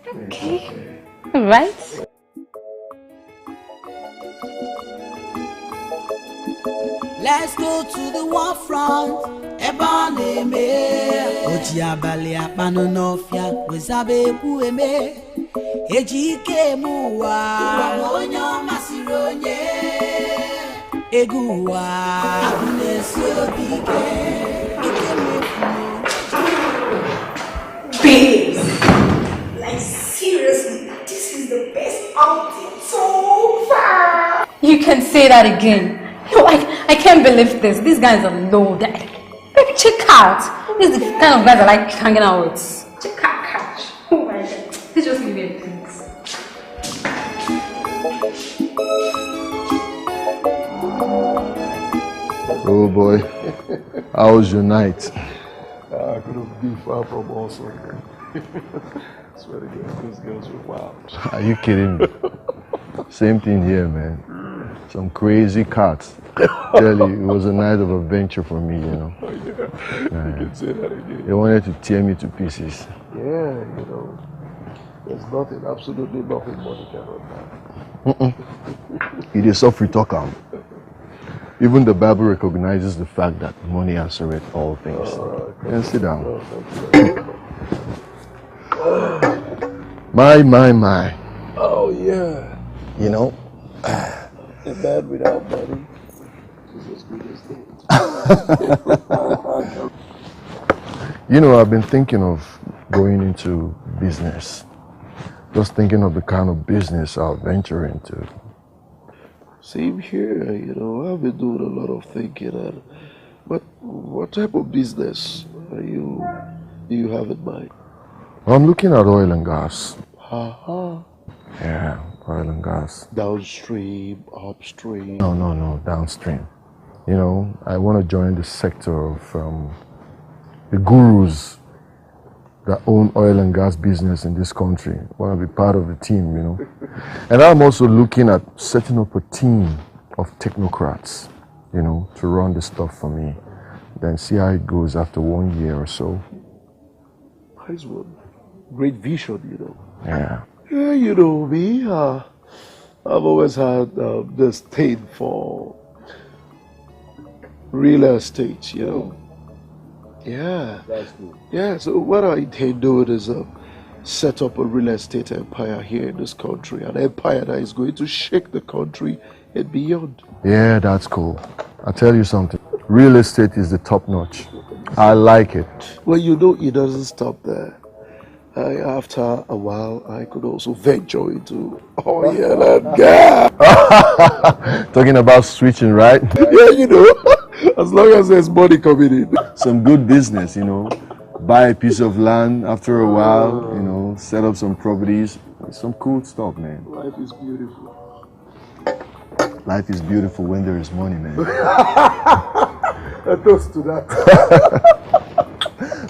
Okay. Alright. Let's go to the war front. Ebane me. Oji abali apano nofia. Wezabe kueme. Ejike muwa. Wamonyo masironye. Eguwa. Abunesio bike. Babes, like seriously, this is the best outing so far. You can say that again. No, I can't believe this. These guys are loaded. Baby, check out. This is the kind of guys I like hanging out with. Check out Cash. Oh my god. Please just give me a thanks. Oh boy, how was your night? I could have been far from also. Swear to God, those girls were wild. Are you kidding me? Same thing here, man. Some crazy cats. Tell you, it was a night of adventure for me, you know. Oh, yeah. You can say that again. They wanted to tear me to pieces. Yeah, you know, there's nothing, absolutely nothing money cannot buy. It is so free talk. Even the Bible recognizes the fact that money answereth all things. And sit down. My. Oh, yeah. You know? A man without money is as good as dead. You know, I've been thinking of going into business. Just thinking of the kind of business I'll venture into. Same here, you know, I've been doing a lot of thinking. But what type of business do you have in mind? I'm looking at oil and gas. Yeah, oil and gas. Downstream, upstream. No, downstream. You know, I want to join the sector of the gurus that own oil and gas business in this country. I want to be part of the team, you know. And I'm also looking at setting up a team of technocrats, you know, to run the stuff for me. Then see how it goes after 1 year or so. Nice one. Great vision, you know. Yeah. Yeah, you know me. I've always had this thing for real estate, you know. Yeah. That's good. Yeah, so what I intend doing is set up a real estate empire here in this country. An empire that is going to shake the country and beyond. Yeah, that's cool. I'll tell you something. Real estate is the top notch. I like it. Well, you know, it doesn't stop there. After a while, I could also venture into oil and gas. Talking about switching, right? Yeah, you know, as long as there's money coming in. Some good business, you know. Buy a piece of land after a while, you know, set up some properties. Some cool stuff, man. Life is beautiful. Life is beautiful when there is money, man. A toast to that.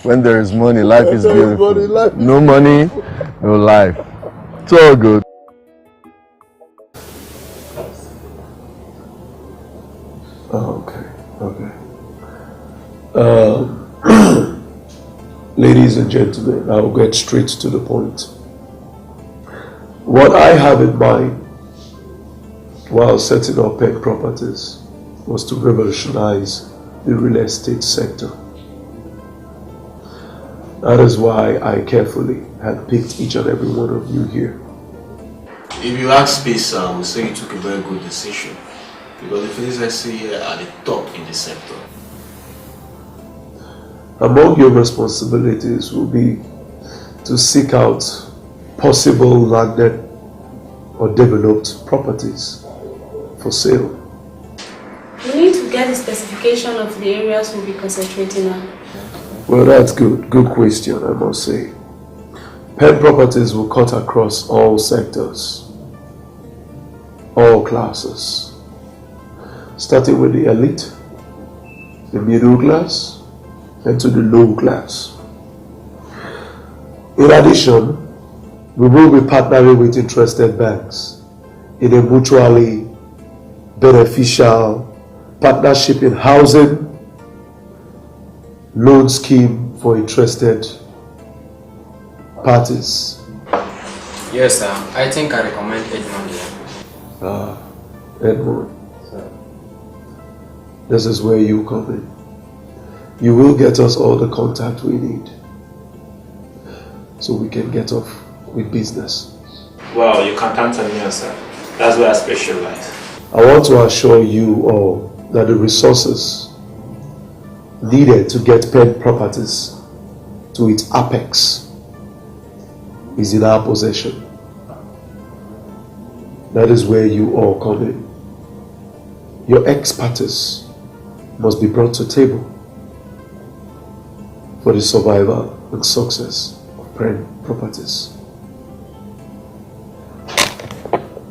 When there is money, life is beautiful. No money, no life. It's all good. Okay. Ladies and gentlemen, I'll get straight to the point. What I have in mind while setting up pet properties was to revolutionize the real estate sector. That is why I carefully had picked each and every one of you here. If you ask peace, I will say you took a very good decision. Because the things I see here are the top in the sector. Among your responsibilities will be to seek out possible landed or developed properties for sale. We need to get the specification of the areas we'll be concentrating on. Well, that's good. Good question, I must say. Pen properties will cut across all sectors, all classes, starting with the elite, the middle class, and to the low class. In addition, we will be partnering with interested banks in a mutually beneficial partnership in housing loan scheme for interested parties. Yes, sir. I think I recommend Edmond here. Edmond. This is where you come in. You will get us all the contact we need so we can get off with business. Well, you can count on me, sir. That's where I specialize. I want to assure you all that the resources needed to get Pen Properties to its apex is in our possession. That is where you all come in. Your expertise must be brought to table for the survival and success of Pen Properties.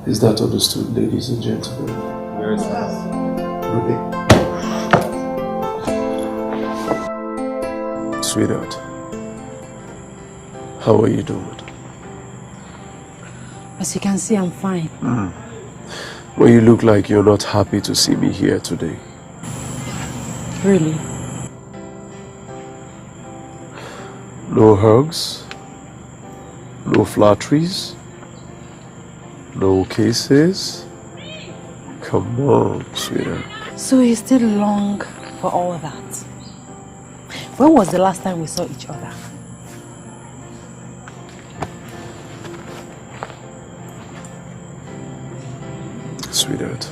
Is that understood, ladies and gentlemen? Yes, sir. Sweetheart, how are you doing? As you can see, I'm fine. Well, you look like you're not happy to see me here today. Really? No hugs, no flatteries, no kisses. Come on, sweetheart. So you still long for all that? When was the last time we saw each other? Sweetheart,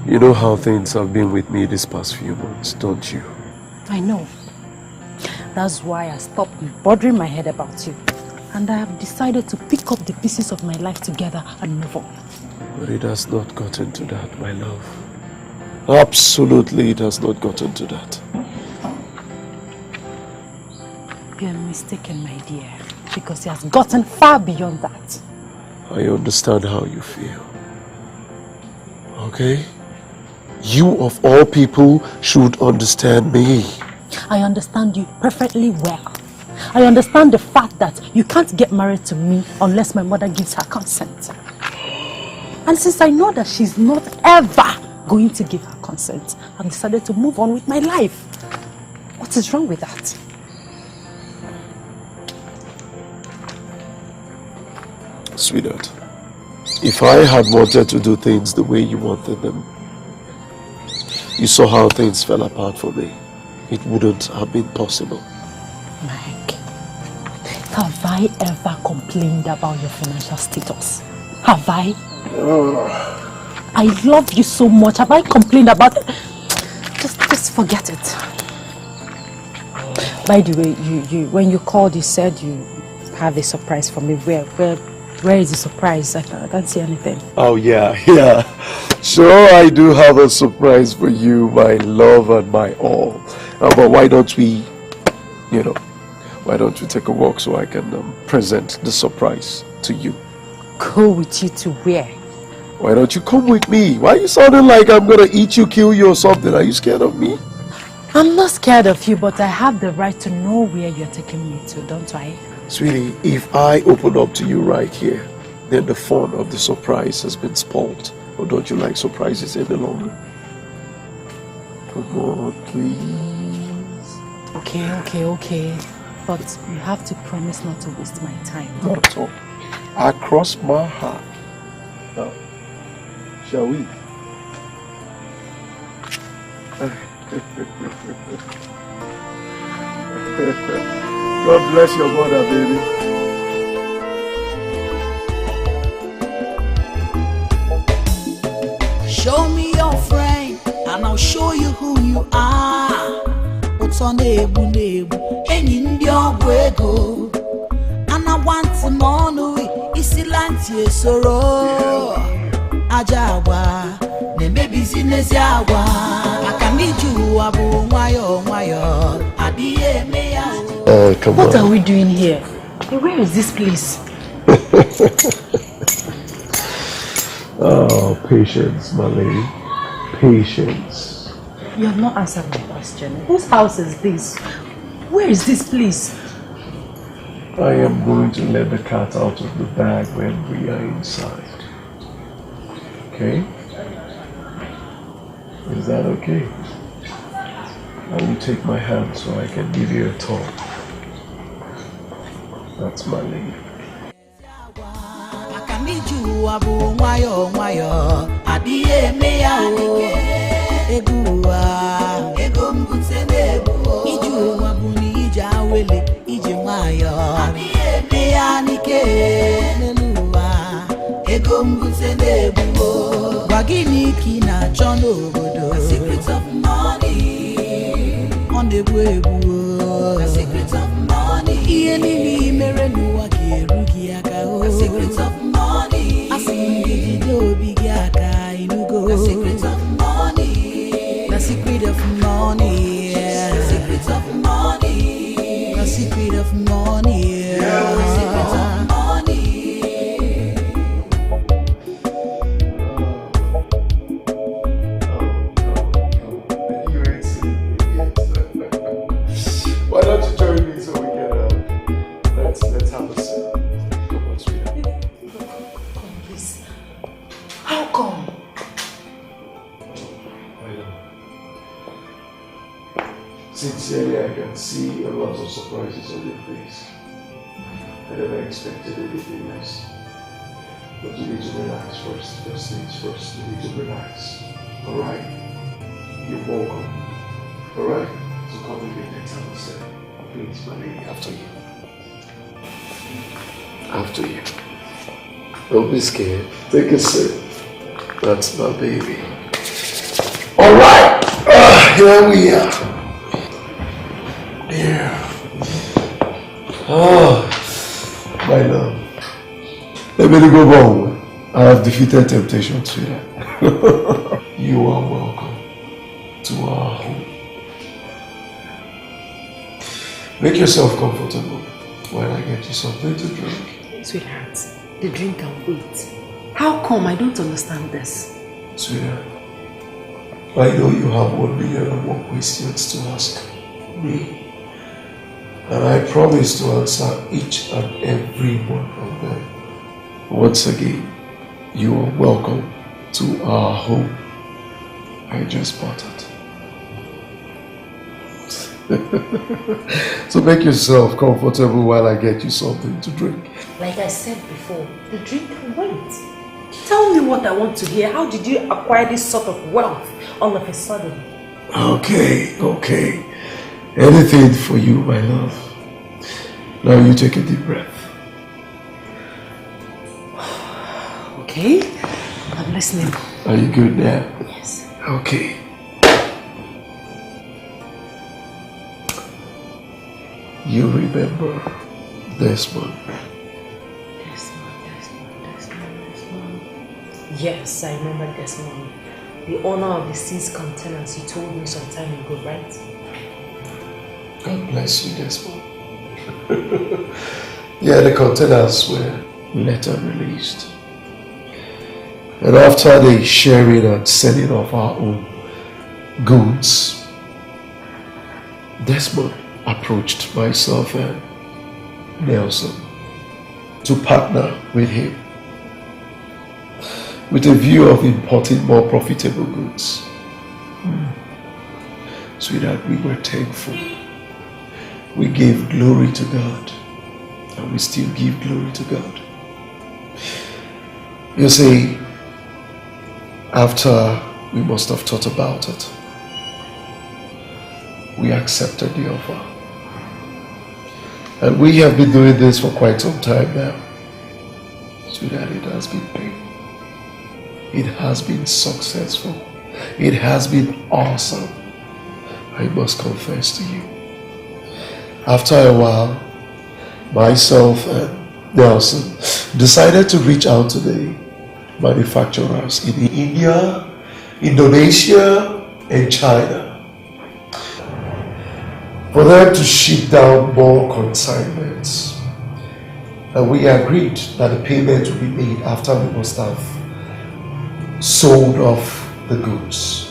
you know how things have been with me these past few months, don't you? I know. That's why I stopped bothering my head about you. And I have decided to pick up the pieces of my life together and move on. But it has not gotten to that, my love. Absolutely, it has not gotten to that. You're mistaken, my dear, because it has gotten far beyond that. I understand how you feel. Okay? You of all people should understand me. I understand you perfectly well. I understand the fact that you can't get married to me unless my mother gives her consent. And since I know that she's not ever going to give her consent, I've decided to move on with my life. What is wrong with that? Sweetheart, if I had wanted to do things the way you wanted them, you saw how things fell apart for me. It wouldn't have been possible. Mike, have I ever complained about your financial status? Have I? I love you so much. Have I complained about it? Just forget it. By the way, you when you called, you said you have a surprise for me. Where is the surprise? I can't see anything. Oh yeah. Sure, I do have a surprise for you, my love and my all. But why don't we, why don't we take a walk so I can present the surprise to you? Go with you to where? Why don't you come with me? Why are you sounding like I'm gonna eat you, kill you or something? Are you scared of me? I'm not scared of you, but I have the right to know where you're taking me to, don't I? Sweetie, if I open up to you right here, then the fun of the surprise has been spoiled. Or don't you like surprises any longer? Come on, please. Okay. But you have to promise not to waste my time. Not at all. I cross my heart. Now, shall we? God bless your mother, baby. Show me your friend, and I'll show you who you are. What's on the nebu, any Indian go. And I want to know, is it like sorrow? Ajawa, ne me business yawa. Akaniju abu wayo, adie me ya. Oh, come What on. are we doing here? Where is this place? Oh, patience, my lady. Patience. You have not answered my question. Whose house is this? Where is this place? I am going to let the cat out of the bag when we are inside. Okay? Is that okay? I will take my hand so I can give you a tour. That's my lady. Akaniju abu wayo, adie me ya o. Egua, egombutse nebu. Iju abu ni ija wele, ije wayo. Adie me ya nike nelua. Egombutse nebu. Wagini kina chono bodo. The secret of money. On the webu. The secret of money. Iye nini mere nuwa kierugi aka o. The secret of money. Asingi do bigi aka inugo. The secret of money. The secret of money. The secret of money. The secret of money. The secret of money. Why don't you join me so we can let's have a sip. Come on, sweetheart. Come, please. How come? Sincerely, I can see a lot of surprises on your face. I never expected anything less. But you need to relax first. First things first, you need to relax. Alright? You're welcome. Alright? So come with me, let's have a sip. Please, my lady, after you. After you. Don't be scared. Take a sip. That's my baby. Alright! Here we are. Yeah. Oh, my love. Let me go home. I have defeated temptation, sweetheart. You are welcome to our home. Make yourself comfortable while I get you something to drink. Sweetheart, the drink can wait. How come? I don't understand this. Sweetheart, I know you have 1 million and 1 questions to ask me. And I promise to answer each and every one of them. Once again, you are welcome to our home. I just bought it. So make yourself comfortable while I get you something to drink. Like I said before, the drink can wait. Tell me what I want to hear. How did you acquire this sort of wealth all of a sudden? Okay. Anything for you, my love. Now you take a deep breath. Okay, I'm listening. Are you good now? Yes. Okay. You remember Desmond? Yes, I remember Desmond. The owner of the seas containers you told me some time ago, right? God bless you, Desmond. Yeah, the containers were later released. And after the sharing and selling of our own goods, Desmond approached myself and Nelson to partner with him with a view of importing more profitable goods. Sweetheart, we were thankful. We gave glory to God, and we still give glory to God. You see, after we must have thought about it, we accepted the offer. And we have been doing this for quite some time now. Sweetheart, it has been paid. It has been successful. It has been awesome. I must confess to you. After a while, myself and Nelson decided to reach out to the manufacturers in India, Indonesia, and China for them to ship down more consignments. And we agreed that the payment will be made after we must have sold off the goods.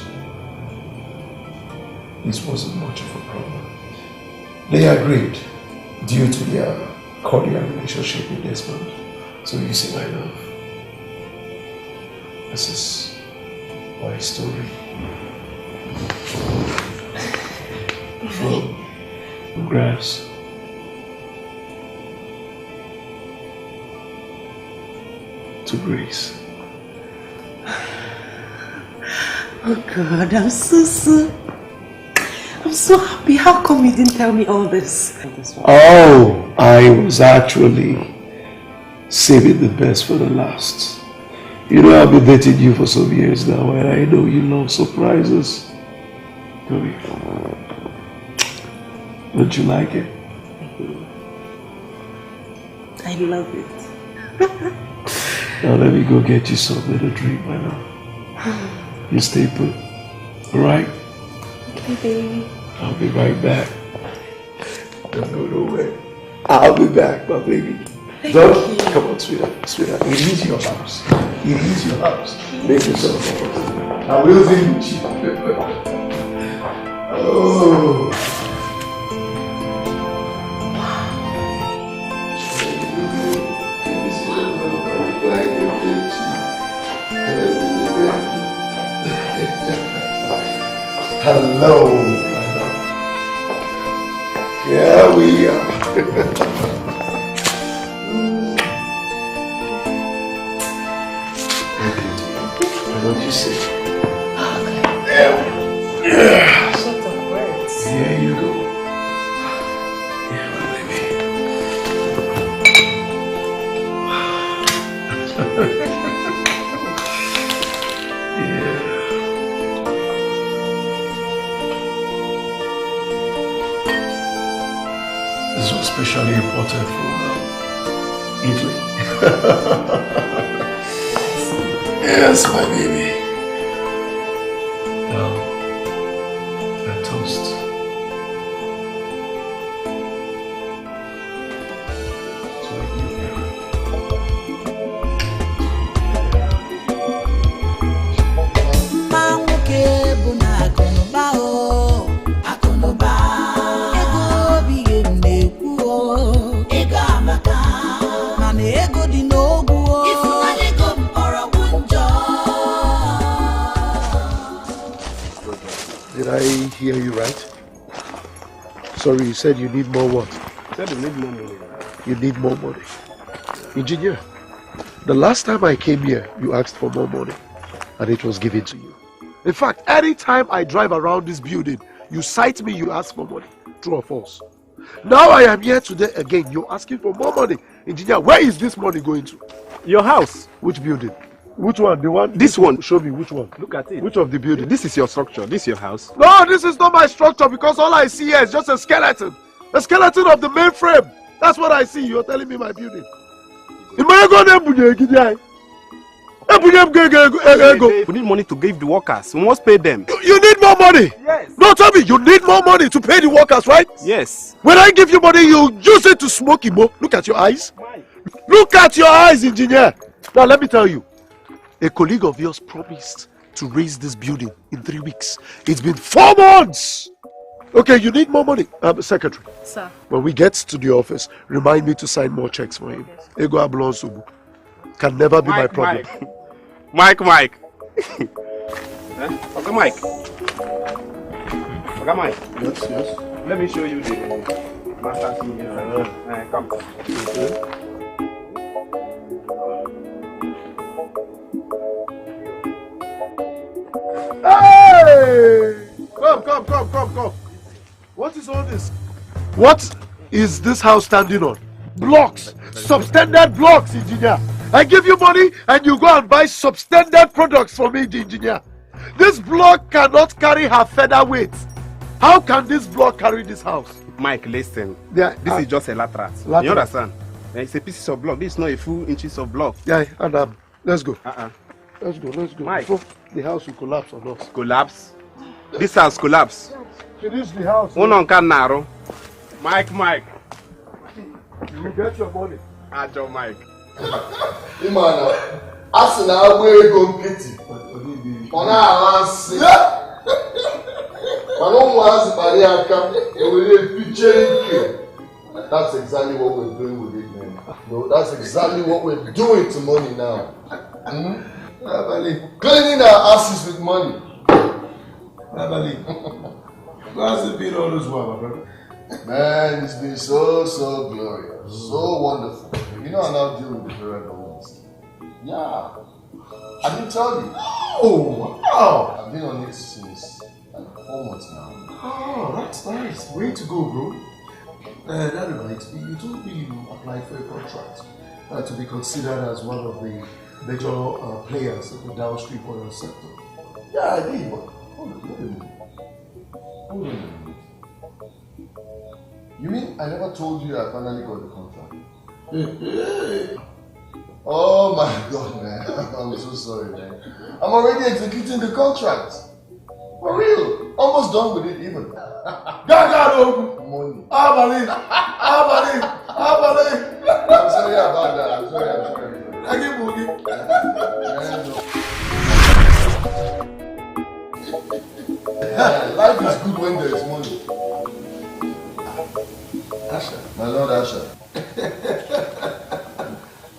This wasn't much of a problem. They agreed due to their cordial relationship with Desmond. So you see, my love, this is my story. From grass to grace. Oh God, I'm so happy. How come you didn't tell me all this? Oh, I was actually saving the best for the last. You know, I've been dating you for some years now, and I know you love surprises. Don't you like it? I love it. Now let me go get you something to drink, my love. You stay put, alright? Okay, baby. I'll be right back. Don't go nowhere. I'll be back, my baby. Don't come on, sweetheart. Sweetheart, it is your house. It is your house. Make yourself comfortable. I will be with you. Oh. Hello, my love. Here we are. What do you say? Yeah. Shut up, words. Here you go. Yeah, my baby. This was specially imported from Italy. Yes, my baby. Now, a toast. To a new era. Did I hear you right? Sorry, you said you need more what? I said you need more money. You need more money. Engineer, the last time I came here, you asked for more money and it was given to you. In fact, anytime I drive around this building, you cite me, you ask for money. True or false? Now I am here today again, you're asking for more money. Engineer, where is this money going to? Your house. Which building? Which one? The one? This one. Show me which one. Look at it. Which of the building? This is your structure. This is your house. No, this is not my structure because all I see here is just a skeleton. A skeleton of the mainframe. That's what I see. You're telling me my building. We need money to give the workers. We must pay them. You need more money? Yes. No, tell me, you need more money to pay the workers, right? Yes. When I give you money, you use it to smoke Igbo. Look at your eyes. Look at your eyes, engineer. Now, let me tell you. A colleague of yours promised to raise this building in 3 weeks. It's been 4 months. Okay, you need more money. Secretary. Sir. When we get to the office, remind me to sign more checks for him. Ego Ablonsubu can never be my problem. Mike. Okay, Mike. Okay, Mike. Yes. Let me show you the master key here. Come. Hey! Come. What is all this? What is this house standing on? Blocks. Substandard blocks, engineer. I give you money and you go and buy substandard products from me, the engineer. This block cannot carry her feather weight. How can this block carry this house? Mike, listen. Yeah, this is just a latrat. You understand? It's a piece of block. This is not a full inches of block. Yeah, and Let's go. Let's go. Mike. Before the house will collapse on us. Collapse? This house collapse. Finish the house. Uno canaro. Mike. You will get your money. Ajo Mike. Imana, as na we go pity. Ona alansi. Mano was bari aka, we will picture. That's exactly what we're doing with it, man. No, that's exactly what we're doing to money now. Cleaning our asses with money. How's it been all this while, my brother? Man, it's been so glorious, so wonderful. You know I now deal with the parent ones. Yeah. I didn't tell you. Oh, wow. I've been on it since like 4 months now. Oh, that's nice. Way to go, bro. That reminds me, you told me you applied for a contract to be considered as one of the major players in the downstream oil sector. Yeah, I did, but hold on a minute. You mean I never told you I finally got the contract? Oh my God, man. I'm so sorry, man. I'm already executing the contract. For real. Almost done with it even. Money. I believe. I'm sorry about that. I'm sorry. I get boogie. Life is good when there is money. Asha. My Lord Asha.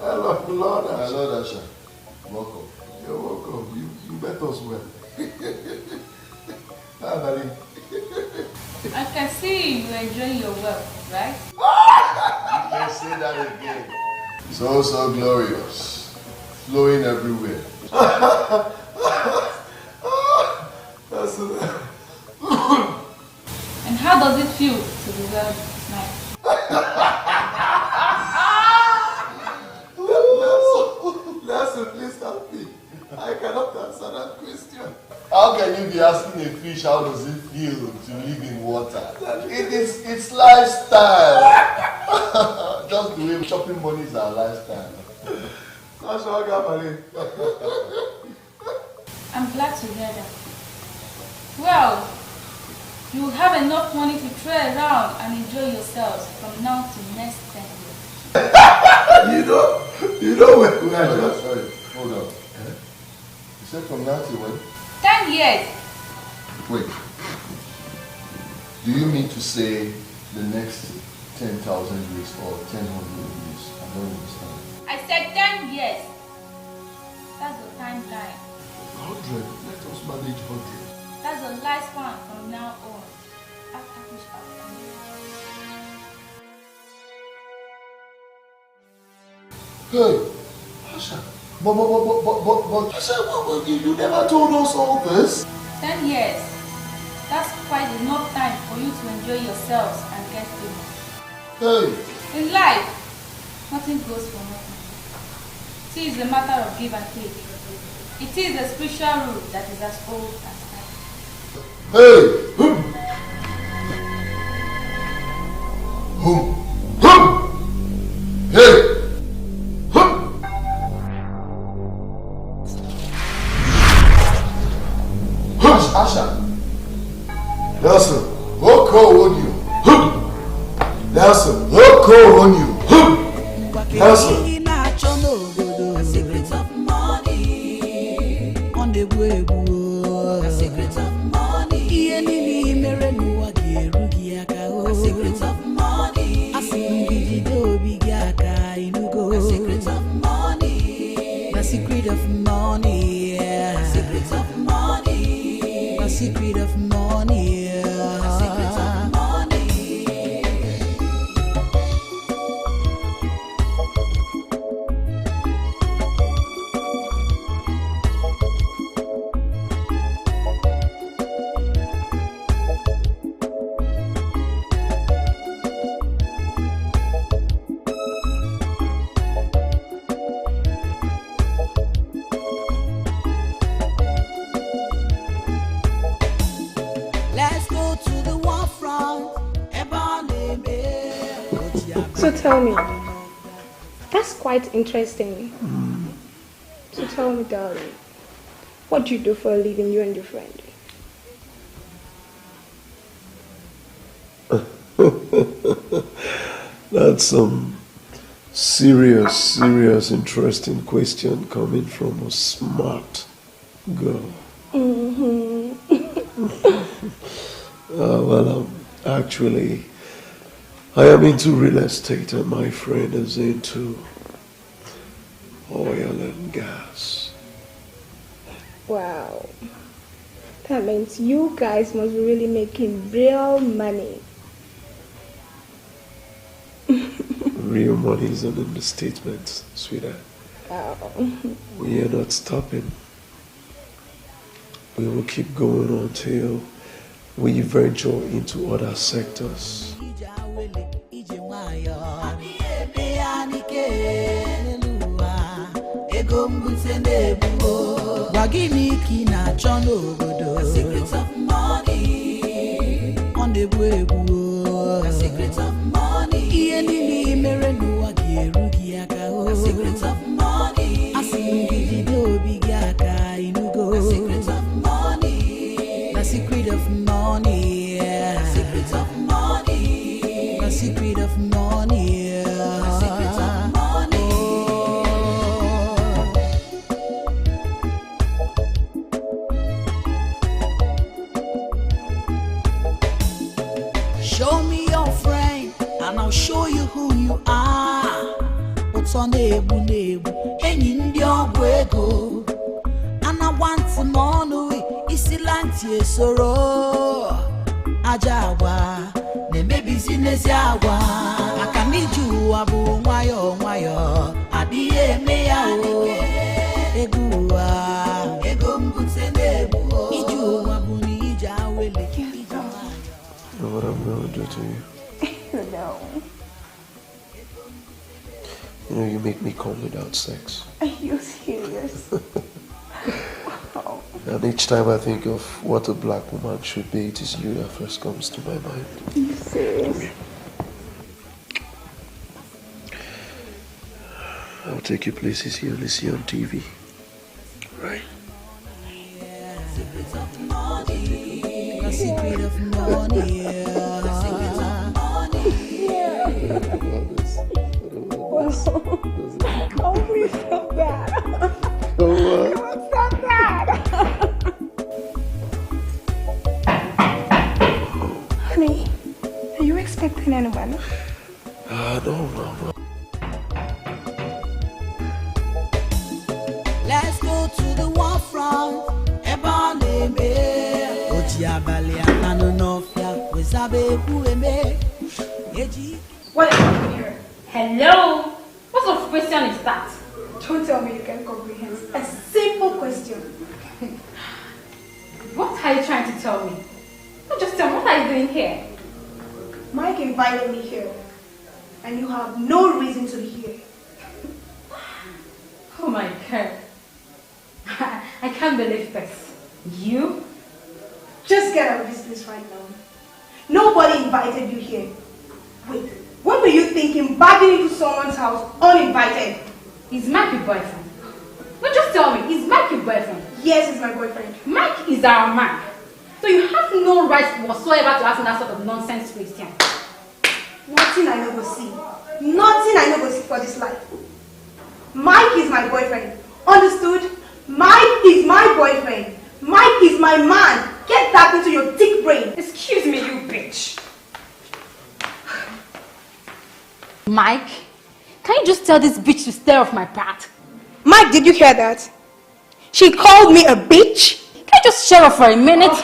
I love the Lord Asha. My Lord Asha. Welcome. You're welcome. You met us well. I can see you enjoying your wealth, right? You can say that again. So glorious. Flowing everywhere. And how does it feel to be wealthy tonight? Nelson, please help me. I cannot answer that question. How can you be asking a fish how does it feel to live in water? It's lifestyle. Just the way shopping money is our lifestyle. That's all I got money. I'm glad to hear that. Well, you will have enough money to trail around and enjoy yourselves from now to next 10 years. You know when we are Sorry, hold on. You said from now to when? 10 years. Wait. Do you mean to say the next 10,000 years or 10,000 years? I don't understand. I said 10 years. That's the timeline. 100. Let us manage 100. That's the lifespan from now on. After which Hey, Asha. But Asha, you never told us all this. 10 years. That's quite enough time for you to enjoy yourselves and get famous. Hey. In life, nothing goes for nothing. It is a matter of give and take. It is a spiritual rule that is as old as time. Hey! Hey! Asha. Nelson, what call on you? Nelson, what call on you? Nelson. The secret of money on the way. The secret of money. The secret of money. The secret of money. The secret of money. The secret of money. The secret of money. The secret of money. So tell me, that's quite interesting. tell me, darling, what do you do for a living, you and your friend? That's some serious, interesting question coming from a smart girl. Actually, I am into real estate and my friend is into oil and gas. Wow. That means you guys must be really making real money. Real money is an understatement, sweetheart. Wow. We are not stopping. We will keep going until we venture into other sectors. The secret of money. On the way, the secret of money. The secret of money. The secret of money. The secret of money. The secret of money. The secret of money. The secret of money. Show me your friend, and I'll show you who you are. What's on nebu any ndiogwego. And I want some money, isilanti soro. Ajawa, ne me business yawa. I can need you abu wayo. Adie me yao. Egua, egombuze nebu. Iju abu ni jawele. You know what I'm going to do to you? No. You know, you make me come without sex. Are you serious? Wow. And each time I think of what a black woman should be, it is you that first comes to my mind. Are you serious? I'll take you places you only see on TV. Right? Secret of money. The secret of money. The secret of money. Oh, please stop that. Don't stop that. Honey, are you expecting anyone? No. Let's go to the war front. What is happening here? Hello? What sort of question is that? Don't tell me you can comprehend. A simple question. What are you trying to tell me? No, just tell me, what are you doing here? Mike invited me here, and you have no reason to be here. Oh my God. I can't believe this. You? Just get out of this place right now. Nobody invited you here. Wait, what were you thinking barging into someone's house uninvited? Is Mike your boyfriend? No, just tell me, is Mike your boyfriend? Yes, he's my boyfriend. Mike is our man. So you have no right whatsoever to ask me that sort of nonsense question. Nothing I never see. Nothing I never see for this life. Mike is my boyfriend. Understood? Mike is my boyfriend. Mike is my man. Get that into your thick brain. Excuse me, you bitch. Mike, can you just tell this bitch to stay off my path? Mike, did you hear that? She called me a bitch? Can you just shut up for a minute?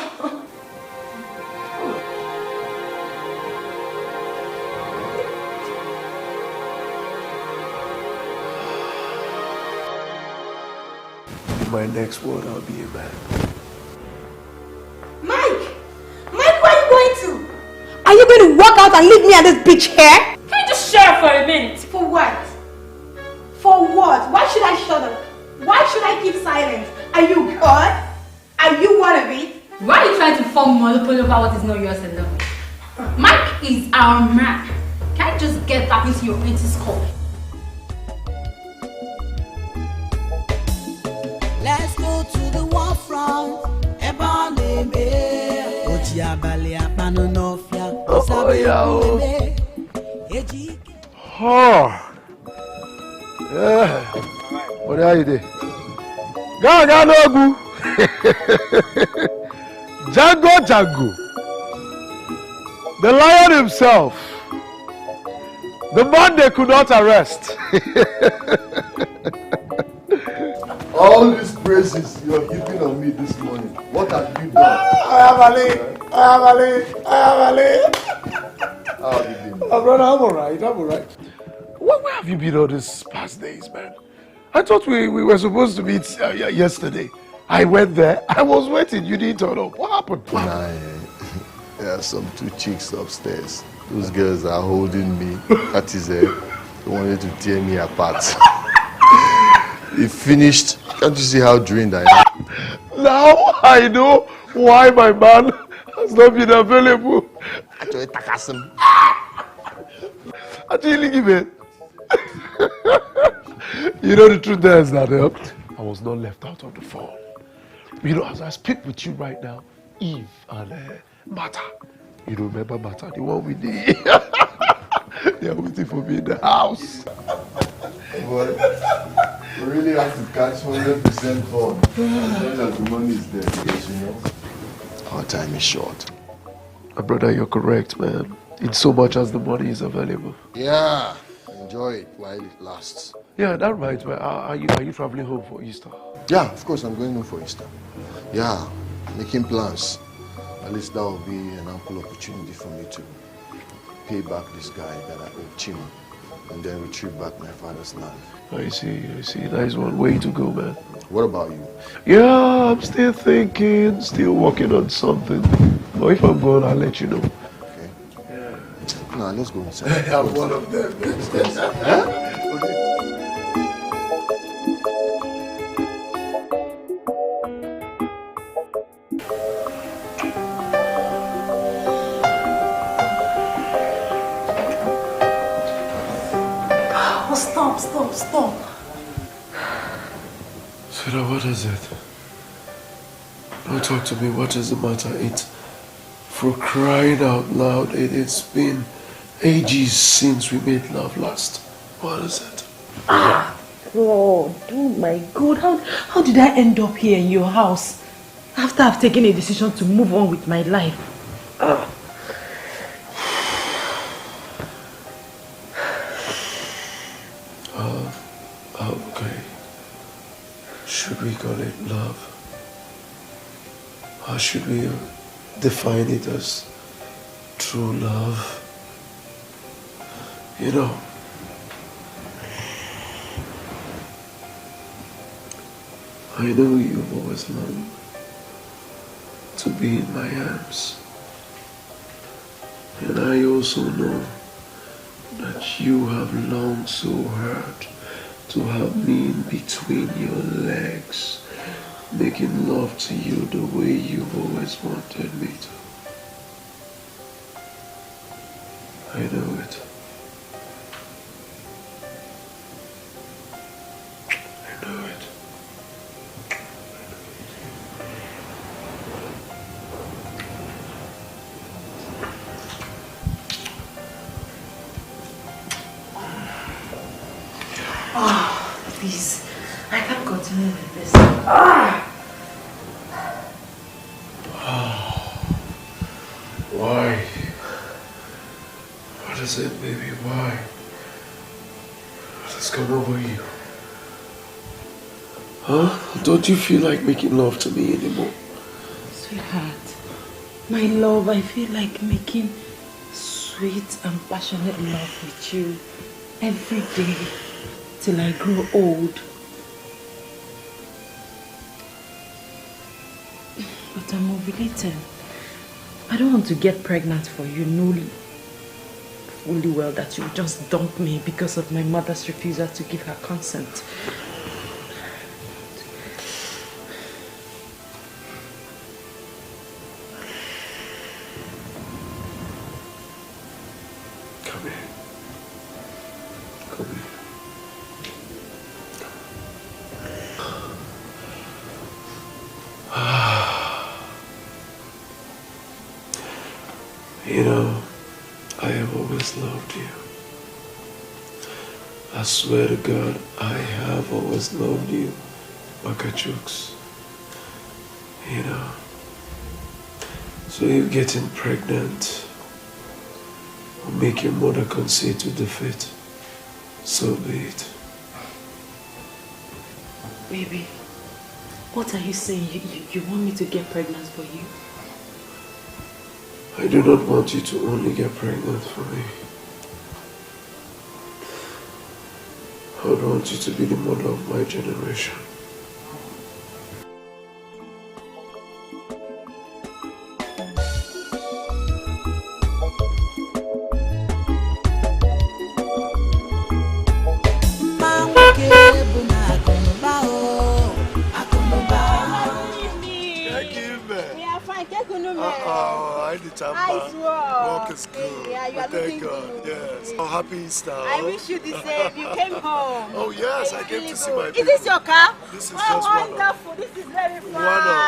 My next word, I'll be a man. Mike! Mike, where are you going to? Are you going to walk out and leave me and this bitch here? Can you just shut up for a minute? For what? For what? Why should I shut up? Why should I keep silent? Are you God? Are you one of it? Why are you trying to form monopoly over what is not yours alone? Mike is our man. Can you just get back into your empty skull? Oh, yeah. Oh. Yeah. What are you doing? Gaga Nogu. Django Django. The lion himself. The man they could not arrest. All these praises you're heaping on me this morning, what have you done? I am Ali. How have you been? Oh, brother, I'm alright. Where have you been all these past days, man? I thought we were supposed to meet yesterday. I went there. I was waiting. You didn't turn up. What happened? There are some two chicks upstairs. Those girls are holding me. That is they wanted to tear me apart. They finished. Can't you see how drained I am? Now I know why my man has not been available. Actually, give it. You know the truth there is that I was not left out of the fall. You know, as I speak with you right now, Eve and Martha, you remember Martha, the one with the... They are waiting for me in the house. Boy, we really have to catch 100% fun. As long as the money is there, because you know, our time is short. My brother, you're correct, man. In so much as the money is available. Yeah, enjoy it while it lasts. Yeah, that's right, man. Are you traveling home for Easter? Yeah, of course, I'm going home for Easter. Yeah, making plans. At least that will be an ample opportunity for me to pay back this guy that I owe Chima and then retrieve back my father's land. I see. That is one way to go, man. What about you? Yeah, I'm still thinking, still working on something. But if I'm gone, I'll let you know. Okay. Yeah. Nah, let's go inside. I'm one of them. Huh? Okay. Stop. Sweetheart, what is it? Don't talk to me. What is the matter? It's for crying out loud. It's been ages since we made love last. What is it? God, oh my God. How did I end up here in your house after I've taken a decision to move on with my life? Okay. Should we call it love? Or should we define it as true love? You know, I know you've always longed to be in my arms. And I also know that you have longed so hard to have me in between your legs, making love to you the way you've always wanted me to. I know it. I know it. Please, I can't continue with this. Why? What is it, baby? Why? What has come over you? Huh? Don't you feel like making love to me anymore? Sweetheart, my love, I feel like making sweet and passionate love with you every day till I grow old. But I'm ovulating. I don't want to get pregnant for you, knowing fully well that you just dump me because of my mother's refusal to give her consent. Come here. Come here. You know, always loved you. I swear to God, I have always loved you, Bakachooks. You know. So if getting pregnant will make your mother concede to defeat, so be it. Baby, what are you saying? You want me to get pregnant for you? I do not want you to only get pregnant for me. I would want you to be the mother of my generation. Work is good. Yeah, you are Thank looking God. good. Yes. Oh, happy Easter. I wish you the same. You came home. Oh yes, I came to see my people. Is this your car? This is oh, just wonderful. This is very fine. one of.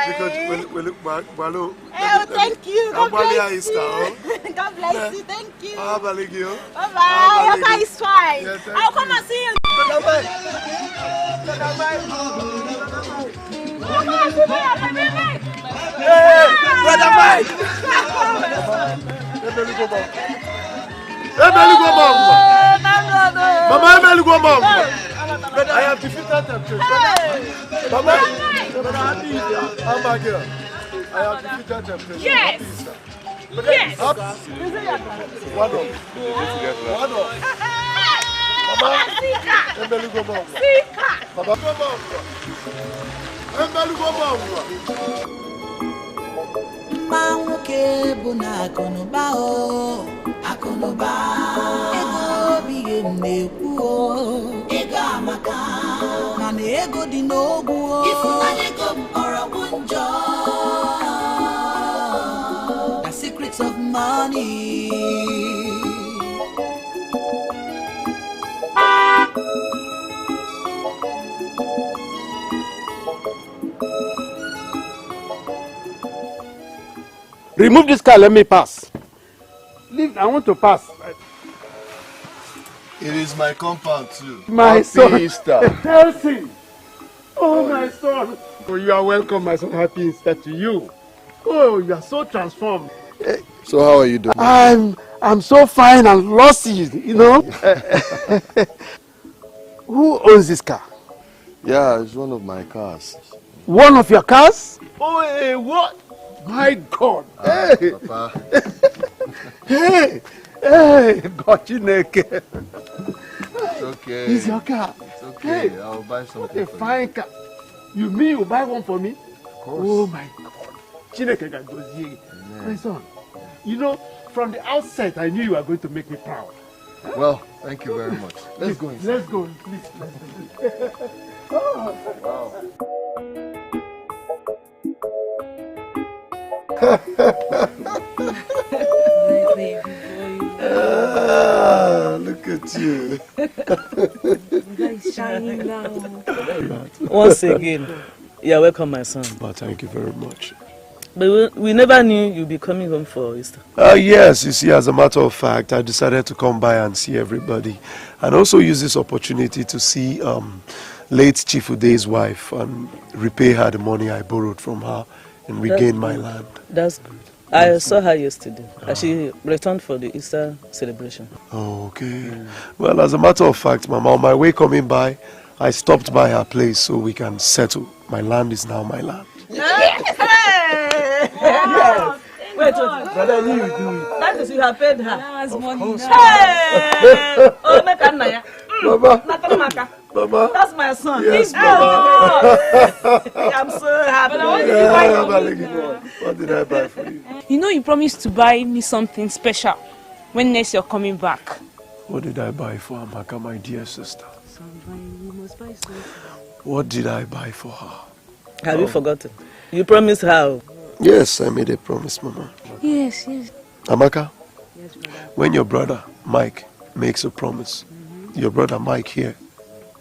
Because we look back, Balu. Oh, thank you. God bless you. God God bless you. Thank you. Bye-bye. Bye-bye. Your car is fine. Yeah, I'll come and see you. Bye-bye. Hey, Brother Mike! Mama, I have defeated temptation. Mama, I'm back here. I have defeated temptation. Yes! Yes! Up. One up. Mama, Nwoke bụ na akụnụba o, akụnụba ego obighị m na-ekwu o, ego amaka mana ego dị n'ogwu o, ịfụnanya ego m ọrọgwụ njọ. The secrets of money. Remove this car, let me pass. Leave, I want to pass. It is my compound too. My Happy son. Easter. Elsie. Oh, my son. Oh, you are welcome, my son. Happy Easter to you. Oh, you are so transformed. So how are you doing? I'm so fine and lossy, you know. Who owns this car? Yeah, it's one of my cars. One of your cars? Oh, hey, what? My God. Hey. Papa. Hey. Hey. God, Chineke. It's okay. It's your car. It's okay. Hey. I'll buy something What a for fine car. You mean you buy one for me? Of course. Oh my God. Chineke Gagozie. My son, you know, from the outset, I knew you were going to make me proud. Well, thank you very much. Let's go inside. Let's go, please. Oh. Wow. Look at you. Shining now. Once again, you are welcome, my son. But thank you very much. But we never knew you'd be coming home for Easter. Yes, you see, as a matter of fact, I decided to come by and see everybody. And also use this opportunity to see late Chief Ude's wife and repay her the money I borrowed from her and regain my land. That's good. I saw her yesterday. She returned for the Easter celebration. Okay. Well, as a matter of fact, Mama, on my way coming by, I stopped by her place so we can settle. My land is now my land. Yes! Wait, brother, I knew you do it. That is, you have paid her. That's money. Hey! Oh, make Anaya. Mama. Mama. That's my son. Yes, Mama. I'm so happy. What did I buy for you? You know you promised to buy me something special when next you're coming back. What did I buy for Amaka, my dear sister? You must buy something. What did I buy for her? Have you forgotten? You promised her. Yes, I made a promise, Mama. Yes, yes. Amaka, when your brother Mike makes a promise, your brother Mike here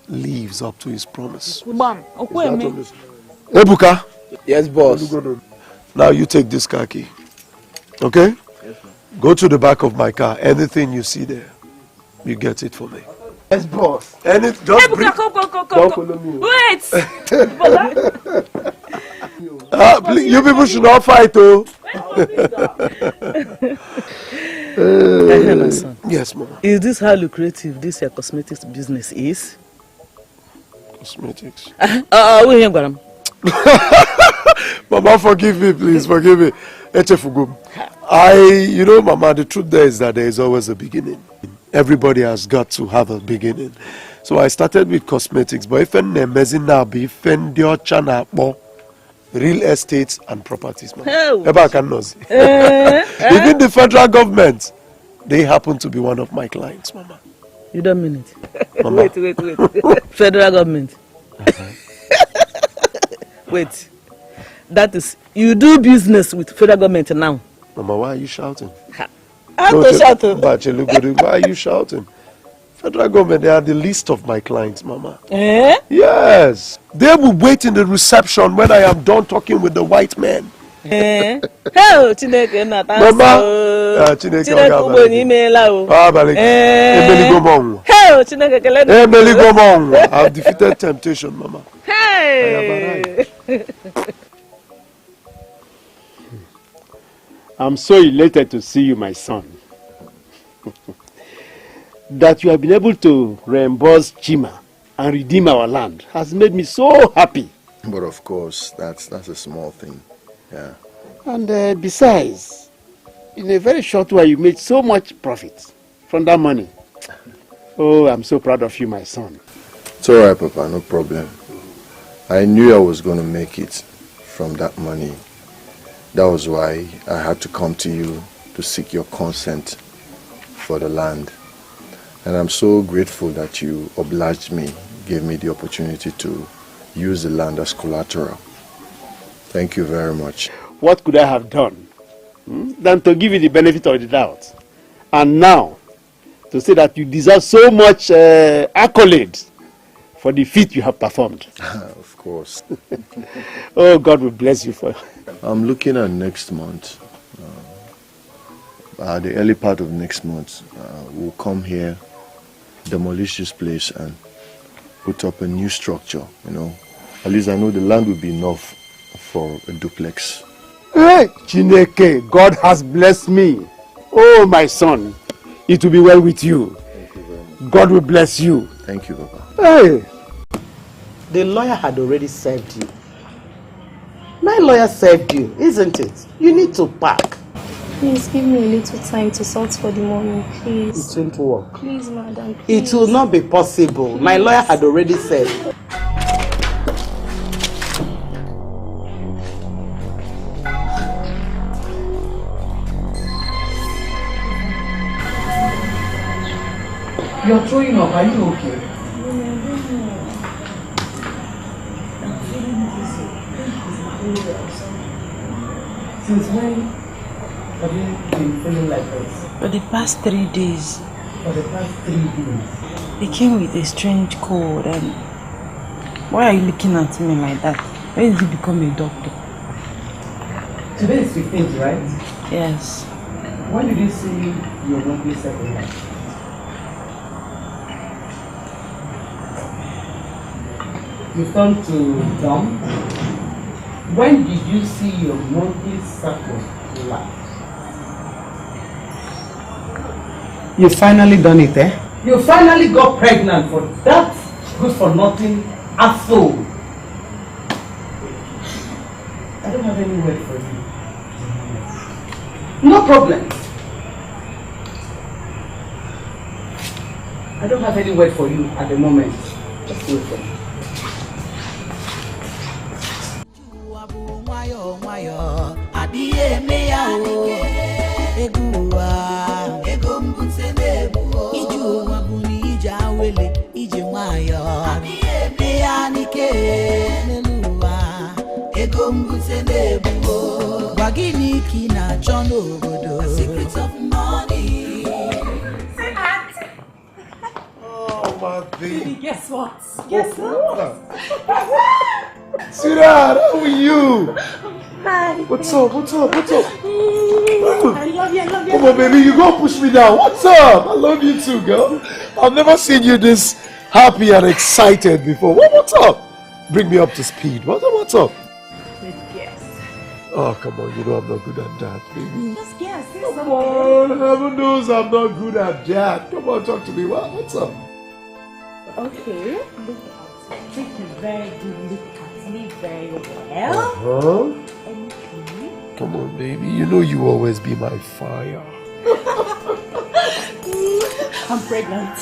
lives up to his promise. Bam. Ebuka. Yes, boss. Now you take this car key. Okay? Yes, sir. Go to the back of my car. Anything you see there, you get it for me. Yes, boss. Just bring... Don't follow me. Wait! Please, you people should not fight, oh. My son. Yes, Mama. Is this how lucrative this cosmetics business is? Cosmetics? We ain't got them. Mama, forgive me, please, forgive me. You know, Mama, the truth there is that there is always a beginning. Everybody has got to have a beginning. So I started with cosmetics, but if I'm amazing now, if I'm real estate and properties, Mama. Even the federal government, they happen to be one of my clients, Mama. You don't mean it? Mama. Wait. Federal government. Wait. That is, you do business with federal government now. Mama, why are you shouting? I'm not shouting. Why are you shouting? Federal government, they are the least of my clients, Mama. Eh? Yes. They will wait in the reception when I am done talking with the white men. Eh? Hell, Chineke not Mama. Chineke ubo ni imela o. Hell, Chineke I have defeated temptation, Mama. Hey. I'm so elated to see you, my son. That you have been able to reimburse Chima and redeem our land has made me so happy. But of course, that's a small thing. Yeah. And besides, in a very short while, you made so much profit from that money. Oh, I'm so proud of you, my son. It's all right, Papa, no problem. I knew I was going to make it from that money. That was why I had to come to you to seek your consent for the land. And I'm so grateful that you obliged me, gave me the opportunity to use the land as collateral. Thank you very much. What could I have done than to give you the benefit of the doubt? And now, to say that you deserve so much accolade for the feat you have performed. Of course. Oh, God will bless you for it. I'm looking at next month. The early part of next month, we'll come here, demolish this place and put up a new structure, you know. At least I know the land will be enough for a duplex. Hey, Chineke, God has blessed me. Oh, my son, it will be well with you. Thank you very much. God will bless you. Thank you, Papa. Hey. The lawyer had already served you. My lawyer served you, isn't it? You need to pack. Please give me a little time to sort for the money, please. It won't work. Please, madam. Please. It will not be possible. My lawyer had already said. You're throwing up. Are you okay? Since when have you been feeling like this? For the past 3 days. For the past 3 days? They came with a strange cold and... Why are you looking at me like that? When did you become a doctor? Today is 15th, right? Yes. When did you see your monthly settlement? You turned to dumb? When did you see your monthly circle last? You finally done it, eh? You finally got pregnant for that good for nothing asshole. I don't have any word for you. No problem. I don't have any word for you at the moment. Just wait for me. Secrets of money. Oh, my baby. Guess what? Guess what? Sweetheart, how are you? Hi. What's up? What's up? What's up? I love you. Come on, baby, you go push me down. What's up? I love you too, girl. I've never seen you this happy and excited before. What's up? Bring me up to speed. What's up? Yes. Oh, come on, you know I'm not good at that, baby. Just guess. Come on, heaven knows I'm not good at that. Come on, talk to me. What's up? Okay. Look at me. Take a very good look at me very well. Uh-huh. Come on, baby. You know you always be my fire. I'm pregnant.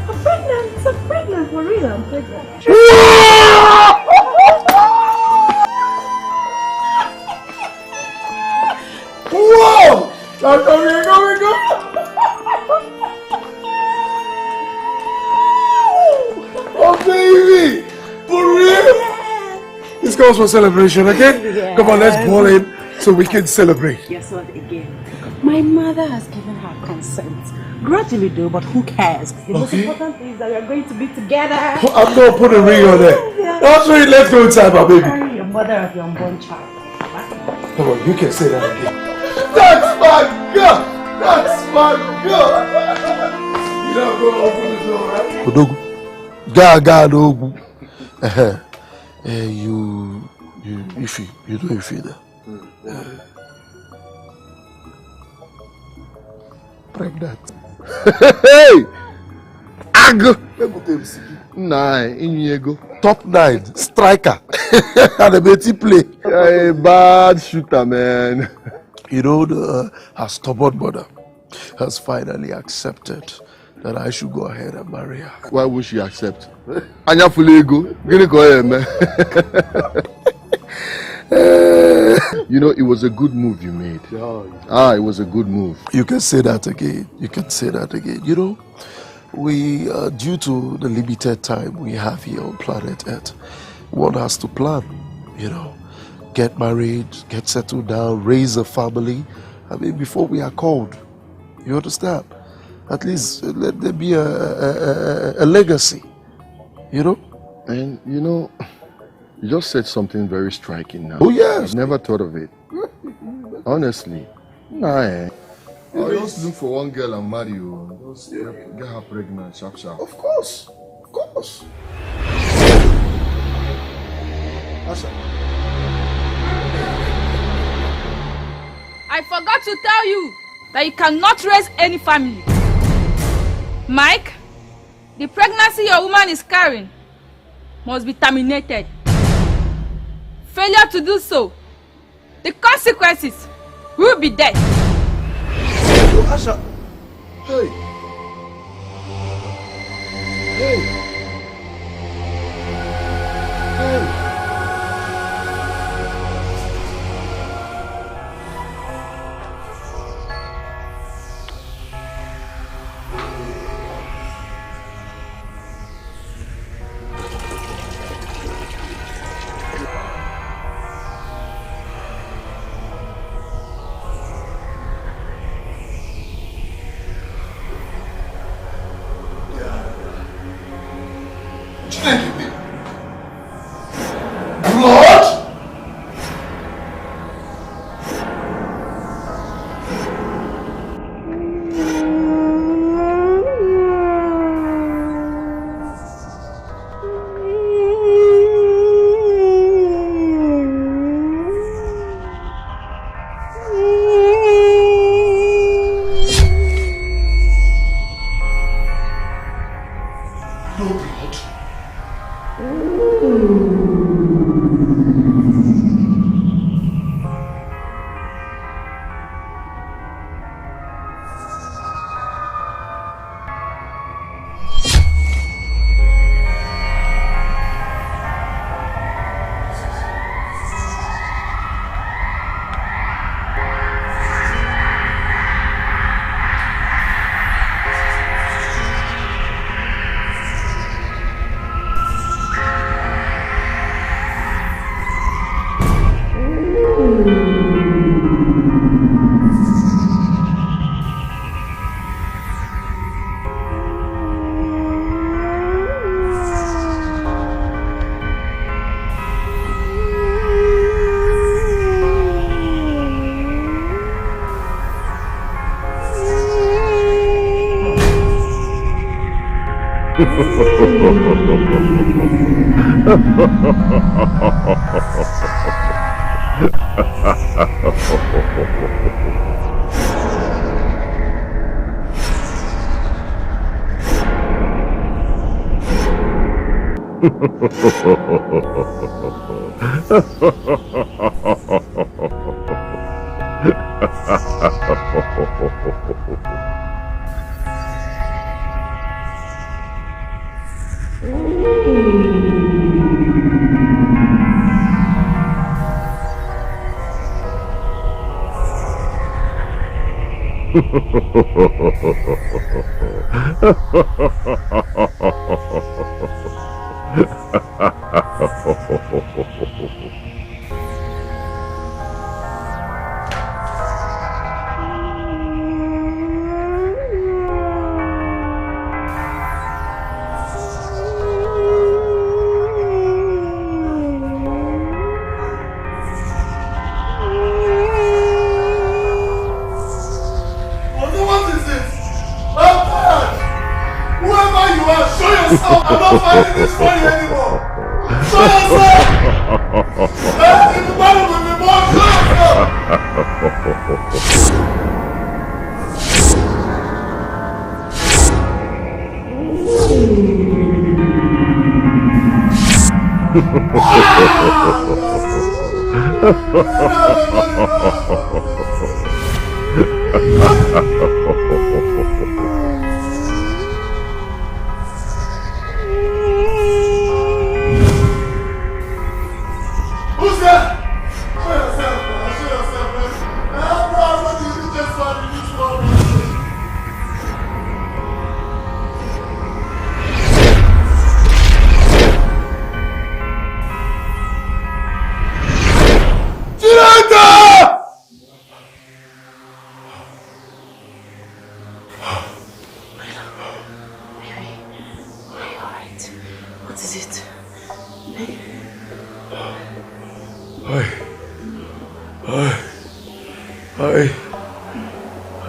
I'm pregnant. For real, I'm pregnant. Whoa! Go. Oh, baby! For real? This calls for celebration, okay? Yeah. Come on, let's ball in so we can celebrate. Guess what again? My mother has given her consent. Gradually though, but who cares? The most important thing is that we are going to be together. I'm gonna put a ring on it. That's why let's go inside, my baby. Marry your mother of your unborn child. Come on, you can say that again. That's my girl! That's my girl! You don't go open the door, right? Odogu. Odogu. You do Ify there. Pregnant. Hey! Ag! Top 9, striker. And a betty play. A bad shooter, man. You know, her stubborn mother has finally accepted that I should go ahead and marry her. Why would she accept? Anya Fulego. Go ahead, man. You know, it was a good move you made. It was a good move. You can say that again. You know, we, due to the limited time we have here on planet Earth, one has to plan, you know, get married, get settled down, raise a family. I mean, before we are called, you understand? At least let there be a legacy, you know? And, you know, you just said something very striking now. Oh, yes. I've never thought of it. Honestly. Nah, I'll just look for one girl and marry you. Just get her pregnant, sharp. Of course. Asha. I forgot to tell you that you cannot raise any family. Mike, the pregnancy your woman is carrying must be terminated. Failure to do so, the consequences will be death. Oh, Asha. Hey.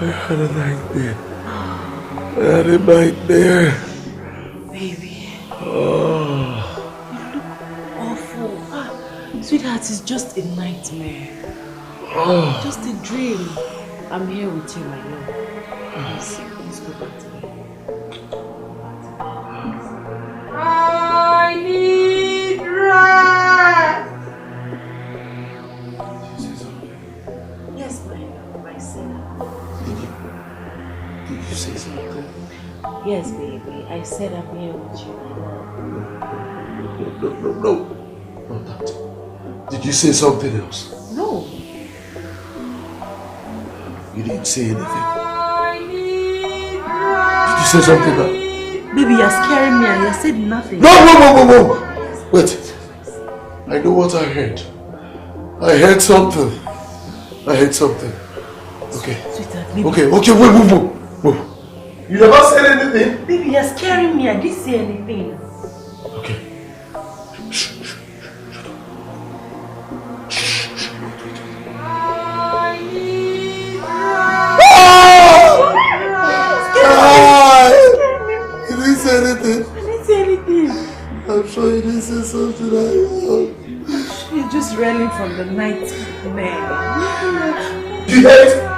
I had a nightmare. I had a nightmare. Baby. Oh. You look awful. Sweetheart, it's just a nightmare. Oh. Just a dream. I'm here with you, my love. Let's go back to bed. I need rest. Yes, my love. I said Did you say something? yes, baby. I said I'm here with you, my love. No. Not that. Did you say something else? No. You didn't say anything. Did you say something else? Baby, you're scaring me and you said nothing. No! Wait. I know what I heard. I heard something. Okay. Sweetheart, baby. Okay, wait. You never said anything? Baby, you're scaring me. I didn't say anything. Okay. You didn't say anything? I didn't say anything. I'm sure you didn't say something. You're just reeling from the nightmare. You heard it?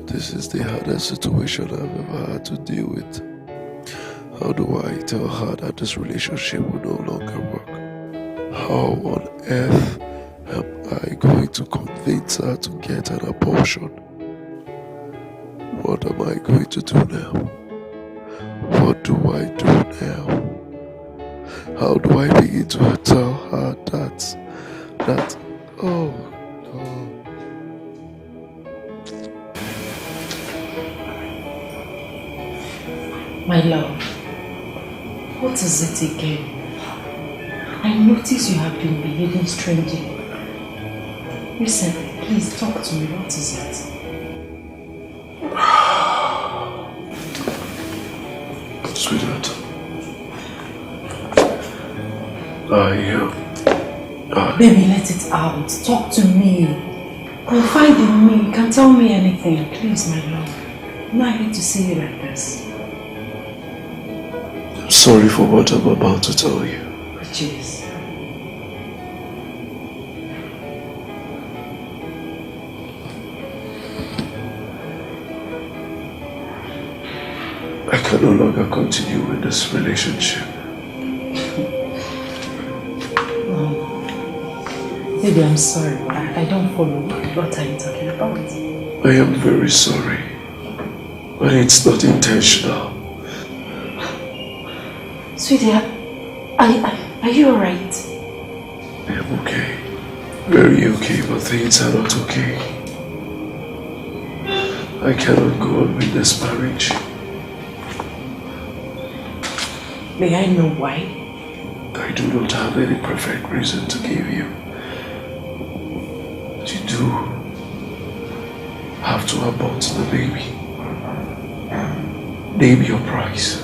This is the hardest situation I've ever had to deal with. How do I tell her that this relationship will no longer work? How on earth am I going to convince her to get an abortion? What am I going to do now? What do I do now? How do I begin to tell her that, oh no. My love, What is it again? I notice you have been behaving strangely. Recently, please talk to me. What is it? Sweetheart, Baby, let it out. Talk to me. Confide in me. You can tell me anything. Please, my love. I'm not here to see you like this. I'm sorry for what I'm about to tell you. Which is? I can no longer continue with this relationship. Baby, I'm sorry. I don't follow. What are you talking about? I am very sorry, but it's not intentional. Sweetie, are you alright? I am okay. Very okay, but things are not okay. I cannot go on with this marriage. May I know why? I do not have any perfect reason to give you. But you do have to abort the baby. Name your price.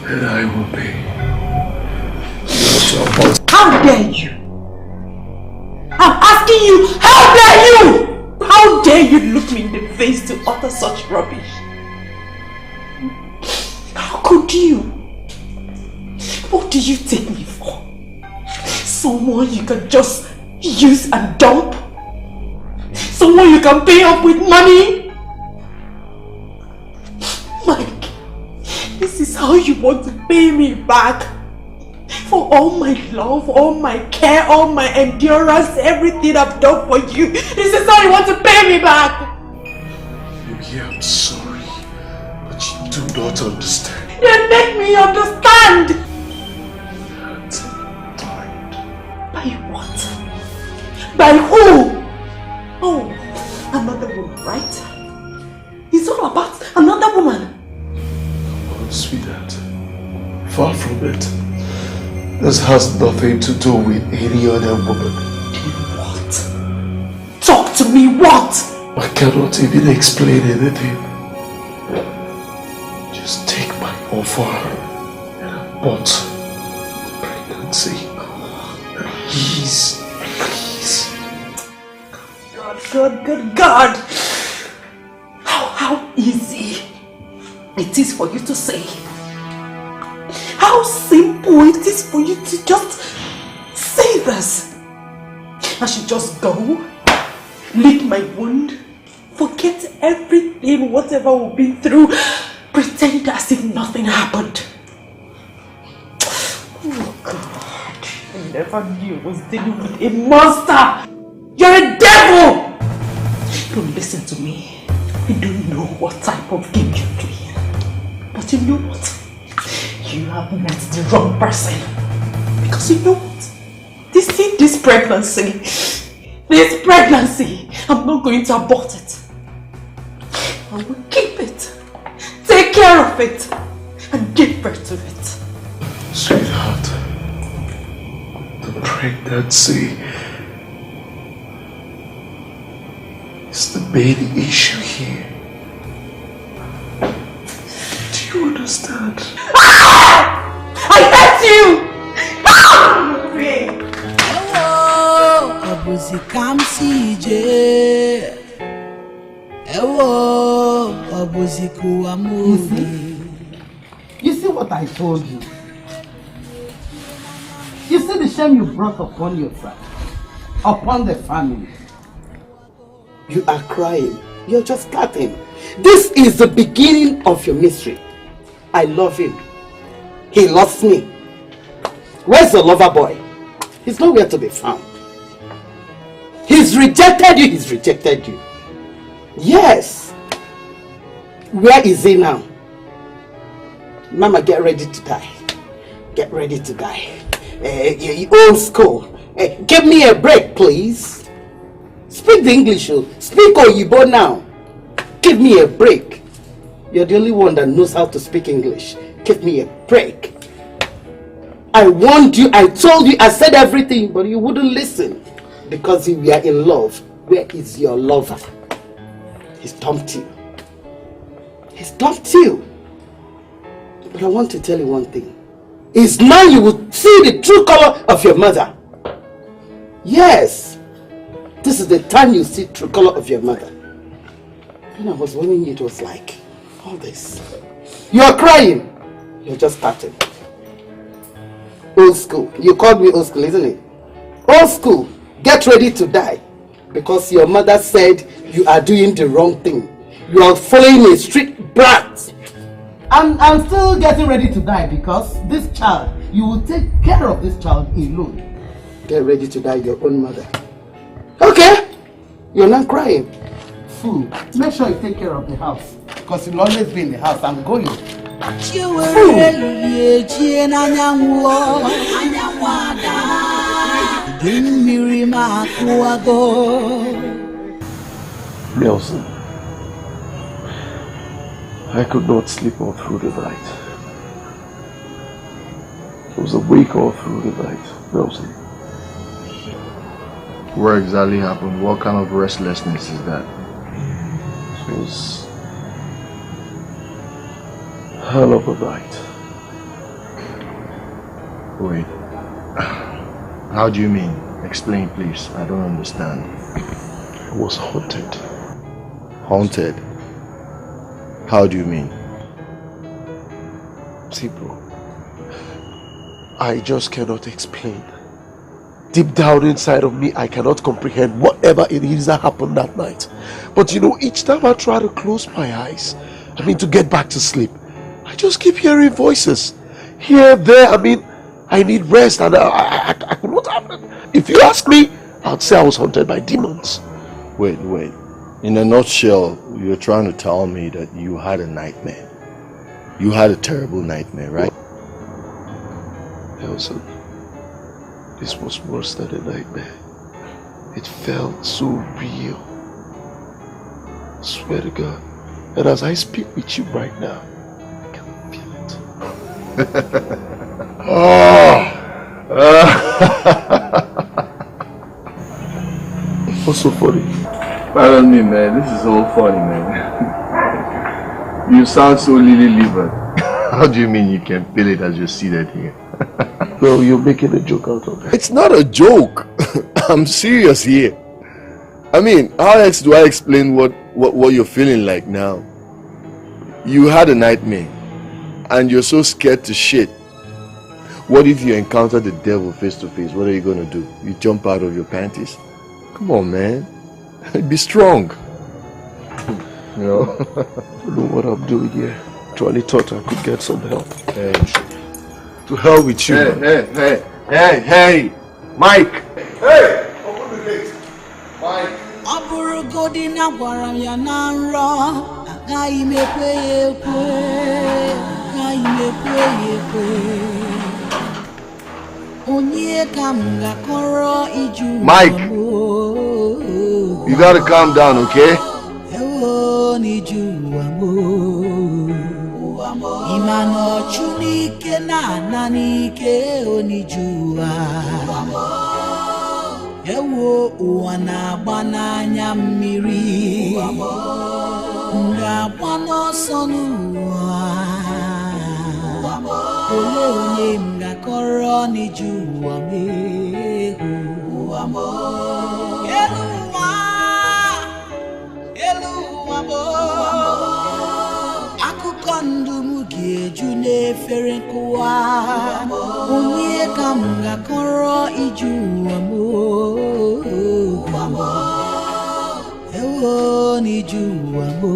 And I will pay. You have to abort. How dare you? I'm asking you, how dare you? How dare you look me in the face to utter such rubbish? How could you? What do you take me for? Someone you can just use and dump? Someone you can pay up with money? Mike, this is how you want to pay me back? For all my love, all my care, all my endurance, everything I've done for you. This is how you want to pay me back? Baby, I'm sorry, but you do not understand. Then make me understand! By what? By who? Oh, another woman, right? It's all about another woman. Oh, sweetheart, far from it. This has nothing to do with any other woman. What? Talk to me, what? I cannot even explain anything. Just take my offer and abort the pregnancy. Please, please. God. How easy it is for you to say. How simple it is for you to just say this. I should just go, lick my wound, forget everything, whatever we've been through, pretend as if nothing happened. Oh God, I never knew I was dealing with a monster. You're a devil. Don't listen to me. I don't know what type of game you're playing. But you know what? You have met the wrong person. Because you know what? This pregnancy, I'm not going to abort it. I will keep it, take care of it, and give birth to it. Sweetheart, the pregnancy is the main issue here. Do you understand? I hate you! You see what I told you? You see the shame you brought upon yourself, upon the family. You are crying. You're just starting. This is the beginning of your misery. I love him. He loves me. Where's the lover boy? He's nowhere to be found. He's rejected you. He's rejected you. Yes. Where is he now? Mama, get ready to die. Get ready to die. Old school. Give me a break, please. Speak the English. Speak Oyibo now. Give me a break. You're the only one that knows how to speak English. give me a break. I warned you, I told you, I said everything, but you wouldn't listen. Because you were in love. Where is your lover? He's dumped you. He's dumped you. But I want to tell you one thing. It's now you will see the true color of your mother. Yes. This is the time you see true color of your mother. When I was warning you, it was like all this. You are crying. You're just starting. Old school. You called me old school, isn't it? Old school. Get ready to die. Because your mother said you are doing the wrong thing. You are following a strict brat. I'm still getting ready to die because this child, you will take care of this child alone. Get ready to die your own mother. Okay? You're not crying. Fool. Make sure you take care of the house. Because you'll always be in the house. I'm going. Nelson, I could not sleep all through the night. I was awake all through the night, Nelson. What exactly happened? What kind of restlessness is that? It was hell of a night. Wait. How do you mean? Explain, please. I don't understand. I was haunted. Haunted? How do you mean? See, bro, I just cannot explain. Deep down inside of me, I cannot comprehend whatever it is that happened that night. But you know, each time I try to close my eyes, to get back to sleep, I just keep hearing voices. Here, there, I need rest and I could not have it. If you ask me, I'd say I was haunted by demons. Wait. In a nutshell, you're trying to tell me that you had a nightmare. You had a terrible nightmare, right? Nelson, this was worse than a nightmare. It felt so real. I swear to God. And as I speak with you right now, I can feel it. What's so funny? Pardon me, man. This is all funny, man. You sound so lily-livered. How do you mean you can feel it as you're seated here? Well, you're making a joke out of it. It's not a joke. I'm serious here. How else do I explain what you're feeling like now? You had a nightmare and you're so scared to shit. What if you encounter the devil face to face? What are you going to do? You jump out of your panties? Come on, man. Be strong. You know? I don't know what I'm doing here. Actually thought I could get some help. Hey. To hell with you. Hey, Mike. Hey, open the gate. Mike. Mike, you gotta calm down, okay? Imano chunike na nanike onijua Ewo uwana bananya mmiri Nga bano sonua Ole onye mga koro nijua mehu Eluwa Akụkọ mugi june ferenkuwa Onye kamga koro ijuwa mo Ewo ni juwa mo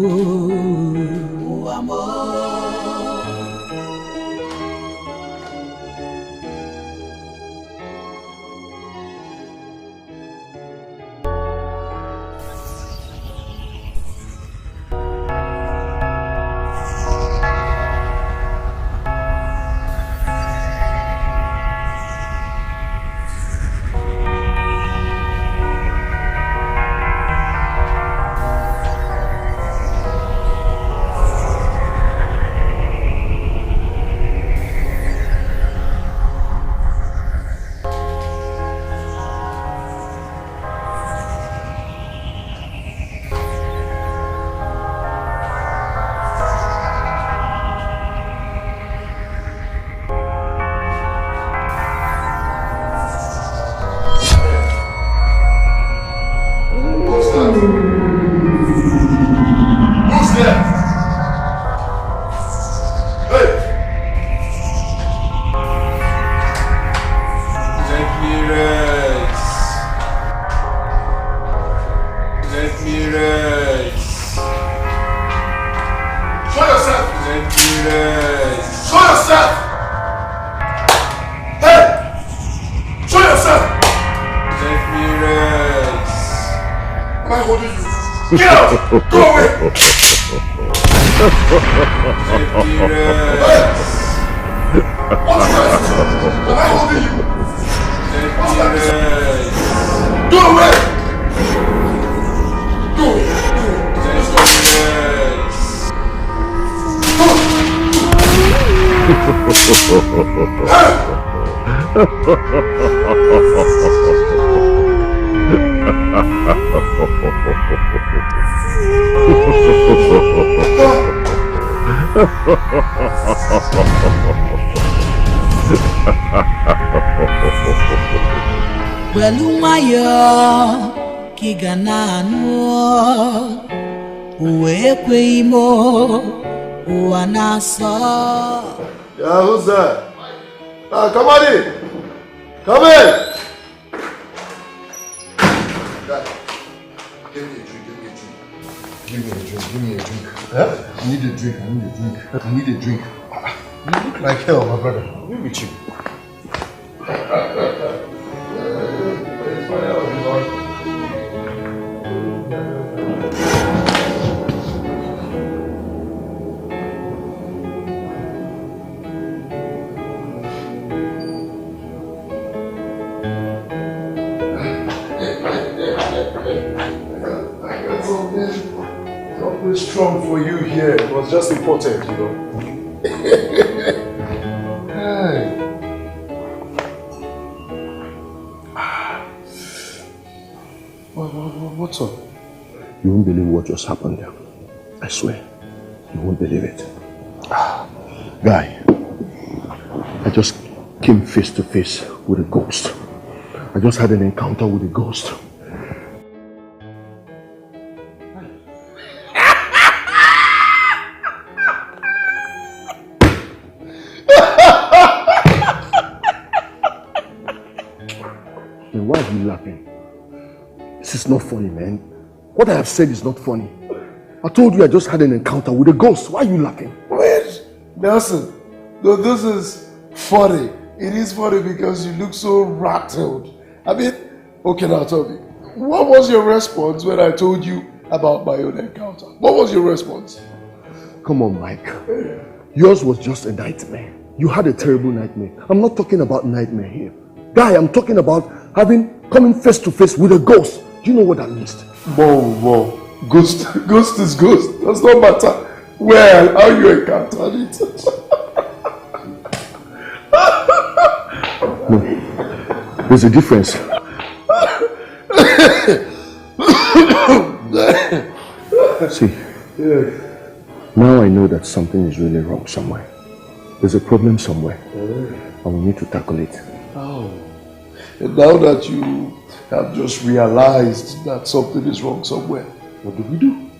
Show yourself! Hey! Show yourself! Let me rest. Am I holding you? Get out! Go away! Let me rest. What's rest? Am I holding you? Let me rest. Go away! Go away! Let's go. Welumaya kiganano uwekweimo uanasa. Yeah, who's that? Come on in. Come in. Dad, give me a drink. Give me a drink. Huh? I need a drink. You look like hell, my brother. What's with you? Something strong for you here. It was just important, you know. Hey. What's up? You won't believe what just happened there. I swear. You won't believe it. Guy, I just came face to face with a ghost. I just had an encounter with a ghost. Man, why are you laughing? This is not funny, man. What I have said is not funny. I told you I just had an encounter with a ghost. Why are you laughing? Wait, Nelson. No, this is funny. It is funny because you look so rattled. I mean, okay, now tell me, what was your response when I told you about my own encounter? What was your response? Come on, Mike. Yours was just a nightmare. You had a terrible nightmare. I'm not talking about nightmare here. Guy, I'm talking about coming face to face with a ghost. Do you know what that means? Whoa. Ghost is ghost. Does not matter where, how you encountered it. No, there's a difference. See, now I know that something is really wrong somewhere. There's a problem somewhere, and we need to tackle it. Oh, and now that you have just realized that something is wrong somewhere, what do we do?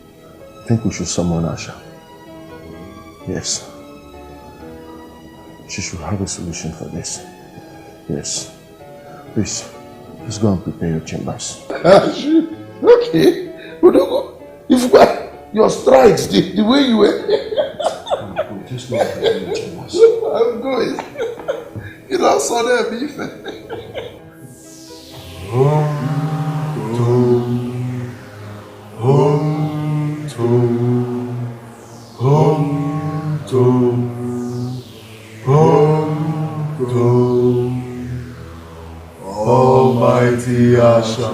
I think we should summon Asha. Yes. She should have a solution for this. Yes. Please, let's go and prepare your chambers. Okay. But if your strides, the way you were. I'm going. You know, so there be Almighty Asha,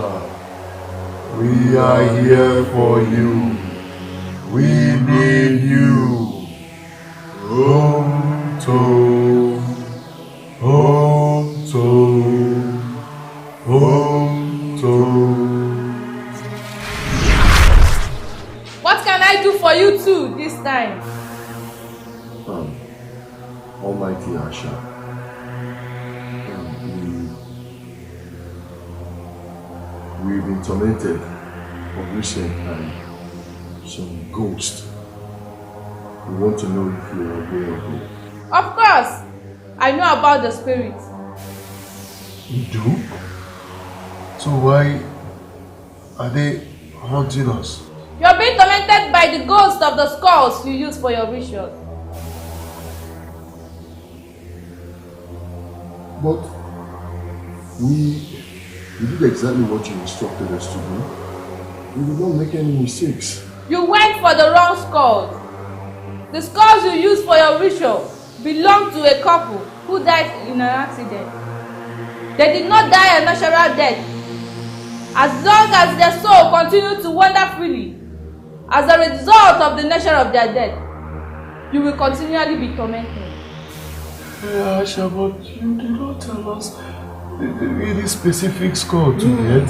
we are here for you. We need you. What can I do for you two this time? Almighty Asha, we've been tormented of recent by some ghost. We want to know if you are aware of it. Of course, I know about the spirit. You do? So why are they haunting us? You're being tormented by the ghost of the skulls you use for your rituals. But we did exactly what you instructed us to do. We did not make any mistakes. You went for the wrong skulls. The skulls you used for your ritual belonged to a couple who died in an accident. They did not die a natural death. As long as their soul continued to wander freely, as a result of the nature of their death, you will continually be tormented. Yeah, Asha, but you did not tell us the really specific skull to get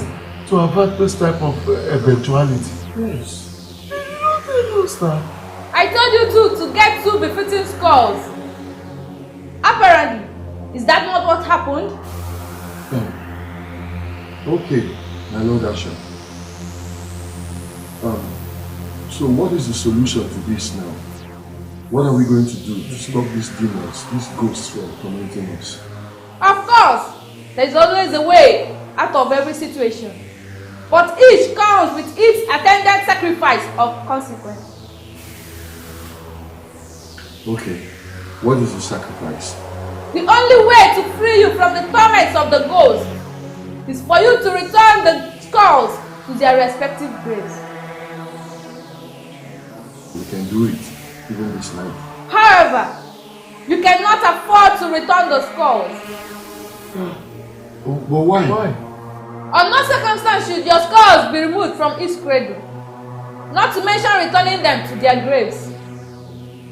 to avert this type of eventuality. Yes. You did not tell us that. I told you to get 2 befitting skulls. Apparently, is that not what happened? Okay, my Lord Asha. So what is the solution to this now? What are we going to do to stop these demons, these ghosts from tormenting us? Of course, there is always a way out of every situation. But each comes with its attendant sacrifice of consequence. Okay, what is the sacrifice? The only way to free you from the torments of the ghosts is for you to return the skulls to their respective graves. We can do it, even this night. However, you cannot afford to return the skulls. But why? On no circumstance should your skulls be removed from each cradle, not to mention returning them to their graves.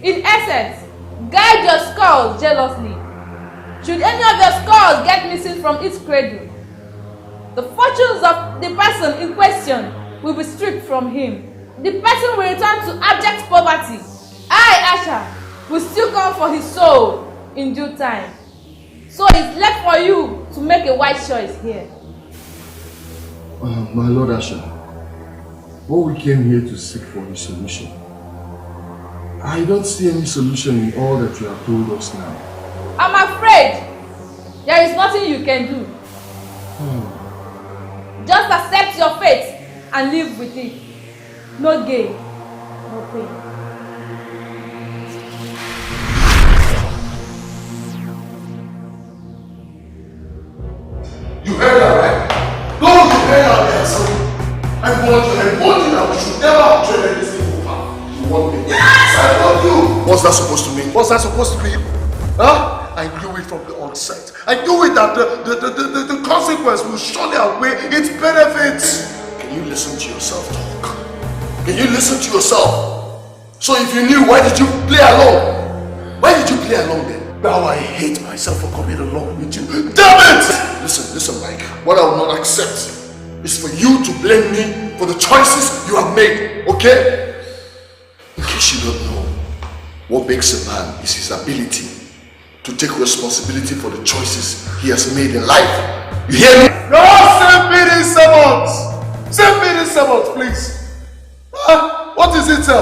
In essence, guide your skulls jealously. Should any of your skulls get missing from each cradle, the fortunes of the person in question will be stripped from him. The person will return to abject poverty. I, Asha, will still come for his soul in due time. So it's left for you to make a wise choice here. My Lord Asha, what we came here to seek for is solution. I don't see any solution in all that you have told us now. I'm afraid there is nothing you can do. Just accept your fate and live with it. No gain, no pain. You heard that, right? No, you heard that, son. I warned you that we should never have traded this thing over. You want me? Yes, I love you. What's that supposed to mean? What's that supposed to mean? Huh? I knew it from the onset. I knew it that the consequence will surely outweigh its benefits. Can you listen to yourself talk? Can you listen to yourself? So if you knew, why did you play along? Why did you play along then? Now I hate myself for coming along with you. Damn it! Listen, Mike. What I will not accept is for you to blame me for the choices you have made, okay? In case you don't know, what makes a man is his ability to take responsibility for the choices he has made in life. You hear me? No, send me these sermons! Send me these sermons, please! What is it, sir?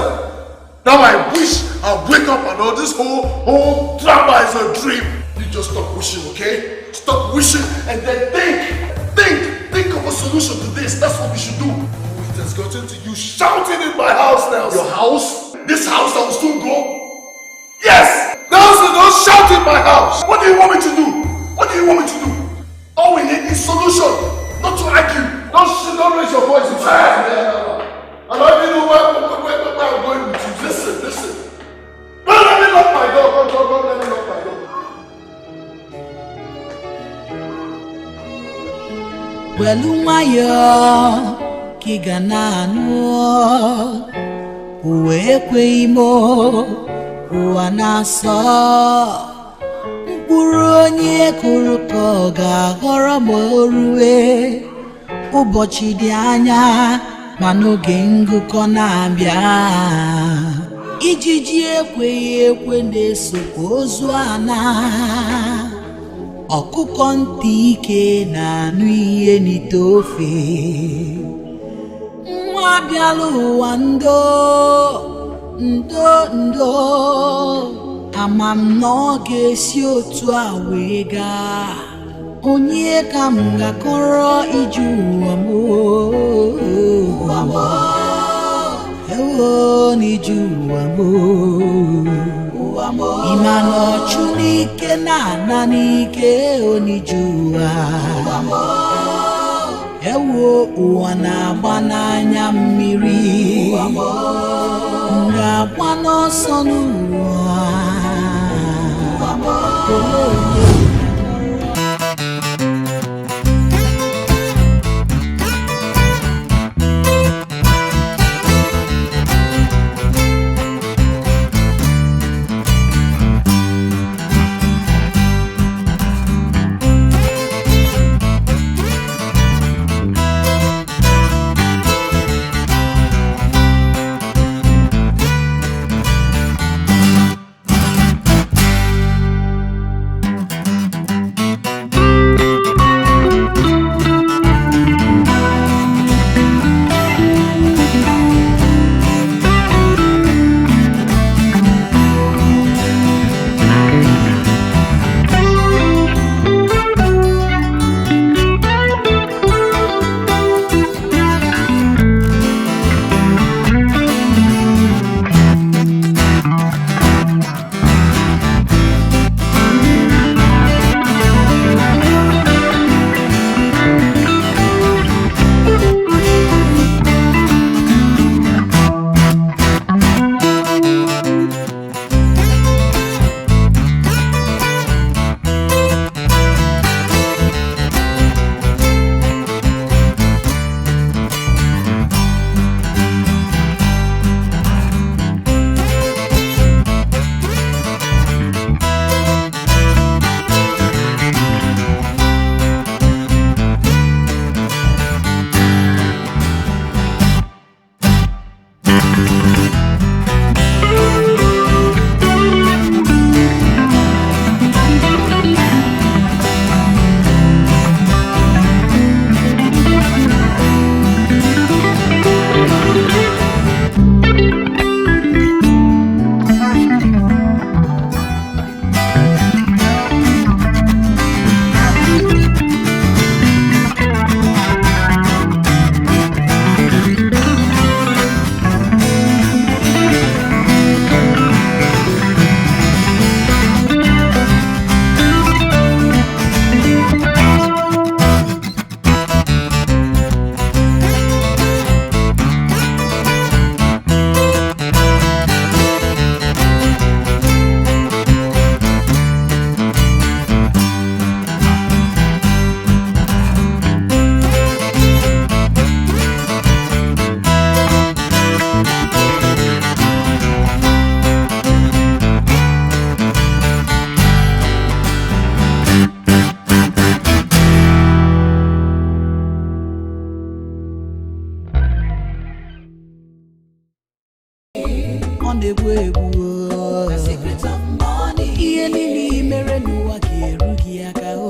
Now I wish I'll wake up and all this whole drama is a dream. You just stop wishing, okay? Stop wishing and then think of a solution to this. That's what we should do. It has gotten to you shouting in my house now. Your house? This house that will still go? Yes! Don't shout in my house. What do you want me to do? What do you want me to do? All we need is solution, not to argue. Don't raise your voice. I don't even know where I'm going with you. Listen. No, let me lock my door. Go, let me lock my door. Welu mayo kigananu uwe kweimo uanaso mkpụrụ onye kụrụ ka ọ ga-aghọrọ ma o rue ụbọchị dị anya ma n'oge ngụkọ na-abịa ijiji ekweghị ekwe na-esokwa ozu ana ọkụkọ ntị ike na-anụ ihe n'ite ofe nwa bịala ụwa ndo ama m na ọ ga-esi otu a wee gaa onye ka m ga-akọrọ ije ụwa m Oniju amo Imano chunike na nanike oniju amo Ewo uwana bananya mmiri Nga bano sonu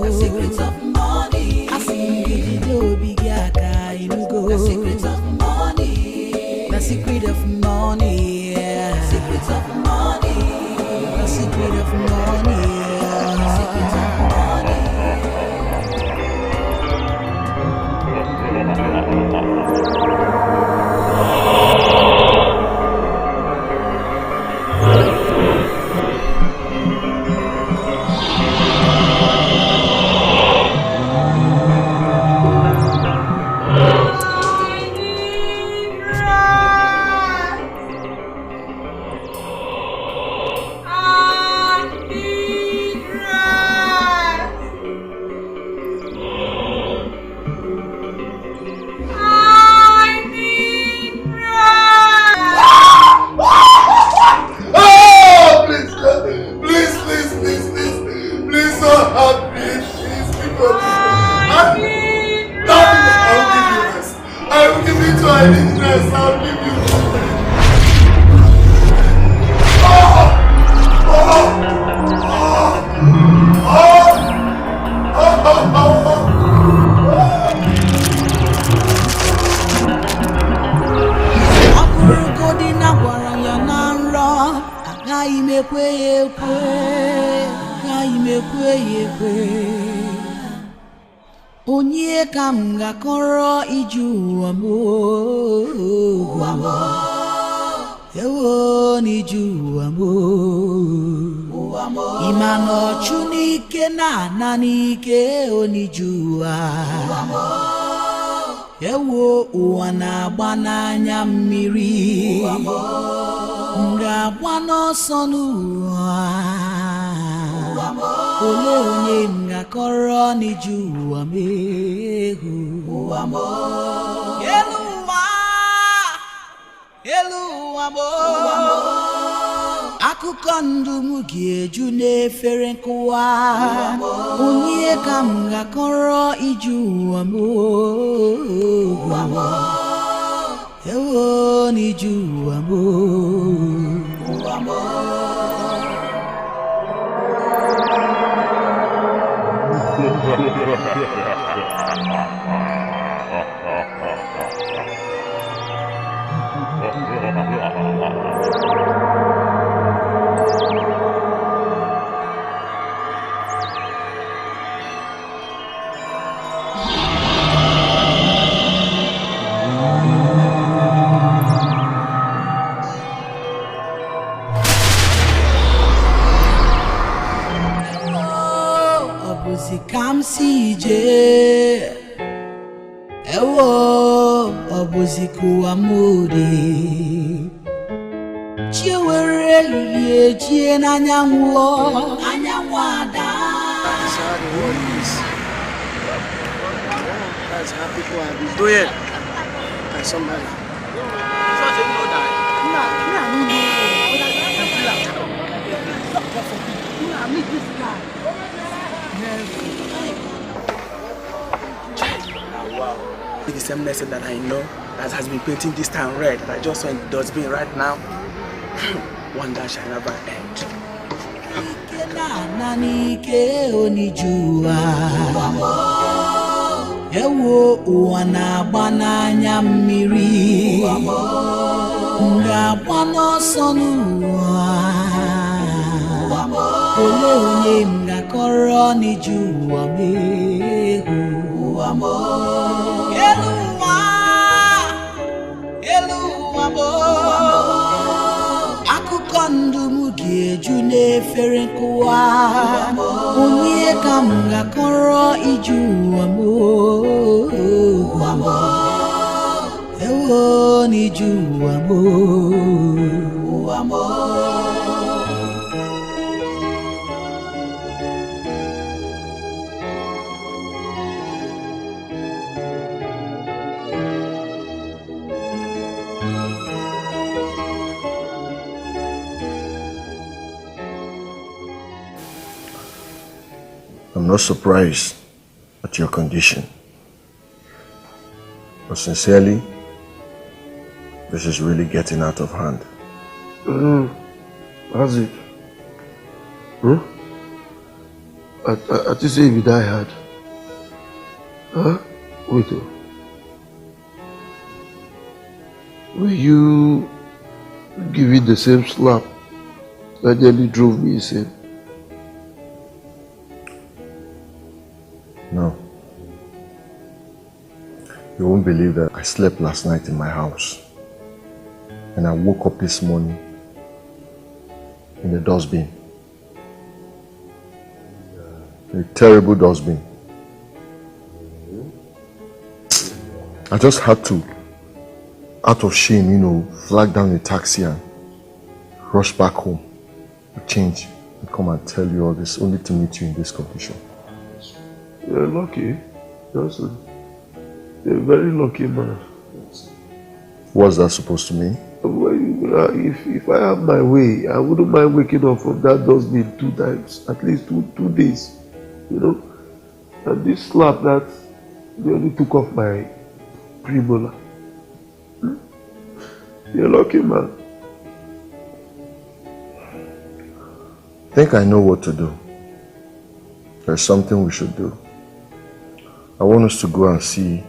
The secret of money. The secret of money. The secret of money. The secret of money. The secret of money. The secret of money. Onye kam gakoro iju amo Ewo ni juwa mo. Imano chunike na nanike oni juwa. Ewo uwana bananya mmiri. Nga bwano sonu. Ole onye nga koro ni juwa mehu. Elu amo akụkọ ndụ m ga-eju n'efere nkụwa onye ka m ga-akọrọ iju ụwa m ewo n'iju ụwa m Kam si je ewo obuzi kuwa mudi chiwere lilie jie na nyanwo anyawada. That's how people have been doing. And somebody. It's the same lesson that I know that has been painting this town red that I just saw in the dustbin right now. One that shall never end. Ewo uwana bananya mmiri nga bwano sonu ole onye nga koro ni juwa mehu Eluwa mo akụkọ ndụ m ga-eju n'efere nkụwa onye ka m ga-akọrọ iju ụwa m ewo n'iju ụwa m I'm not surprised at your condition. But sincerely, this is really getting out of hand. How's it? I just say if you die hard. Huh? Wait. Will you give it the same slap that nearly drove me insane? No. You won't believe that I slept last night in my house. And I woke up this morning in the dustbin. A terrible dustbin. I just had to, out of shame, flag down a taxi and rush back home to change and come and tell you all this, only to meet you in this condition. You're lucky. You're a very lucky man. What's that supposed to mean? If I have my way, I wouldn't mind waking up from that dustbin 2 times, at least two days. And this slap that nearly took off my premolar. You're lucky, man. I think I know what to do. There's something we should do. I want us to go and see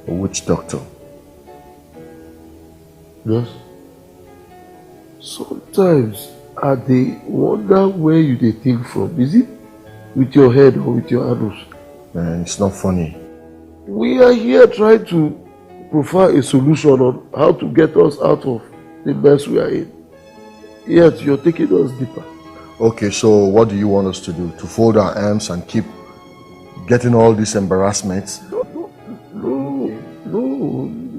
a witch doctor. Yes. Sometimes I wonder where you think from. Is it with your head or with your arrows? Man, it's not funny. We are here trying to provide a solution on how to get us out of the mess we are in. Yet you're taking us deeper. Okay, so what do you want us to do? To fold our arms and keep getting all these embarrassments? No.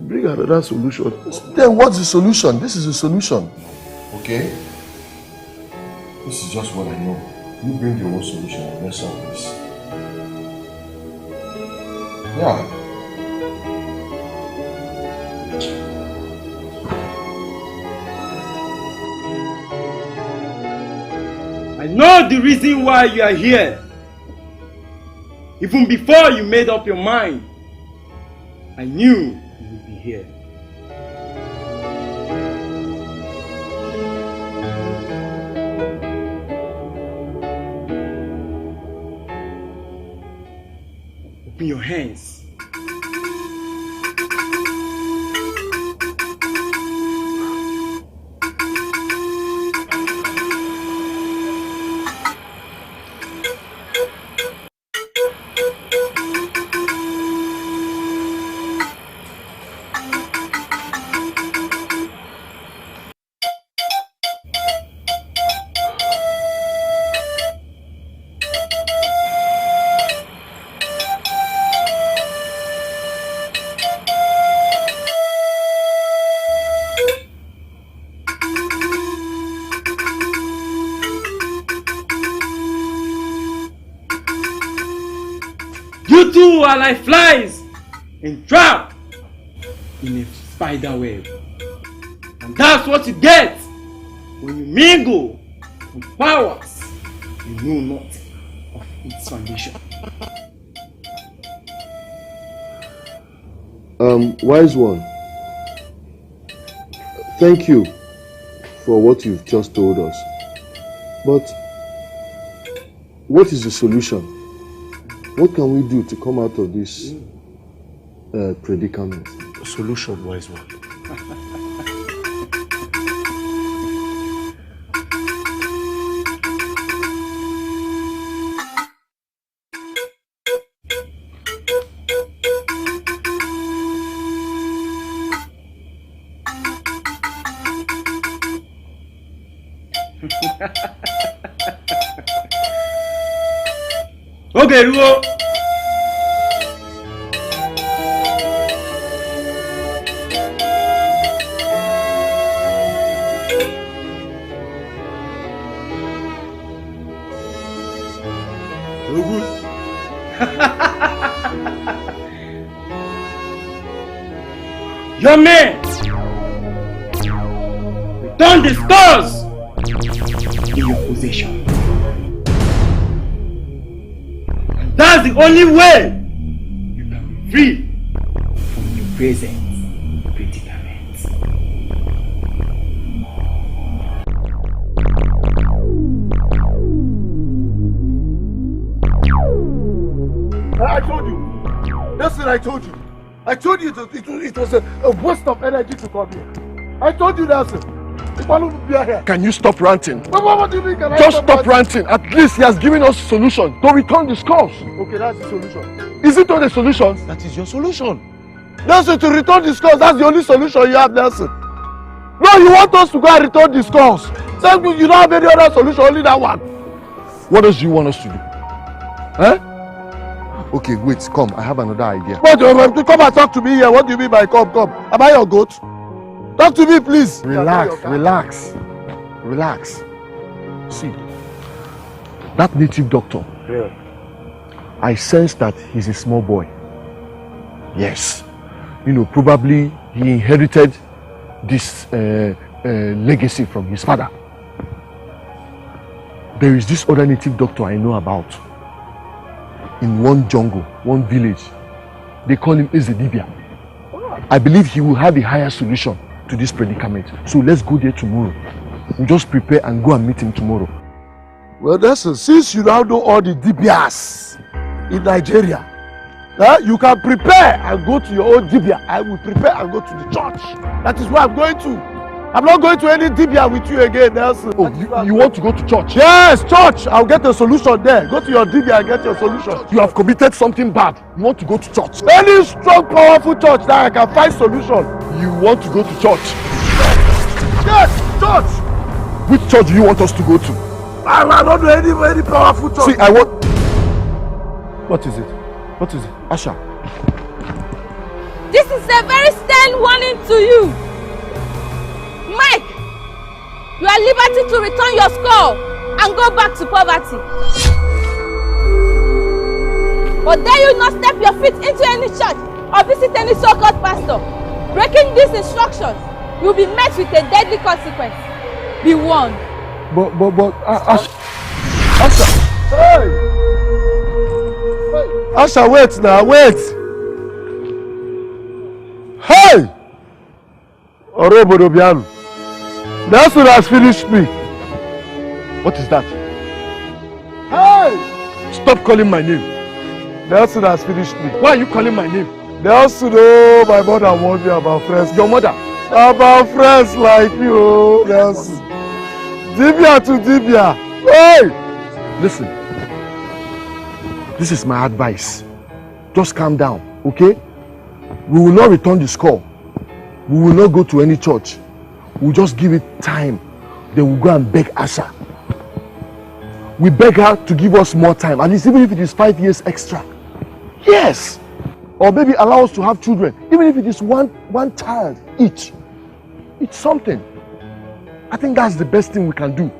Bring another solution. Then what's the solution? This is the solution. Okay? This is just what I know. You bring your own solution and let's solve this. Yeah. I know the reason why you are here. Even before you made up your mind, I knew you would be here. Open your hands. You two are like flies and trapped in a spider web. And that's what you get when you mingle with powers you know not of its foundation. Wise one, thank you for what you've just told us. But what is the solution? What can we do to come out of this predicament? Solution, wise one. Okay, Ruo. Your men, return the stars in your possession. And that's the only way you can be free from your present predicament. I told you. That's what I told you. I told you it was a waste of energy to come here. I told you that, sir. Can you stop ranting? What do you mean? Can Just stop ranting. At least he has given us a solution to return the skulls. Okay, that's the solution. Is it not the solution? That is your solution. Nelson, to return the skulls, that's the only solution you have, Nelson. No, you want us to go and return the skulls. Thank you, you don't have any other solution, only that one. What else do you want us to do? Huh? Okay, wait, come. I have another idea. But come and talk to me here. What do you mean by come? Am I your goat? Talk to me, please. Relax. See, that native doctor, I sense that he's a small boy. Yes. You know, probably he inherited this legacy from his father. There is this other native doctor I know about. In one jungle, one village. They call him Ezedibia. I believe he will have a higher solution to this predicament. So let's go there tomorrow. We just prepare and go and meet him tomorrow. Well, listen, since you now know all the Dibias in Nigeria, you can prepare and go to your own Dibia. I will prepare and go to the church. That is where I'm going to. I'm not going to any Dibia with you again, Nelson. Oh, you want to go to church? Yes, church. I'll get a solution there. Go to your Dibia and get your solution. You have committed something bad. You want to go to church? Any strong, powerful church that I can find solution. You want to go to church? Which church do you want us to go to? I don't know any powerful church. See, I want... What is it? What is it? Asha. This is a very stern warning to you. Mike, you are at liberty to return your skull and go back to poverty. But dare you not step your feet into any church or visit any so-called pastor. Breaking these instructions, you will be met with a deadly consequence. Be warned. But, Asha. Hey! Asha, wait now, wait! Hey! Odowodo Bianu. The hustle has finished me. What is that? Hey! Stop calling my name. The hustle has finished me. Why are you calling my name? The hustle, oh, my mother warned me about friends. Your mother? About friends like you, the hustle. Dibia to Dibia. Hey! Listen. This is my advice. Just calm down, okay? We will not return the score. We will not go to any church. We'll just give it time. Then we'll go and beg Asha. We beg her to give us more time. At least even if it is 5 years extra. Yes! Or maybe allow us to have children. Even if it is one child each. It's something. I think that's the best thing we can do.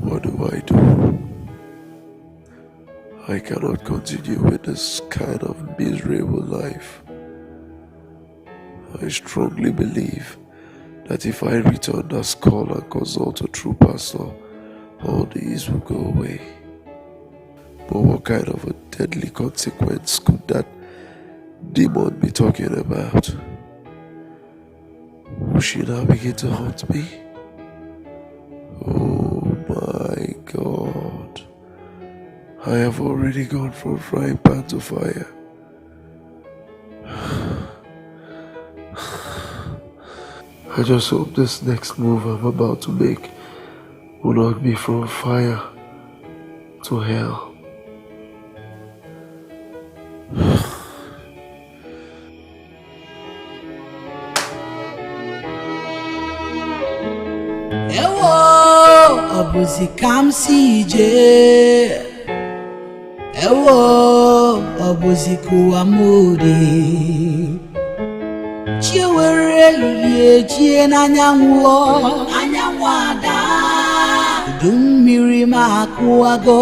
What do? I cannot continue with this kind of miserable life. I strongly believe that if I return that skull and consult a true pastor, all these will go away. But what kind of a deadly consequence could that demon be talking about? Will she now begin to haunt me? Oh my God. I have already gone from frying pan to fire. I just hope this next move I'm about to make will not be from fire to hell. Ewo, obuzi kamsi je. Ewo, obuzi kuamudi. Chiwere ye chie na nyanwo ada. Dumiri makuago.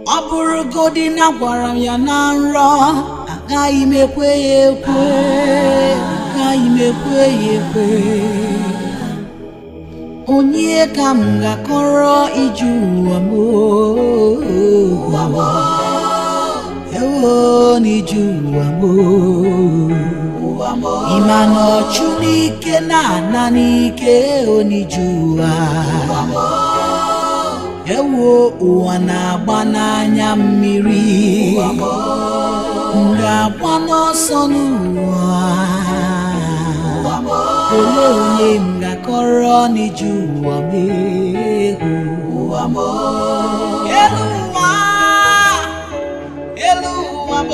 Oburu na gwaram ya na nro. Agaghị m ekwe ya ekwe. Agaghị m ekwe ya ekwe. Onye ka m ga-akọrọ ije ụwa m. Ewo n'ije ụwa m. Ịma na ọchụ n'ike na-ana n'ike onije ụwa. Ewo ụwa na-agba n'anya mmiri. Ga-agba n'ọsọ n'ụwa. Olee onye m ga-akọrọ n'ije ụwa m. Elu ụwa m.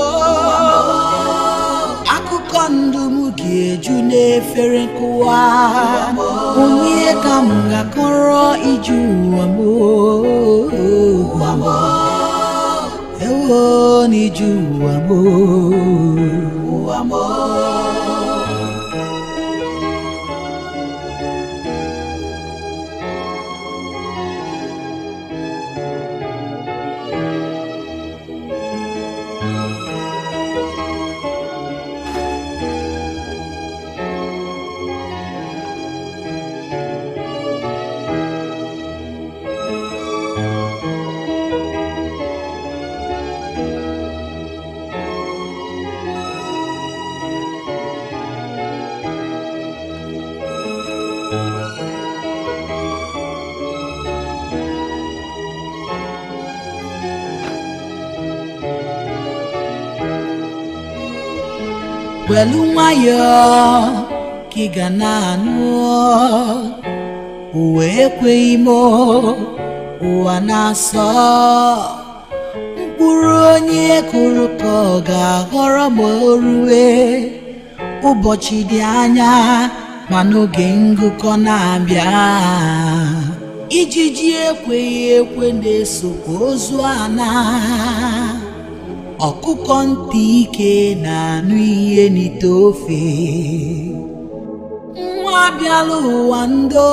Akụkọ ndụ m ga-eju n'efere nkụwa. Onye ka m ga-akọrọ ije ụwa m. Ewo n'ije ụwa m. Welu nwayọ ka ị ga na-anụ ụwa ekweghị m ụwa na-asọ mkpụrụ onye kụrụ ka ọ ga-aghọrọ ma o rue ụbọchị dị anya ma n'oge ngụkọ na-abịa ijiji ekweghị ekwe na-esokwa ozu ana ọkụkọ ntị ike na-anụ ihe n'ite ofe nwa bịala ụwa ndo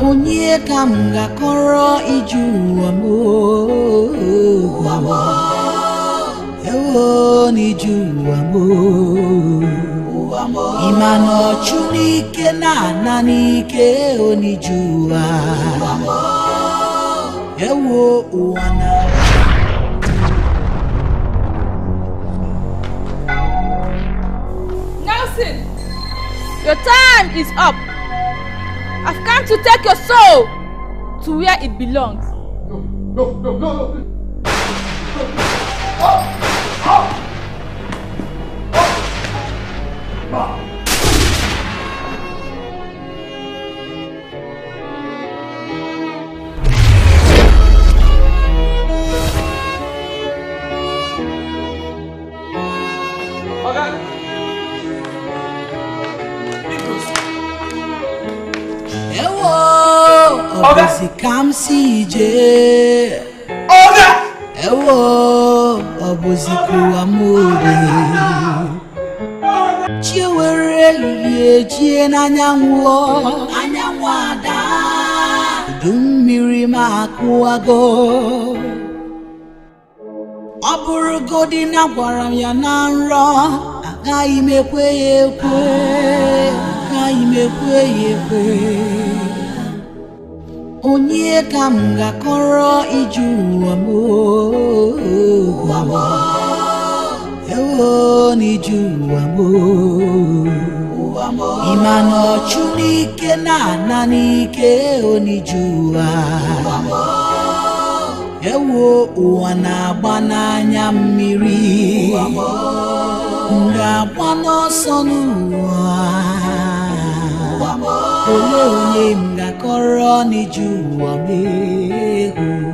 onye ka m ga-akọrọ ije ụwa m ewo n'ije ụwa m Imano chunike na nanike onijua. Ewo uwana. Nelson, your time is up. I've come to take your soul to where it belongs. No. Obosi kamsi je. Ewo obosi kuamure. Chiwere ye chie na nyanwo ada. Dumiri makuago. Oburugodi na gwaram ya na nro. Agaghị m ekwe ya ekwe. Onye ka m ga-akọrọ ije ụwa m ewo n'ije ụwa m ịma na ọchụ n'ike na-ana n'ike onije ụwa ewo ụwa na-agba n'anya mmiri m ga-agba n'ọsọ n'ụwa ole onye m ga-akọrọ n'ije ụwa m